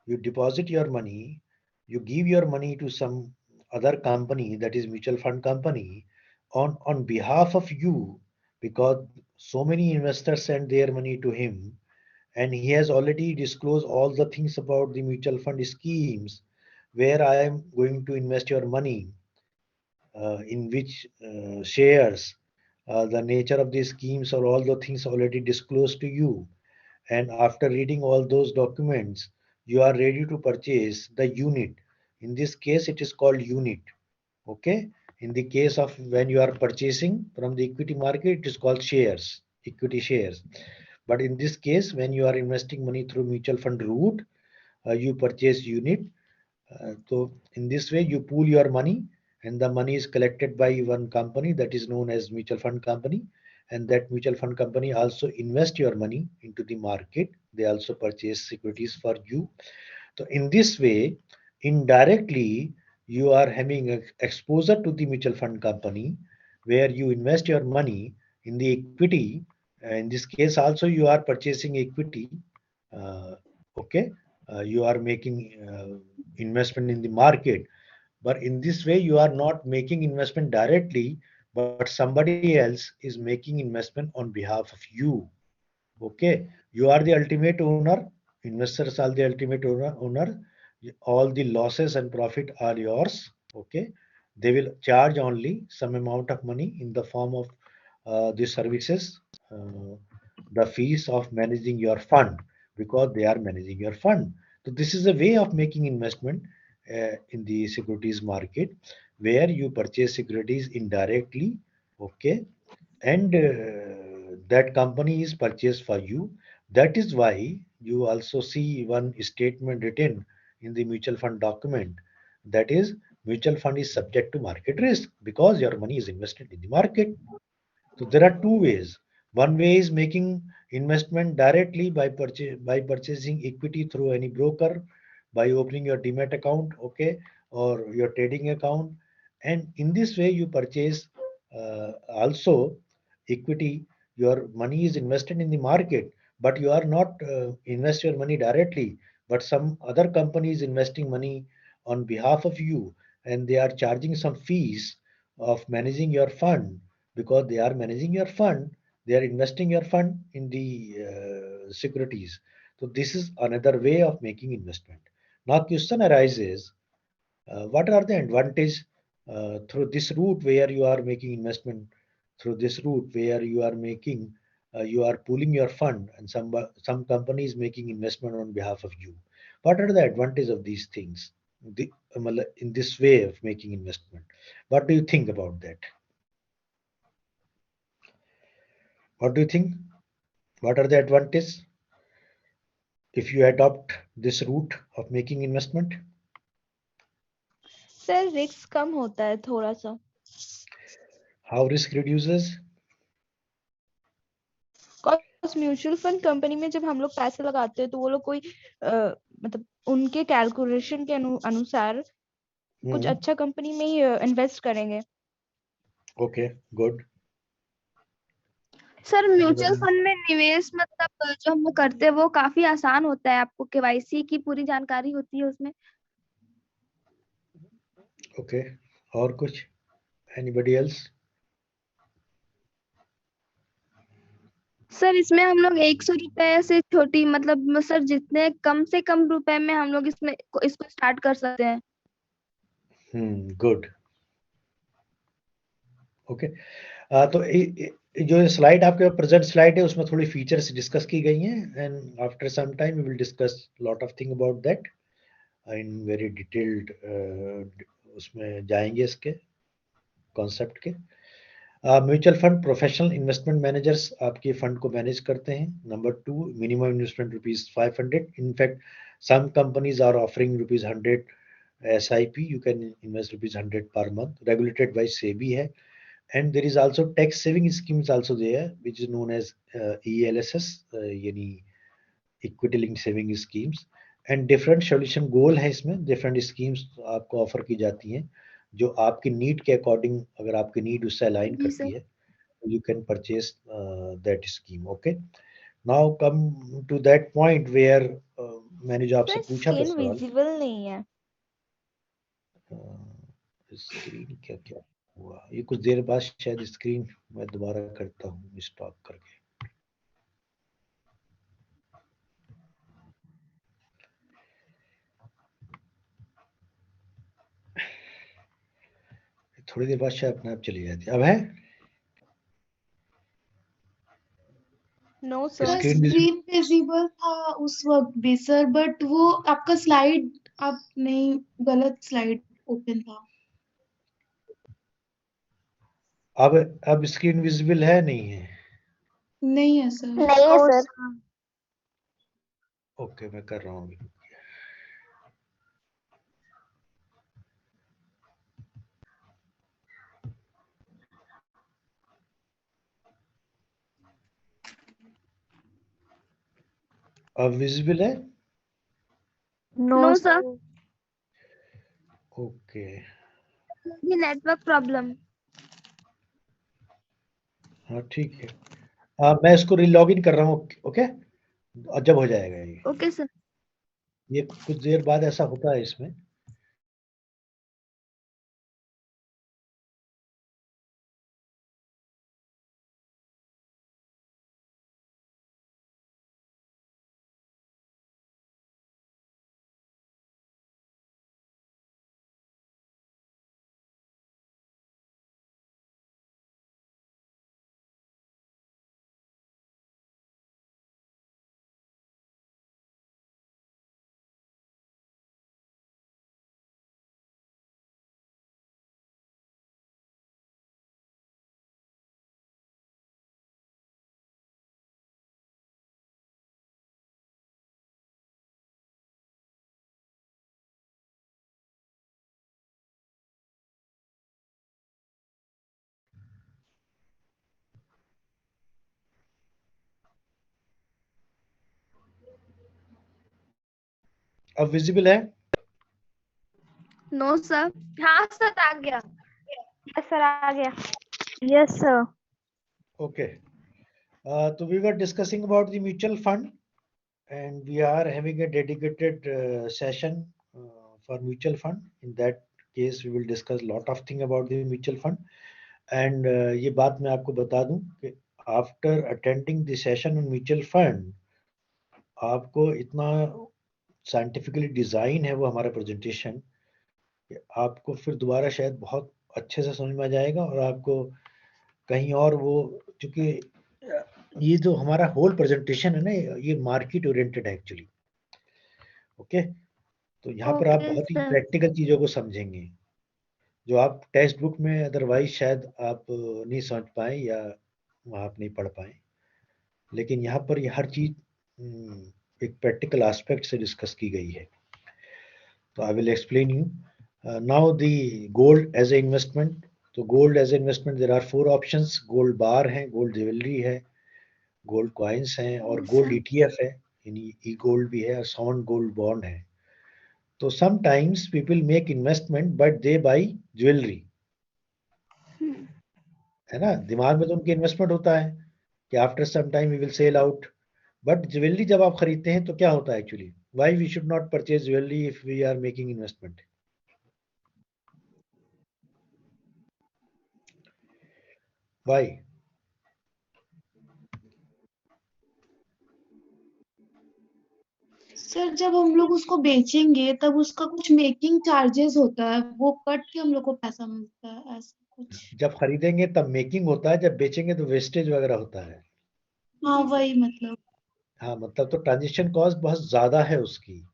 you deposit your money, you give your money to some other company, that is mutual fund company, on behalf of you, because so many investors send their money to him, and he has already disclosed all the things about the mutual fund schemes where I am going to invest your money, in which shares, the nature of the schemes, or all the things already disclosed to you. And after reading all those documents, you are ready to purchase the unit. In this case, it is called unit. Okay. In the case of when you are purchasing from the equity market, it is called shares, equity shares. But in this case, when you are investing money through mutual fund route, you purchase unit. So in this way, you pool your money, and the money is collected by one company that is known as mutual fund company, and that mutual fund company also invest your money into the market. They also purchase securities for you. So in this way, indirectly, you are having exposure to the mutual fund company where you invest your money in the equity. In this case, also you are purchasing equity. Uh, okay, you are making investment in the market, but in this way, you are not making investment directly, but somebody else is making investment on behalf of you. Okay, you are the ultimate owner. Investors are the ultimate owner. All the losses and profit are yours. Okay, they will charge only some amount of money in the form of the services, uh, the fees of managing your fund, because they are managing your fund. So this is a way of making investment in the securities market, where you purchase securities indirectly. Okay, and that company is purchased for you. That is why you also see one statement written in the mutual fund document, that is, mutual fund is subject to market risk because your money is invested in the market. So there are two ways. One way is making investment directly by purchasing equity through any broker, by opening your demat account, okay, or your trading account, and in this way you purchase also equity. Your money is invested in the market, but you are not invest your money directly, but some other company is investing money on behalf of you, and they are charging some fees of managing your fund, because they are managing your fund, they are investing your fund in the securities. So this is another way of making investment. Now question arises, what are the advantage through this route where you are making investment, through this route where you are making, you are pooling your fund, and some company is making investment on behalf of you. What are the advantage of these things, in this way of making investment? What do you think about that? What do you think? What are the advantages if you adopt this route of making investment? Sir risk कम होता है थोड़ा सा. How risk reduces? Cause mutual fund company में जब हम लोग पैसे लगाते हैं तो वो लोग कोई मतलब उनके कैलकुलेशन के अनुसार कुछ अच्छा कंपनी में ही इन्वेस्ट करेंगे. Okay, good. Sir mutual fund में निवेश मतलब जो हम लोग करते हैं वो काफी आसान होता है. आपको केवाईसी की पूरी जानकारी होती है उसमें. Okay, और कुछ? Anybody else? सर इसमें हम लोग 100 रुपए से छोटी मतलब सर जितने कम से कम रुपए में हम लोग इसको स्टार्ट कर सकते हैं. Good. Okay. तो जो स्लाइड आपके प्रेजेंट स्लाइड है उसमें थोड़ी फीचर्स डिस्कस की गई हैं, and after some time we will discuss lot of thing about that in very detailed, उसमें जाएंगे इसके कॉन्सेप्ट के. Mutual fund professional investment managers आपके फंड को मैनेज करते हैं. Number 2, minimum investment ₹500. In fact some companies are offering ₹100 SIP. You can invest ₹100 per month. Regulated by SEBI है. And there is also tax saving schemes also there, which is known as ELSS, यानी equity link saving schemes. And different solution goal है इसमें, different schemes आपको offer की जाती हैं जो आपकी नीड के अकॉर्डिंग, अगर आपकी नीड उससे अलाइन जी करती सर. है, you can purchase that scheme. Okay, now come to that point where मैंने जो आपसे सर पूछा था स्क्रीन सवाल, विजिबल नहीं है. स्क्रीन क्या क्या हुआ, ये कुछ देर बाद शायद स्क्रीन मैं दोबारा करता हूँ स्टॉप करके. थोड़ी देर बाद शायद अपने आप चली जाती है. अब है no sir. Screen screen visible था उस वक्त भी सर, बट वो आपका स्लाइड आप नहीं, गलत स्लाइड ओपन था. अब स्क्रीन विजिबल है नहीं है? नहीं है सर. नहीं है सर. ओके, मैं कर रहा हूँ अभी. अब विजिबल है? No sir. ओके, ये नेटवर्क प्रॉब्लम. हाँ ठीक है. मैं इसको रीलॉग इन कर रहा हूँ. ओके, और जब हो जाएगा ये. Okay sir. ये कुछ देर बाद ऐसा होता है इसमें. अब विजिबल है? No sir. हाँ सर आ गया. यस सर आ गया. Yes sir. Okay. So we were discussing about the mutual fund, and we are having a dedicated session for mutual fund. In that case, we will discuss a lot of things about the mutual fund. And ये बात मैं आपको बता दूं कि after attending the session on mutual fund, आपको इतना scientifically design है वो हमारा presentation, कि आपको फिर दोबारा शायद बहुत अच्छे से समझ में आ जाएगा. और आपको कहीं और वो, क्योंकि ये जो हमारा होल प्रेजेंटेशन है ना, ये मार्केट ओरिएंटेड है एक्चुअली. ओके, तो यहाँ पर आप बहुत ही प्रैक्टिकल चीजों को समझेंगे जो आप टेक्स्ट बुक में अदरवाइज शायद आप नहीं समझ पाए या वहाँ आप नहीं पढ़ पाए. लेकिन यहाँ पर ये हर चीज एक प्रैक्टिकल एस्पेक्ट से डिस्कस की गई है. तो I will explain you now the gold as a investment. तो gold as a investment there are 4 options. Gold bar है, गोल्ड ज्वेलरी है, गोल्ड कॉइन्स हैं, और गोल्ड ETF है, यानी ई गोल्ड भी है, और सॉन गोल्ड बॉन्ड है. तो sometimes people make investment but they by jewellery, है ना. दिमाग में तो उनके इन्वेस्टमेंट होता है कि after some time we will sell out. But jewellery जब आप खरीदते हैं तो क्या होता है actually, why we should not purchase jewellery if we are making investment? Why? Sir जब हम लोग उसको बेचेंगे तब उसका कुछ मेकिंग चार्जेस होता है, वो कट के हम लोग को पैसा मिलता है, ऐसा कुछ. जब खरीदेंगे तब मेकिंग होता है, जब बेचेंगे तो वेस्टेज वगैरह होता है. हाँ वही मतलब. हाँ, मतलब तो ट्रांजेक्शन कॉस्ट बहुत ज्यादा है उसकी.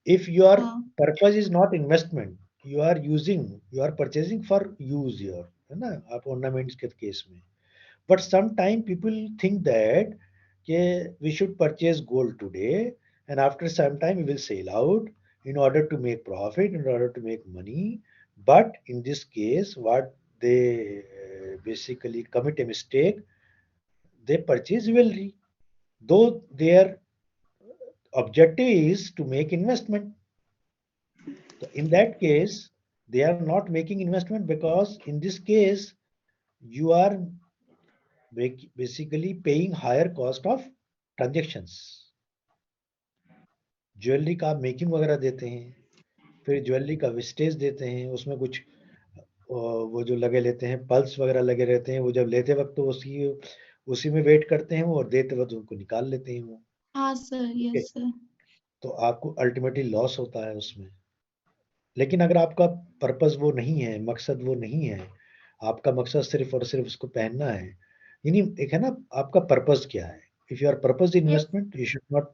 If your हाँ. purpose is not investment, you are using, you are purchasing for use your, है ना, आप ornaments के केस में. But sometime people think that कि we should purchase gold today and after some time we will sell out in order to make profit, in order to make money. But in this case, what they basically commit a mistake. They purchase jewelry, though their objective is to make investment. So in that case, they are not making investment, because in this case, you are basically paying higher cost of transactions. Jewellery का आप making वगैरह देते हैं, फिर jewellery का wastage देते हैं, उसमें कुछ वो जो लगे लेते हैं, पल्स वगैरह लगे रहते हैं, वो जब लेते वक्त तो उसी में वेट करते हैं वो, और देते वक्त उनको निकाल लेते हैं वो। हाँ सर, यस सर। तो आपको अल्टीमेटली लॉस होता है उसमें। लेकिन अगर आपका पर्पस वो नहीं है, मकसद वो नहीं है, आपका मकसद सिर्फ और सिर्फ उसको पहनना है, यानी एक है ना, आपका पर्पस क्या है। If your purpose investment, you should not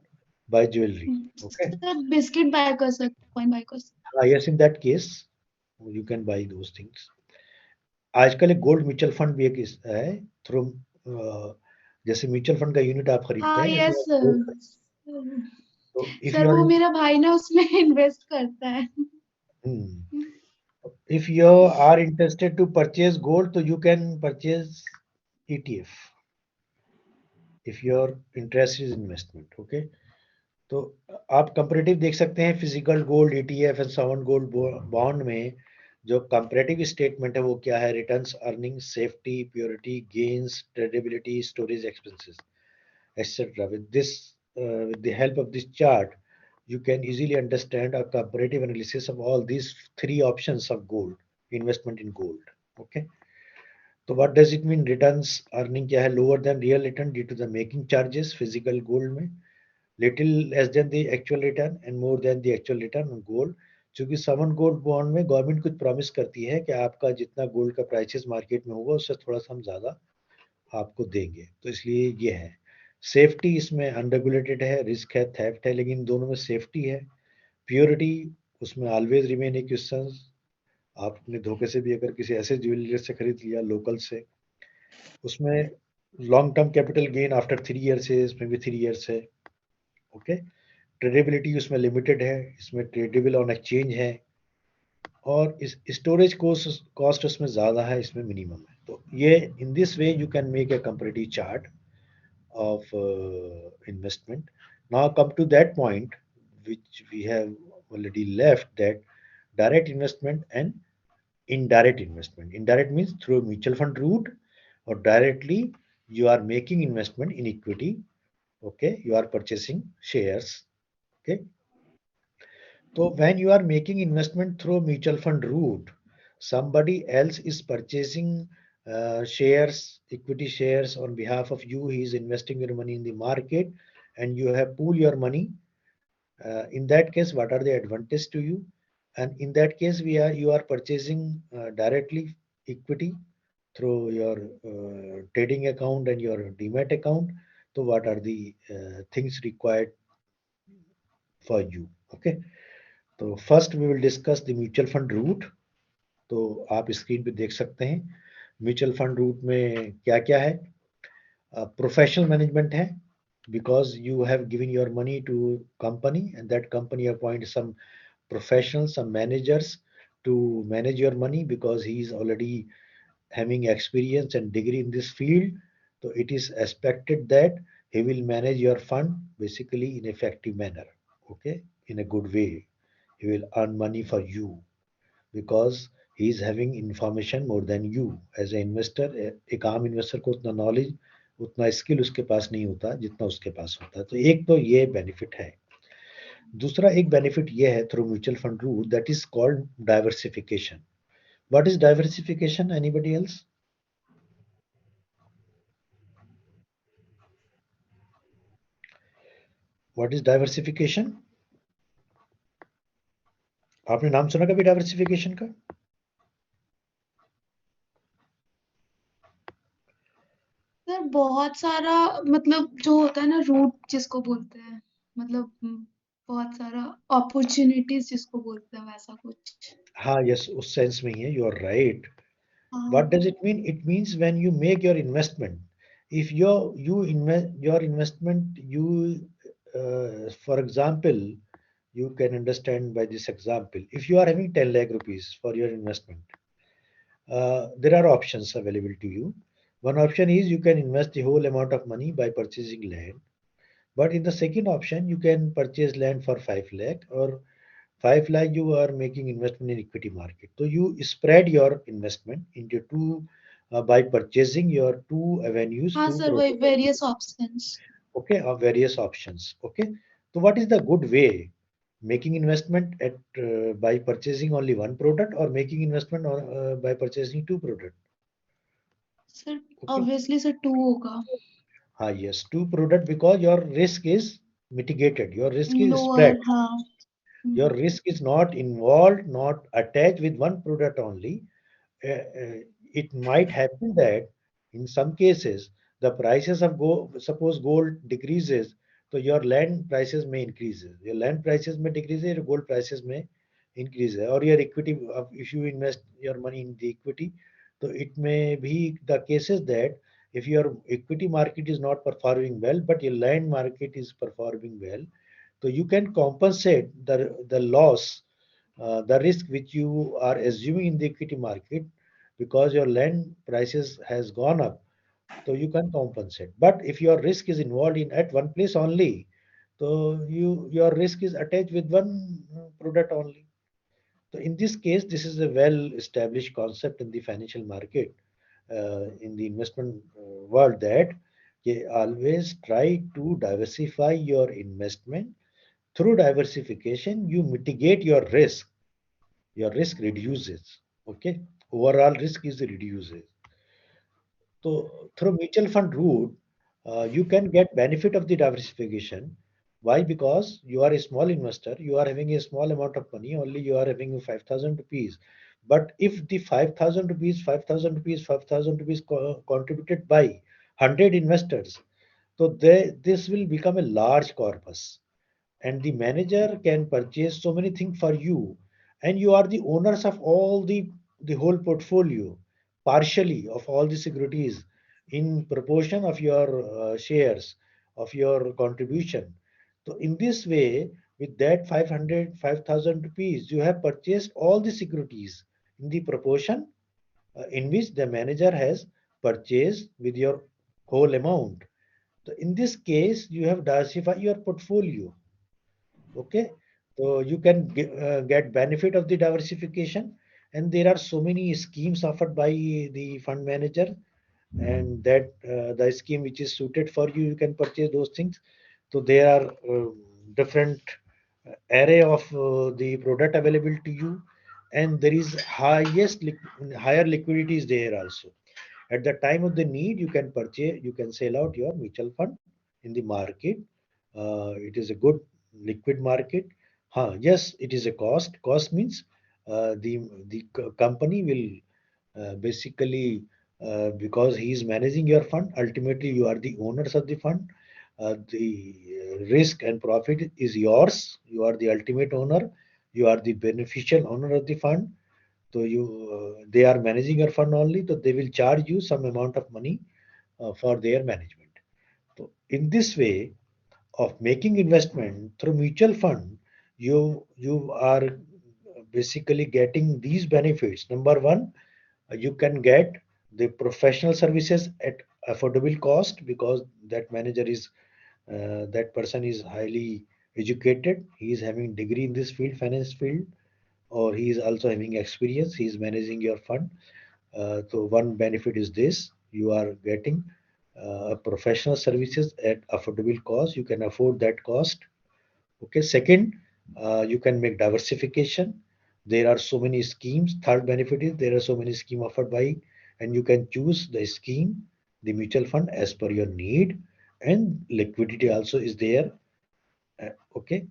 buy jewellery. Okay sir biscuit buy कर सकते, कॉइन बाय कर सकते। हाँ, yes, in that case you can buy those things. आजकल एक गोल्ड म्यूचुअल फंड भी एक है, थ्रू जैसे म्यूचुअल फंड का यूनिट आप खरीदते हाँ हैं, यस इसमें सर। तो इफ सर यू आर वो मेरा भाई ना उसमें इन्वेस्ट करता है। if you are interested to purchase gold, so you can purchase ETF if your interest is investment. Okay, तो आप कंपैरेटिव देख सकते हैं physical gold ETF and sovereign gold bond में। जो कंपैरेटिव स्टेटमेंट है वो क्या है? Returns, earning, safety, purity, gains, tradability, storage expenses, etc. With the help of this chart, you can easily understand a comparative analysis of all these three options of gold, investment in gold. Okay. So what does it mean? Returns, earning क्या है? Lower than real return due to the making charges. Physical gold में little less than the actual return and more than the actual return on gold. क्योंकि सवन gold bond में government कुछ promise करती है कि आपका जितना गोल्ड का प्राइसेस मार्केट में होगा उससे थोड़ा सा हम ज्यादा आपको देंगे, तो इसलिए ये है। सेफ्टी इसमें अनरेगुलेटेड है, रिस्क है, थेफ्ट है, लेकिन दोनों में सेफ्टी है। प्योरिटी उसमें ऑलवेज रिमेन ए क्वेश्चन, आपने धोखे से भी अगर किसी ऐसे ज्वेलरी से खरीद लिया लोकल से, उसमें long term capital gain after 3 years है, इसमें भी 3 ईयर्स है। ओके, ट्रेडेबिलिटी उसमें लिमिटेड है, इसमें ट्रेडेबल ऑन एक्सचेंज है, और इस स्टोरेज कॉस्ट उसमें ज्यादा है, इसमें मिनिमम है। तो ये in this way you can make a comparative chart of investment. Now come to that point which we have already left, that direct investment and indirect investment. Indirect means through mutual fund route, or directly you are making investment in equity. Okay, you are purchasing shares. Okay, so when you are making investment through mutual fund route, somebody else is purchasing shares, equity shares on behalf of you. He is investing your money in the market, and you have pool your money. In that case, what are the advantages to you? And in that case, you are purchasing directly equity through your trading account and your demat account. So what are the things required for you? Okay. तो first we will discuss the mutual fund route. तो आप screen पे देख सकते हैं mutual fund root में क्या क्या है। प्रोफेशनल मैनेजमेंट है, because you have given your money to company and that company appoint some professional, some managers to manage your money, because he is already having experience and degree in this field. So it is expected that he will manage your fund basically in effective manner, okay, in a good way. He will earn money for you because he is having information more than you as an investor. एक आम investor को उतना knowledge, उतना skill उसके पास नहीं होता जितना उसके पास होता है। तो एक तो ये बेनिफिट है। दूसरा एक बेनिफिट ये है through mutual fund route, that is called diversification. What is diversification? Anybody else? What is diversification? आपने नाम सुना कभी डाइवर्सिफिकेशन का? सर बहुत सारा, मतलब जो होता है ना रूट जिसको बोलते हैं, मतलब बहुत सारा अपॉर्चुनिटीज जिसको बोलते हैं, वैसा कुछ। हाँ, यस, उस सेंस में ही है, you are right. What does it mean? It means when you make your investment, if your investment, for example, you can understand by this example. If you are having 10 lakh rupees for your investment, there are options available to you. One option is you can invest the whole amount of money by purchasing land. But in the second option, you can purchase land for 5 lakh, or 5 lakh you are making investment in equity market. So you spread your investment into two by purchasing your two avenues, हाँ two sir, वही various options. okay, of various options. Okay. So what is the good way? Making investment at by purchasing only one product, or making investment by purchasing two products? Sir Okay. obviously sir 2 होगा. Yes, two product, because your risk is mitigated, your risk is Lower, spread. हाँ. Your risk is not involved, not attached with one product only. It might happen that in some cases the prices of gold, suppose gold decreases, so your land prices may increase. Your land prices may decrease, your gold prices may increase, or your equity. If you invest your money in the equity, so it may be the cases that if your equity market is not performing well, but your land market is performing well, so you can compensate the loss, the risk which you are assuming in the equity market, because your land prices has gone up. So you can compensate. But if your risk is involved in at one place only, so your risk is attached with one product only. So in this case, this is a well-established concept in the financial market, in the investment world, that you always try to diversify your investment. Through diversification, you mitigate your risk reduces. Okay, overall risk is reduces. So through mutual fund route, you can get benefit of the diversification. Why? Because you are a small investor, you are having a small amount of money, only you are having 5,000 rupees. But if the 5,000 rupees, 5,000 rupees, 5,000 rupees contributed by 100 investors, so this will become a large corpus, and the manager can purchase so many things for you, and you are the owners of all the whole portfolio, partially of all the securities, in proportion of your shares of your contribution. So in this way, with that 500 5,000 rupees, you have purchased all the securities in the proportion in which the manager has purchased with your whole amount. So in this case, you have diversified your portfolio. Okay, so you can get benefit of the diversification, and there are so many schemes offered by the fund manager, and that the scheme which is suited for you, you can purchase those things. So there are different array of the product available to you, and there is higher liquidity is there also. At the time of the need, you can purchase, you can sell out your mutual fund in the market. It is a good liquid market. Yes, it is a cost. Cost means the company will basically, because he is managing your fund, ultimately you are the owners of the fund. The risk and profit is yours. You are the ultimate owner. You are the beneficial owner of the fund. So they are managing your fund only, so they will charge you some amount of money for their management. So in this way of making investment through mutual fund, you are basically getting these benefits. Number one, you can get the professional services at affordable cost, because that manager is that person is highly educated. He is having degree in this field, finance field, or he is also having experience. He is managing your fund. So one benefit is this: you are getting professional services at affordable cost. You can afford that cost. Okay. Second, you can make diversification. There are so many schemes. Third benefit is there are so many schemes offered by, and you can choose the scheme, the mutual fund, as per your need, and liquidity also is there. Okay.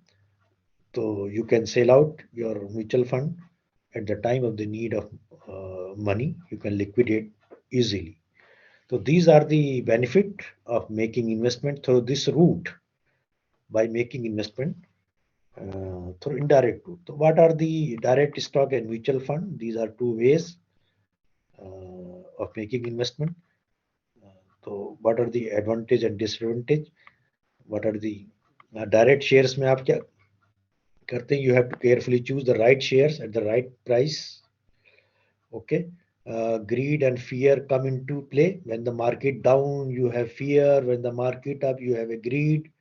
So you can sell out your mutual fund at the time of the need of money. You can liquidate easily. So these are the benefit of making investment through this route, by making investment through indirect route. So what are the direct stock and mutual fund? These are two ways of making investment. So what are the advantage and disadvantage? What are the direct shares में आप क्या करते हैं? You have to carefully choose the right shares at the right price. Okay. greed and fear come into play. When the market down, you have fear. When the market up, you have a greed.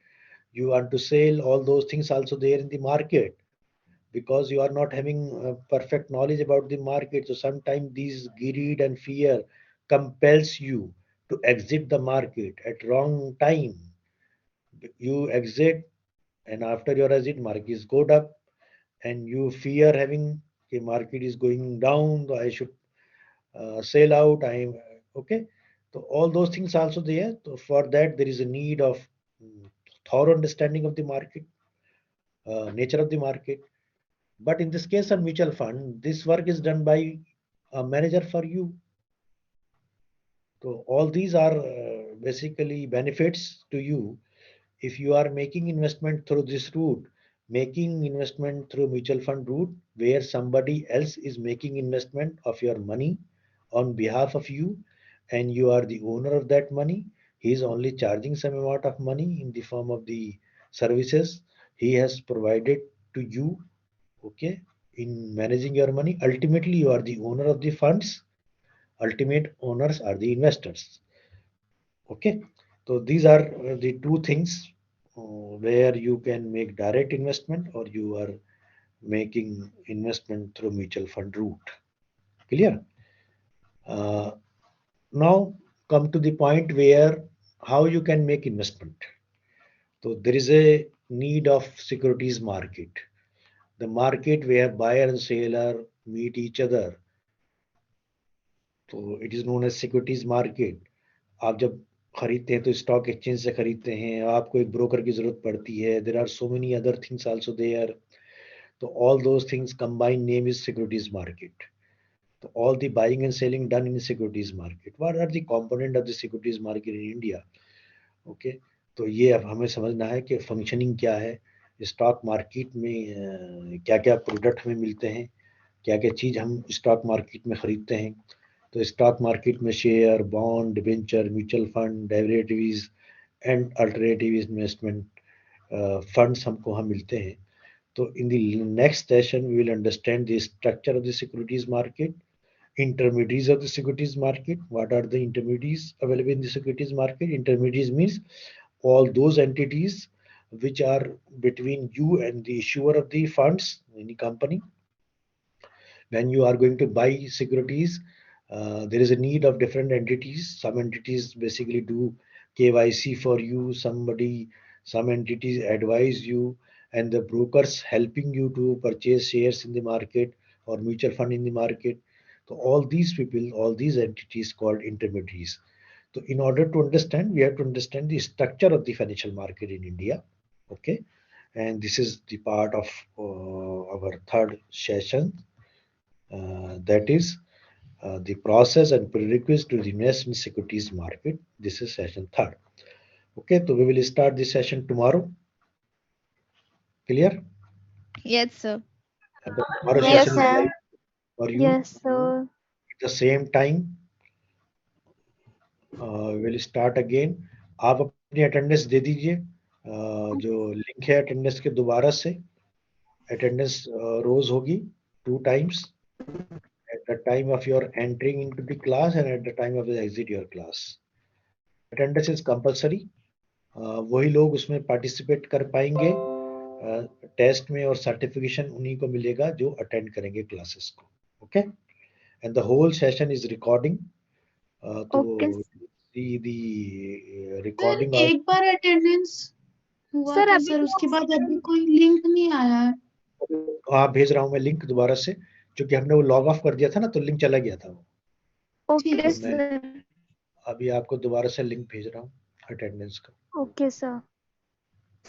You want to sell. All those things also there in the market, because you are not having perfect knowledge about the market. So sometimes these greed and fear compels you to exit the market at wrong time. You exit, and after your exit, market is go up, and you fear having the market is going down. So I should sell out. I am okay. So all those things also there. So for that, there is a need of thorough understanding of the market, nature of the market. But in this case of mutual fund, this work is done by a manager for you. So all these are basically benefits to you if you are making investment through this route. Making investment through mutual fund route, where somebody else is making investment of your money on behalf of you, and you are the owner of that money. He is only charging some amount of money in the form of the services he has provided to you, okay, in managing your money. Ultimately, you are the owner of the funds. Ultimate owners are the investors. Okay, so these are the two things where you can make direct investment, or you are making investment through mutual fund route. Clear? Uh, Now come to the point where how you can make investment. So there is a need of securities market, the market where buyer and seller meet each other. तो it is known as securities market. आप जब खरीदते हैं तो stock exchange से खरीदते हैं, आपको एक ब्रोकर की जरूरत पड़ती है. There are so many other things also there. तो all those things combined name is securities market. तो all the buying and selling done in securities market. What are the component of the securities market in India? Okay, तो ये अब हमें समझना है कि functioning क्या है. स्टॉक मार्केट में क्या क्या प्रोडक्ट हमें मिलते हैं, क्या क्या चीज़ हम स्टॉक मार्केट में खरीदते हैं. तो स्टॉक मार्केट में share, bond, debenture, mutual fund, derivatives and alternative investment funds हमको हम मिलते हैं. तो in the next session we will understand the structure of the securities market, intermediaries of the securities market. What are the intermediaries available in the securities market? Intermediaries means all those entities which are between you and the issuer of the funds, any company. When you are going to buy securities, there is a need of different entities. Some entities basically do KYC for you. Some entities advise you, and the brokers helping you to purchase shares in the market or mutual fund in the market. So all these people, all these entities called intermediaries. So in order to understand, we have to understand the structure of the financial market in India. Okay, and this is the part of our third session. That is the process and prerequisites to invest in securities market. This is session third. Okay, so we will start this session tomorrow. Clear? Yes, sir. And the tomorrow Yes, session is sir. live for you. Yes, sir. At the same time, we'll start again. आप अपनी attendance दे दीजिए. जो link है attendance के दोबारा से attendance रोज होगी 2 times at the time of your entering into the class and at the time of the exit your class. Attendance is compulsory. वही लोग उसमें पार्टिसिपेट कर पाएंगे टेस्ट में, और सर्टिफिकेशन उन्हीं को मिलेगा जो अटेंड करेंगे क्लासेस को. Okay, and the whole session is recording. Okay. तो see the recording sir of. एक बार अटेंडेंस हुआ सर था अभी सर, उसके बाद अभी कोई लिंक नहीं आया है. हाँ, भेज रहा हूँ मैं लिंक दोबारा से, क्योंकि हमने वो लॉग ऑफ कर दिया था ना, तो लिंक चला गया था वो. ओके तो मैं सर. अभी आपको दोबारा से लिंक भेज रहा हूँ अटेंडेंस का. Okay sir.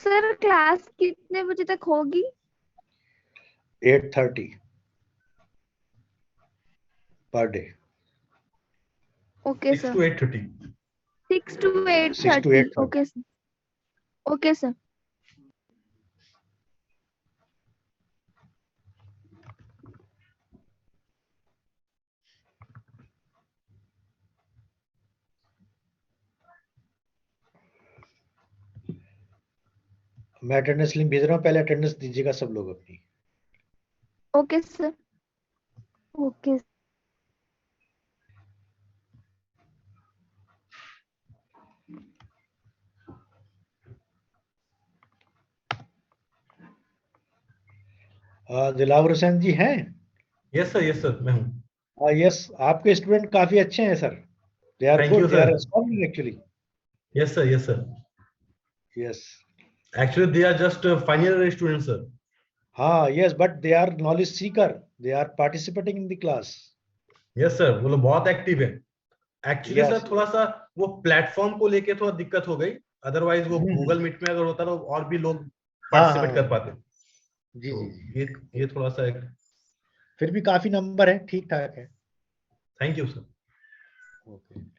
सर क्लास कितने बजे तक होगी? 8:30 per day. Okay 6 sir. to 8:30. 6 to 6 to 8:30. 8:30. Okay sir. Okay sir. मैं अटेंडेंस लिंक भेज रहा हूँ, पहले अटेंडेंस दीजिएगा सब लोग अपनी. Okay sir. Okay. Dilawar Hussain ji हैं? यस सर मैं हूँ। यस, आपके स्टूडेंट काफी अच्छे हैं sir. They are Thank good, you, they are sir. Responding actually. Yes sir. Yes. Actually they are just final year students sir. Yes, but they are knowledge seeker. They are participating in the class. Yes sir, वो लोग बहुत active है. Actually Yes. Sir थोड़ा सा वो platform को लेके थोड़ा दिक्कत हो गई, अदरवाइज वो हम्म। गूगल मीट में अगर होता तो और भी लोग हाँ, पार्टिसिपेट हाँ। कर पाते. जी तो जी जी. ये थोड़ा सा एक. फिर भी काफी नंबर है, ठीक ठाक है. Thank you sir. ओके.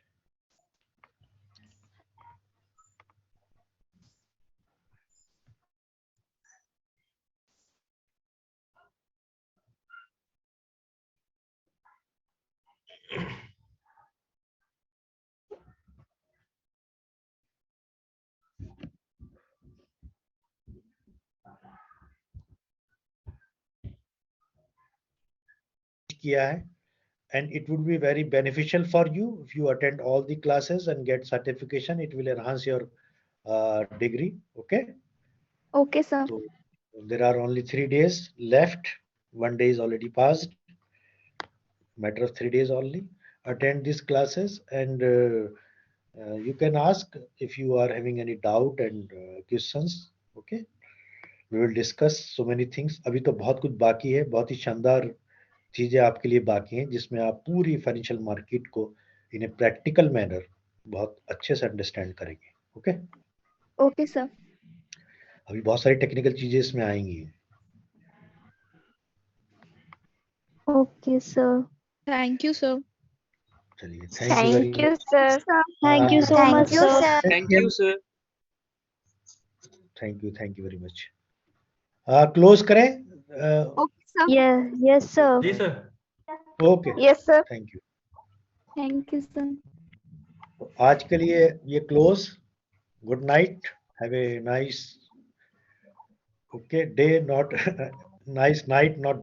किया है, and it would be very beneficial for you if you attend all the classes and get certification. It will enhance your degree. Okay. Okay, sir. So there are only 3 days left. 1 day is already passed. Matter of 3 days only. Attend these classes, and you can ask if you are having any doubt and questions. Okay. We will discuss so many things. अभी तो बहुत कुछ बाकी है, बहुत ही शानदार चीजें आपके लिए बाकी हैं, जिसमें आप पूरी फाइनेंशियल मार्केट को इन ए प्रैक्टिकल मैनर बहुत अच्छे से अंडरस्टैंड करेंगे. ओके. Okay, sir. अभी बहुत सारी टेक्निकल चीजें इसमें आएंगी. Okay, sir. Thank you, sir. चलिए, thank you very Thank you, sir. Thank you so Thank much, you, sir. sir. Thank you, sir. Thank you very much. Close करें. Okay, sir. Yes, sir. जी sir. Okay. Yes, sir. Thank you. Thank you, sir. आज के लिए ये close. Good night. Have a nice okay day, not nice night, not